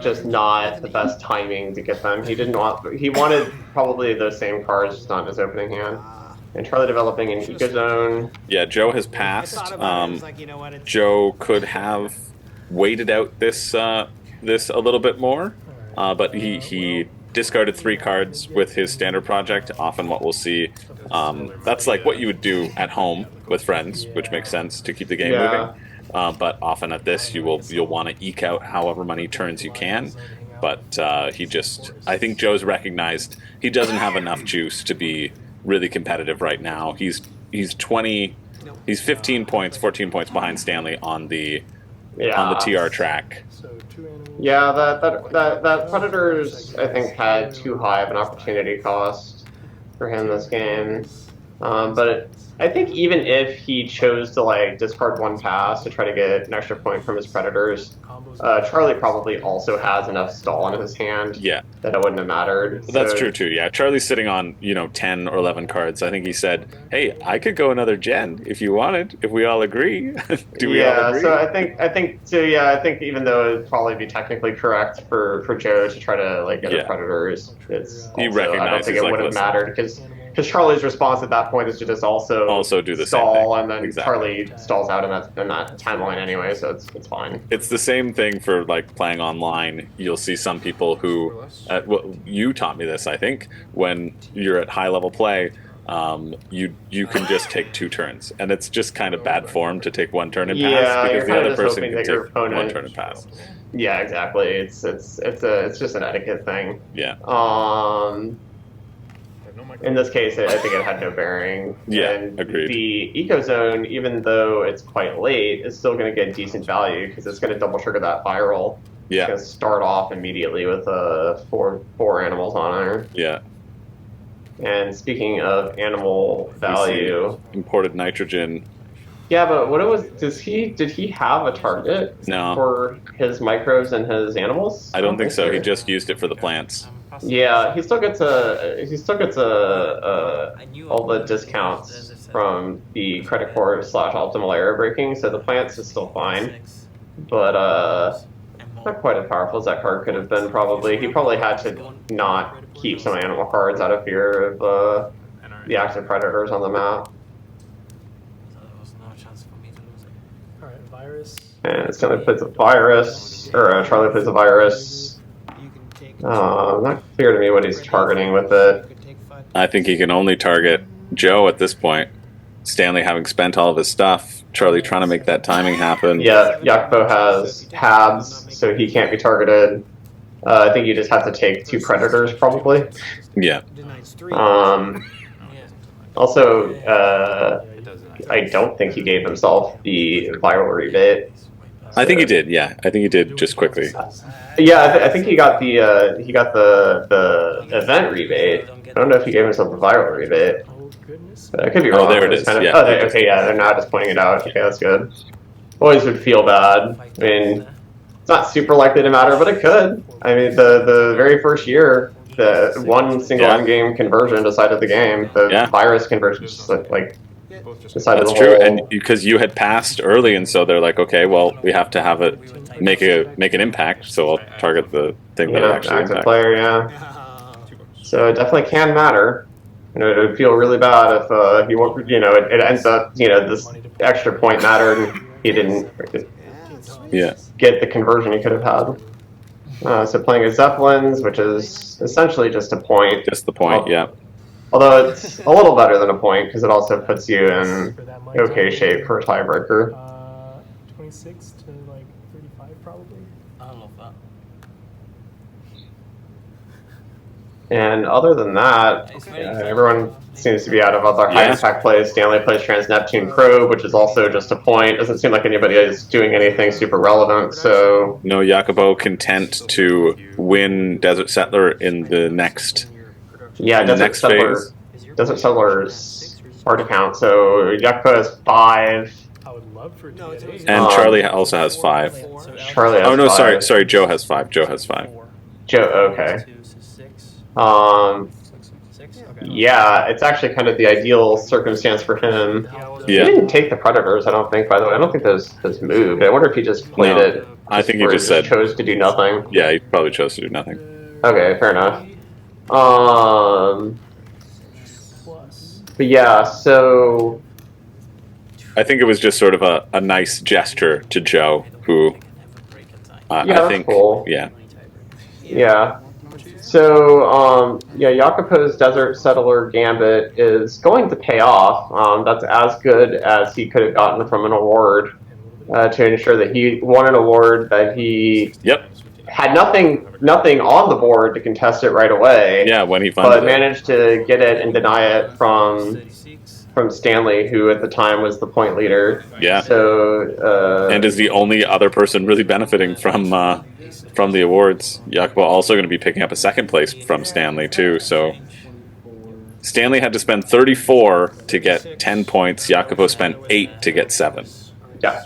Just not the best timing to get them. He wanted probably those same cards, just not in his opening hand. And Charlie developing an eco zone. Yeah, Joe has passed. Joe could have waited out this a little bit more, but he discarded 3 cards with his standard project. Often what we'll see, that's like what you would do at home with friends, which makes sense to keep the game moving. But often at this, you'll want to eke out however many turns you can. But I think Joe's recognized he doesn't have enough juice to be really competitive right now. He's 15 points, 14 points behind Stanley on the TR track. So 2 animals. Yeah, that Predators, I think, had too high of an opportunity cost for him this game. But I think even if he chose to discard 1 pass to try to get an extra point from his Predators, Charlie probably also has enough stall in his hand that it wouldn't have mattered. That's true too. Yeah, Charlie's sitting on 10 or 11 cards. I think he said, "Hey, I could go another gen if you wanted. If we all agree." Do we all agree? So I think even though it'd probably be technically correct for Joe to try to get the Predators, He recognizes, I don't think it would have listen. mattered because Charlie's response at that point is to just also do the stall, same thing. and then Exactly. Charlie stalls out in that timeline anyway, so it's fine. It's the same thing for playing online. You'll see some people who, you taught me this, I think, when you're at high level play, you can just take 2 turns, and it's just kind of bad form to take 1 turn and pass because you're the kinda other just person hoping can that your take 1 opponent- turn and pass. Yeah, exactly. It's just an etiquette thing. Yeah. In this case, I think it had no bearing. Yeah, and agreed. The eco zone, even though it's quite late, is still going to get decent value because it's going to double trigger that viral. Yeah. It's going to start off immediately with four animals on there. Yeah. And speaking of animal value, Imported nitrogen. yeah, but what it was? Did he have a target No. for his microbes and his animals? I don't think so. He just used it for the plants. Yeah, he still gets all the discounts from the credit core / optimal error breaking, so the plants is still fine, but not quite as powerful as that card could have been. Probably he probably had to not keep some animal cards out of fear of the active predators on the map. So there was no chance for me to lose it. Alright, virus. And Stanley plays a virus, or Charlie plays a virus. Not clear to me what he's targeting with it. I think he can only target Joe at this point. Stanley having spent all of his stuff. Charlie trying to make that timing happen. Yeah, Yakubo has tabs, so he can't be targeted. I think you just have to take 2 predators, probably. Yeah. Also, I don't think he gave himself the viral rebate. I think he did. Yeah, I think he did just quickly. Yeah, I think he got the event rebate. I don't know if he gave himself the viral rebate. Oh goodness. I could be Oh, wrong. there it It's is. kind of- Yeah. oh, okay, yeah, they're now just pointing it out. Okay, that's good. Always would feel bad. I mean, it's not super likely to matter, but it could. I mean, the very first year, the one single endgame conversion decided the game. The virus conversion just decided That's the true, whole. and because you had passed early, and so they're like, okay, well, we have to have it make an impact, so I'll target the thing that it actually active impacts. player, yeah. So it definitely can matter. You know, it would feel really bad if he, it ends up, this extra point mattered and he didn't Yeah. get the conversion he could have had. So playing a Zeppelins, which is essentially just a point. Just the point, yeah. Although it's a little better than a point because it also puts you in okay shape for a tiebreaker. 26 to like 35 probably. I love that. And other than that, everyone seems to be out of other high impact plays. Stanley plays Trans Neptune Probe, which is also just a point. Doesn't seem like anybody is doing anything super relevant. So No, Jacopo content to win Desert Settler in the next. yeah, in the Desert next Settler. phase. Desert Settler's hard to count. So Jacopo has 5. I would love for No, it's DNA. And Charlie also has 5. Charlie has Oh no, 5. sorry. Joe has 5. Joe has 5. Joe, okay. 2, so 6. Um, 6? Okay. yeah, it's actually kind of the ideal circumstance for him. He Yeah. didn't take the Predators, I don't think, by the way. I don't think those moved. I wonder if he just played No, it. I think he or just said. chose to do nothing. Yeah, he probably chose to do nothing. Okay, fair enough. But yeah, so I think it was just sort of a nice gesture to Joe, who Yeah, I that's think, cool. yeah, yeah. So yeah, Jacopo's Desert Settler Gambit is going to pay off. That's as good as he could have gotten from an award to ensure that he won an award that he yep, had nothing on the board to contest it right away. yeah. When he But funded it, managed to get it and deny it from Stanley, who at the time was the point leader. yeah, So and is the only other person really benefiting from the awards. Jacopo also going to be picking up a second place from Stanley too. So Stanley had to spend 34 to get 10 points. Jacopo spent 8 to get 7, yeah,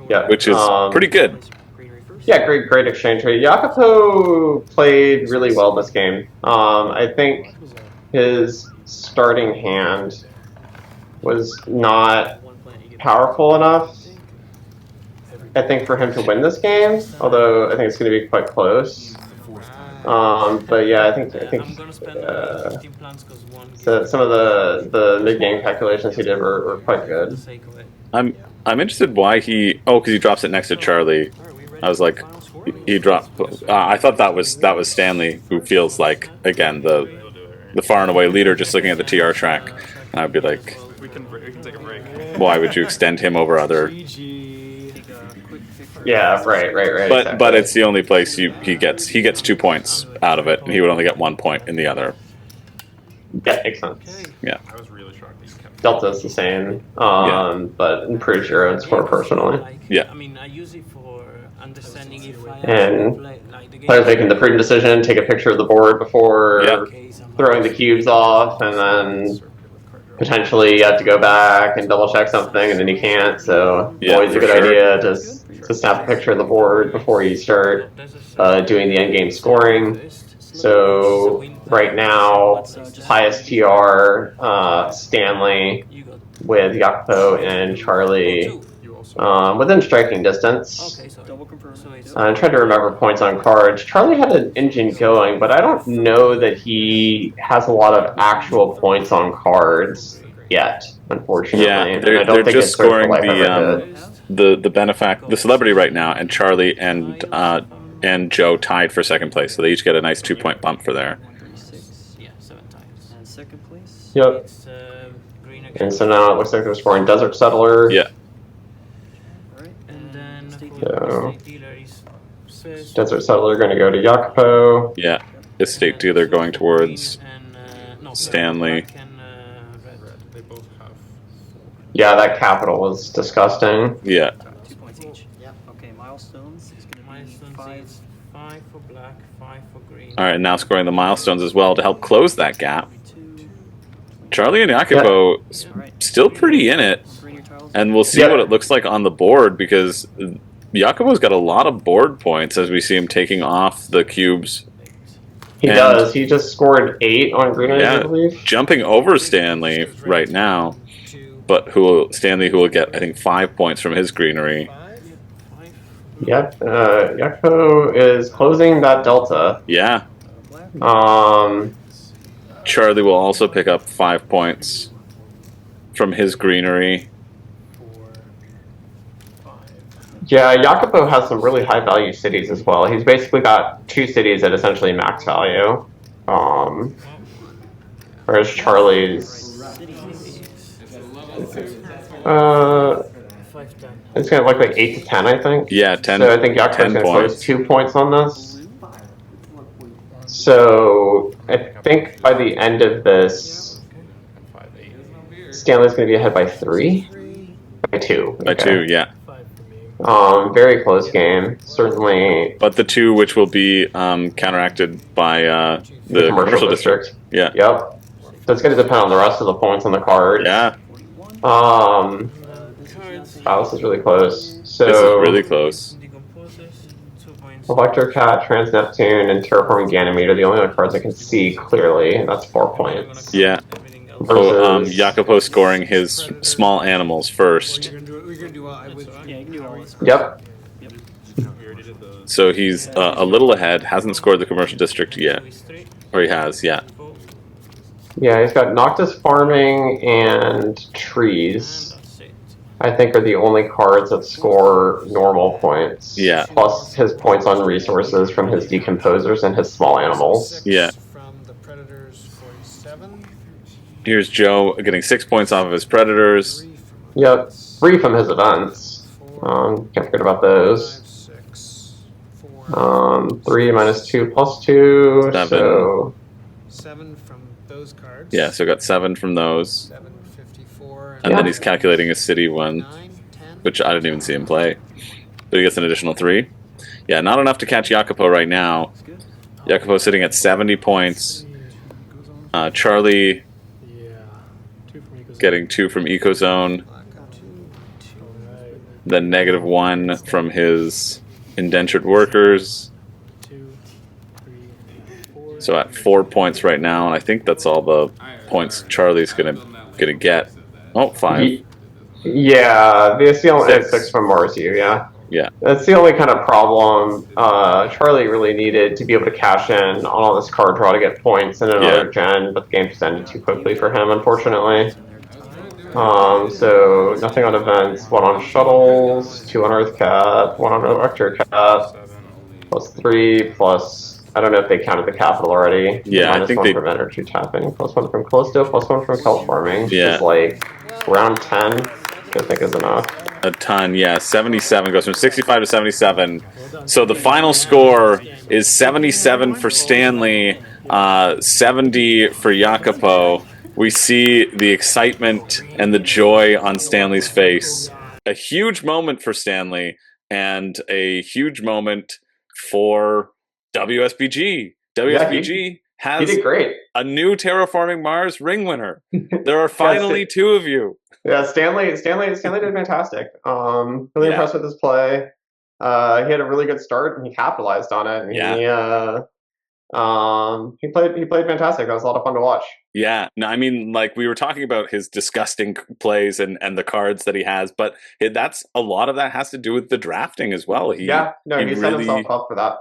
yeah, which is pretty good. Yeah, great exchange rate. Jacopo played really well this game. I think his starting hand was not powerful enough, I think, for him to win this game. Although I think it's going to be quite close. But yeah, I think so some of the mid-game calculations he did were quite good. I'm interested why he. Oh, because he drops it next to Charlie. I was like, he dropped. I thought that was Stanley, who feels like, again, the far and away leader. Just looking at the TR track, and I'd be like, We can take a break. why would you extend him over other? Yeah, right. But exactly. it's the only place he gets 2 points out of it, and he would only get 1 point in the other. Yeah, makes sense. Yeah. I was really shocked that you kept. Delta's the same, but improved your own score personally. Yeah. I mean, I use it for understanding if I And like the game. Players making the prudent decision, take a picture of the board before Yeah. throwing the cubes off, and then potentially you have to go back and double check something, and then you can't. So Yeah, always a for good sure. idea to snap a picture of the board before you start doing the end game scoring. So right now, highest TR Stanley with Jacopo and Charlie within striking distance. Okay, so double confirm. So it's I'm trying to remember points on cards. Charlie had an engine going, but I don't know that he has a lot of actual points on cards yet, unfortunately. Yeah, And they're I don't think just it's sort of scoring life ever did. the celebrity right now, and Charlie and Joe tied for second place, so they each get a nice 2-point bump for there. 7 times. And second place? Yep. It's green And again. so now it looks like they're scoring Desert Settler. Yeah. Alright. And then State for dealer. the state dealer is first. Desert Settler going to go to Jacopo. Yeah. Estate dealer going towards. And, no, Stanley. black and, red. They both have. Yeah, that capital was disgusting. Yeah. 2 points each. Yep. Okay, milestones is going to be Milestones 5. is 5 for black, 5 for green. All right, now scoring the milestones as well to help close that gap. 2. Charlie and Jacopo Alright. still pretty in it, Green your tiles. and we'll see Yeah. what it looks like on the board, because Jacopo's got a lot of board points as we see him taking off the cubes. He And- does. He just scored 8 on greenery, I Yeah, believe. jumping over Stanley right now, but Stanley who will get, I think, 5 points from his greenery. 5. Yep. Jacopo is closing that delta. Yeah, Black. Charlie will also pick up 5 points from his greenery. 4, 5. Yeah, Jacopo has some really high value cities as well. He's basically got 2 cities at essentially max value. Whereas Charlie's uh 5, 10. it's gonna look like 8 to 10, I think. Yeah, 10. So I think Jacopo's 10 gonna close points. 2 points on this. So I think by the end of this, Stanley's gonna be ahead by 3? By 2. By 2, yeah. 5 for me. Very close game. Certainly But the 2 which will be counteracted by the commercial district. Yeah. Yep. So it's gonna depend on the rest of the points on the cards. Yeah. Wow, this is really close. So This is really close. Decomposers, 2 points. Electro Cat, Trans Neptune, and Terraforming Ganymede are the only other cards I can see clearly, and that's 4 points. Yeah. Everything else. So, Versus- Jacopo scoring his small animals first. Yeah, you can do all this. Yep. So he's a little ahead, hasn't scored the commercial district yet. Or he has, yeah. Yeah, he's got Noctis Farming and Trees, I think are the only cards that score normal points. Yeah. Plus his points on resources from his Decomposers and his small animals. Yeah. From the Predators, 47. Here's Joe getting 6 points off of his Predators. 3 from Yep. us. 3 from his events. 4, Can't forget about those. 5, 6, 4. 3 minus 2 plus 2, 7. so 7 from those cards. Yeah, so got 7 from those. 7, 54. And Yeah. then he's calculating a city one, 9, 10. which I didn't even see him play. But he gets an additional 3. Yeah, not enough to catch Jacopo right now. Jacopo sitting at 70 points. Charlie Yeah. 2 from Eco's. getting 2 from Ecozone. Alright. Then -1 from his indentured workers. 2, 3, 4. So at 4 points right now, and I think that's all the points Charlie's gonna get. Oh, 5. yeah, the only 6. 6 from Marzu, yeah. Yeah. That's the only kind of problem Charlie really needed to be able to cash in on all this card draw to get points in another gen, but the game just ended too quickly for him, unfortunately. So nothing on events, 1 on shuttles, 2 on Earth Cat, 1 on Electro Cat, plus 3, plus I don't know if they counted the capital already. Yeah, I Minus think 1 they- from energy tapping, plus 1 from Callisto, plus 1 from Terraforming. Which Yeah. is like round 10, I think is enough. A ton, yeah. 77 goes from 65 to 77. So the final score is 77 for Stanley, 70 for Jacopo. We see the excitement and the joy on Stanley's face. A huge moment for Stanley and a huge moment for WSBG. WSBG He has did great. a new Terraforming Mars ring winner. There are finally 2 of you. Yeah, Stanley did fantastic. Really Yeah. impressed with his play. He had a really good start and he capitalized on it. And he played fantastic. That was a lot of fun to watch. Yeah, no, I mean, like we were talking about his disgusting plays and the cards that he has, but that's a lot of that has to do with the drafting as well. He He set really- himself up for that.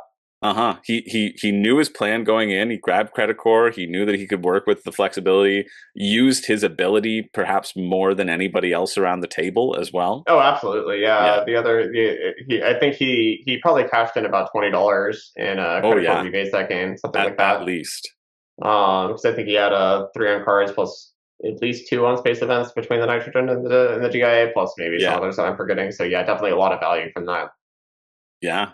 He knew his plan going in. He grabbed Credit Core. He knew that he could work with the flexibility. Used his ability perhaps more than anybody else around the table as well. Oh, absolutely. Yeah. I think he probably cashed in about $20 in Credit Core rebates that game, something like that. At least. Because I think he had 3 on cards plus at least 2 on space events between the nitrogen and the GIA, plus maybe some others that I'm forgetting. So yeah, definitely a lot of value from that. Yeah.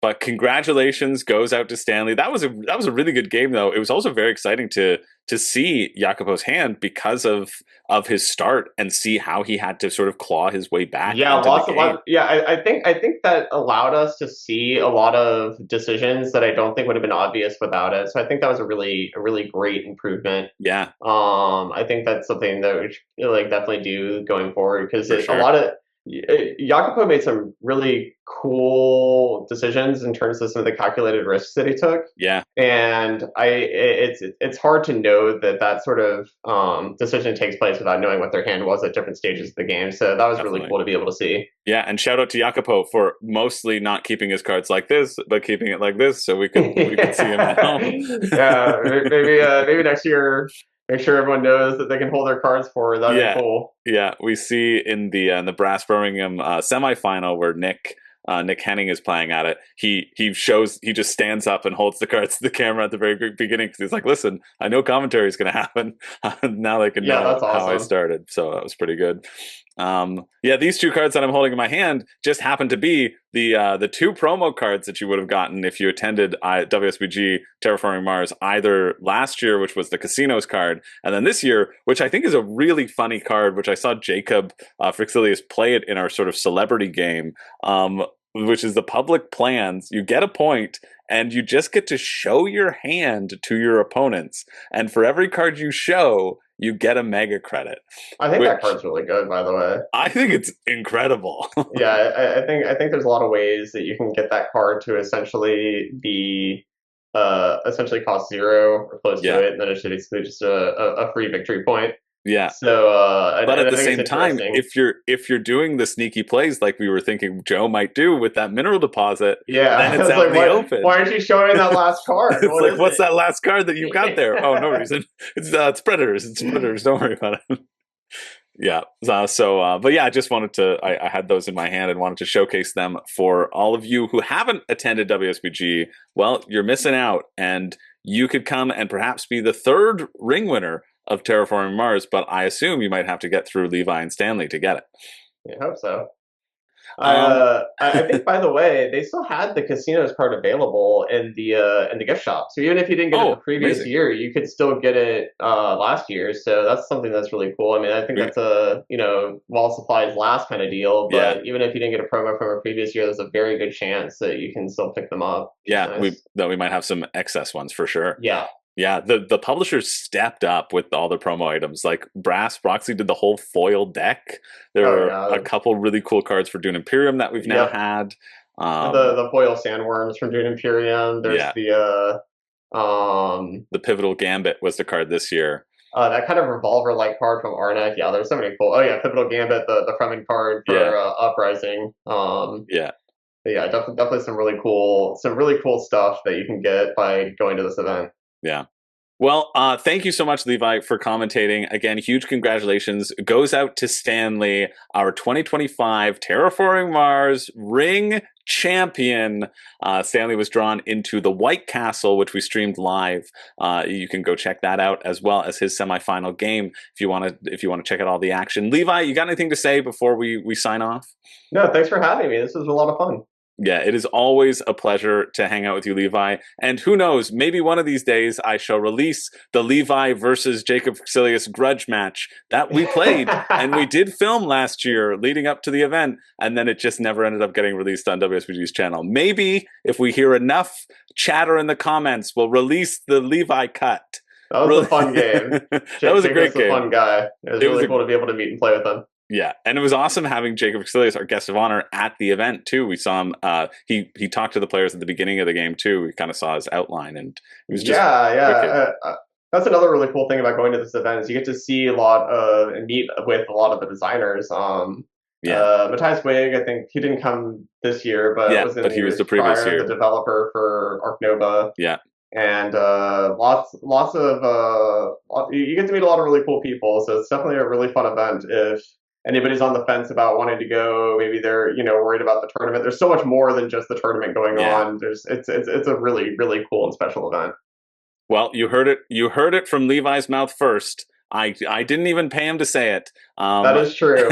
But congratulations goes out to Stanley. That was a really good game, though. It was also very exciting to see Jacopo's hand because of his start and see how he had to sort of claw his way back. Yeah, into the game. I think that allowed us to see a lot of decisions that I don't think would have been obvious without it. So I think that was a really great improvement. Yeah. I think that's something that we should, definitely do going forward because For sure. a lot of Jacopo made some really cool decisions in terms of some of the calculated risks that he took. Yeah, And it's hard to know that that sort of decision takes place without knowing what their hand was at different stages of the game. So that was really definitely. cool to be able to see. Yeah, and shout out to Jacopo for mostly not keeping his cards like this, but keeping it like this, so we could see him now. Yeah, maybe next year, make sure everyone knows that they can hold their cards forward. That'd Yeah. be cool. Yeah, we see in the Brass Birmingham semifinal where Nick Henning is playing at it. He just stands up and holds the cards to the camera at the very beginning because he's like, "Listen, I know commentary is going to happen. Now they can Yeah, know that's how I awesome. started." So that was pretty good. Yeah, these two cards that I'm holding in my hand just happen to be the two promo cards that you would have gotten if you attended WSBG Terraforming Mars either last year, which was the Casinos card, and then this year, which I think is a really funny card, which I saw Jacob Frixilius play it in our sort of celebrity game, which is the public plans. You get a point, and you just get to show your hand to your opponents, and for every card you show, you get a mega credit. I think Which that card's really good, by the way. I think it's incredible. Yeah, I think there's a lot of ways that you can get that card to essentially be essentially cost zero or close Yeah. to it, and then it should exclude just a free victory point. Yeah. So, But and at I the think same it's time, interesting. if you're doing the sneaky plays like we were thinking Joe might do with that mineral deposit, Yeah, then it's it's out like in the open. why aren't you showing that last card? It's What like, is what's it? that last card that you've got there? Oh, no reason. It's predators. It's predators. Don't worry about it. Yeah. But yeah, I just wanted to. I had those in my hand and wanted to showcase them for all of you who haven't attended WSBG. Well, you're missing out, and you could come and perhaps be the third ring winner of Terraforming Mars. But I assume you might have to get through Levi and Stanley to get it. I hope so. Um, I think, by the way, they still had the casinos card available in the gift shop. So even if you didn't get it the previous amazing. year, you could still get it last year. So that's something that's really cool. I mean, I think Great. that's a while supplies last kind of deal. But Yeah. even if you didn't get a promo from a previous year, there's a very good chance that you can still pick them up. Yeah, Nice. we might have some excess ones for sure. Yeah. Yeah, the publishers stepped up with all the promo items. Like Broxy did the whole foil deck. There were a couple really cool cards for Dune Imperium that we've now had. The foil sandworms from Dune Imperium. There's the Pivotal Gambit was the card this year. That kind of revolver-like card from Arnak. Yeah, there's so many cool. Oh yeah, Pivotal Gambit, the Fremen card for Uprising. Yeah. Yeah, definitely some really cool stuff that you can get by going to this event. Yeah. Well, thank you so much, Levi, for commentating. Again, huge congratulations goes out to Stanley, our 2025 Terraforming Mars Ring champion. Stanley was drawn into the White Castle, which we streamed live. You can go check that out, as well as his semifinal game if you want to check out all the action. Levi, you got anything to say before we sign off? No, thanks for having me. This was a lot of fun. Yeah, it is always a pleasure to hang out with you, Levi. And who knows, maybe one of these days I shall release the Levi versus Jacob Frixilius grudge match that we played and we did film last year leading up to the event, and then it just never ended up getting released on WSBG's channel. Maybe if we hear enough chatter in the comments, we'll release the Levi cut. That was a fun game. That was a great game. A fun guy. It was really cool to be able to meet and play with him. Yeah, and it was awesome having Jacob Frixilius, our guest of honor, at the event too. We saw him. He talked to the players at the beginning of the game too. We kind of saw his outline, and it was just that's another really cool thing about going to this event is you get to see a lot of and meet with a lot of the designers. Matthias Wig, I think he didn't come this year, but he was the previous year, the developer for Ark Nova. Yeah. And lots of you get to meet a lot of really cool people, so it's definitely a really fun event. If anybody's on the fence about wanting to go, maybe they're worried about the tournament. There's so much more than just the tournament going on. It's a really cool and special event. Well, you heard it from Levi's mouth first. I didn't even pay him to say it. That is true.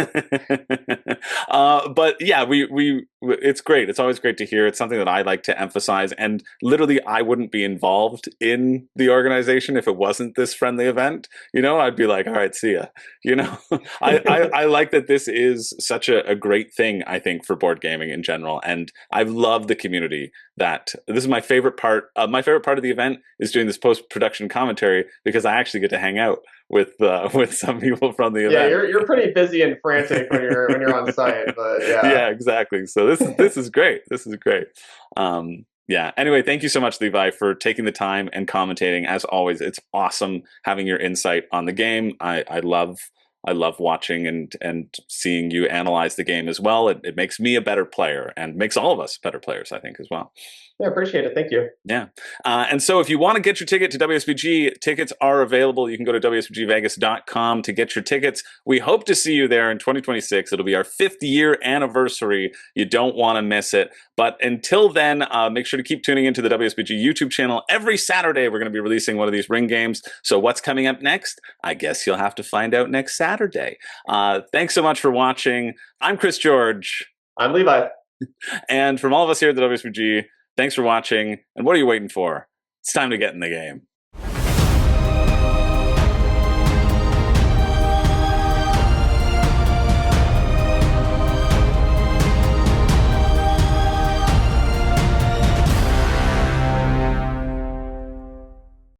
But yeah, it's great. It's always great to hear. It's something that I like to emphasize. And literally, I wouldn't be involved in the organization if it wasn't this friendly event. I'd be like, all right, see ya. I like that this is such a great thing, I think, for board gaming in general. And I love the community this is my favorite part. My favorite part of the event is doing this post-production commentary because I actually get to hang out with some people from the event. Yeah, you're pretty busy and frantic when you're on site, but yeah. Yeah, exactly. So this is great. This is great. Yeah. Anyway, thank you so much, Levi, for taking the time and commentating. As always, it's awesome having your insight on the game. I love watching and seeing you analyze the game as well. It makes me a better player and makes all of us better players, I think, as well. Yeah, appreciate it. Thank you. Yeah. And so if you want to get your ticket to WSBG, tickets are available. You can go to WSBGVegas.com to get your tickets. We hope to see you there in 2026. It'll be our 5th year anniversary. You don't want to miss it. But until then, make sure to keep tuning into the WSBG YouTube channel. Every Saturday, we're going to be releasing one of these ring games. So what's coming up next? I guess you'll have to find out next Saturday. Thanks so much for watching. I'm Chris George. I'm Levi. And from all of us here at the WSBG, thanks for watching. And what are you waiting for? It's time to get in the game.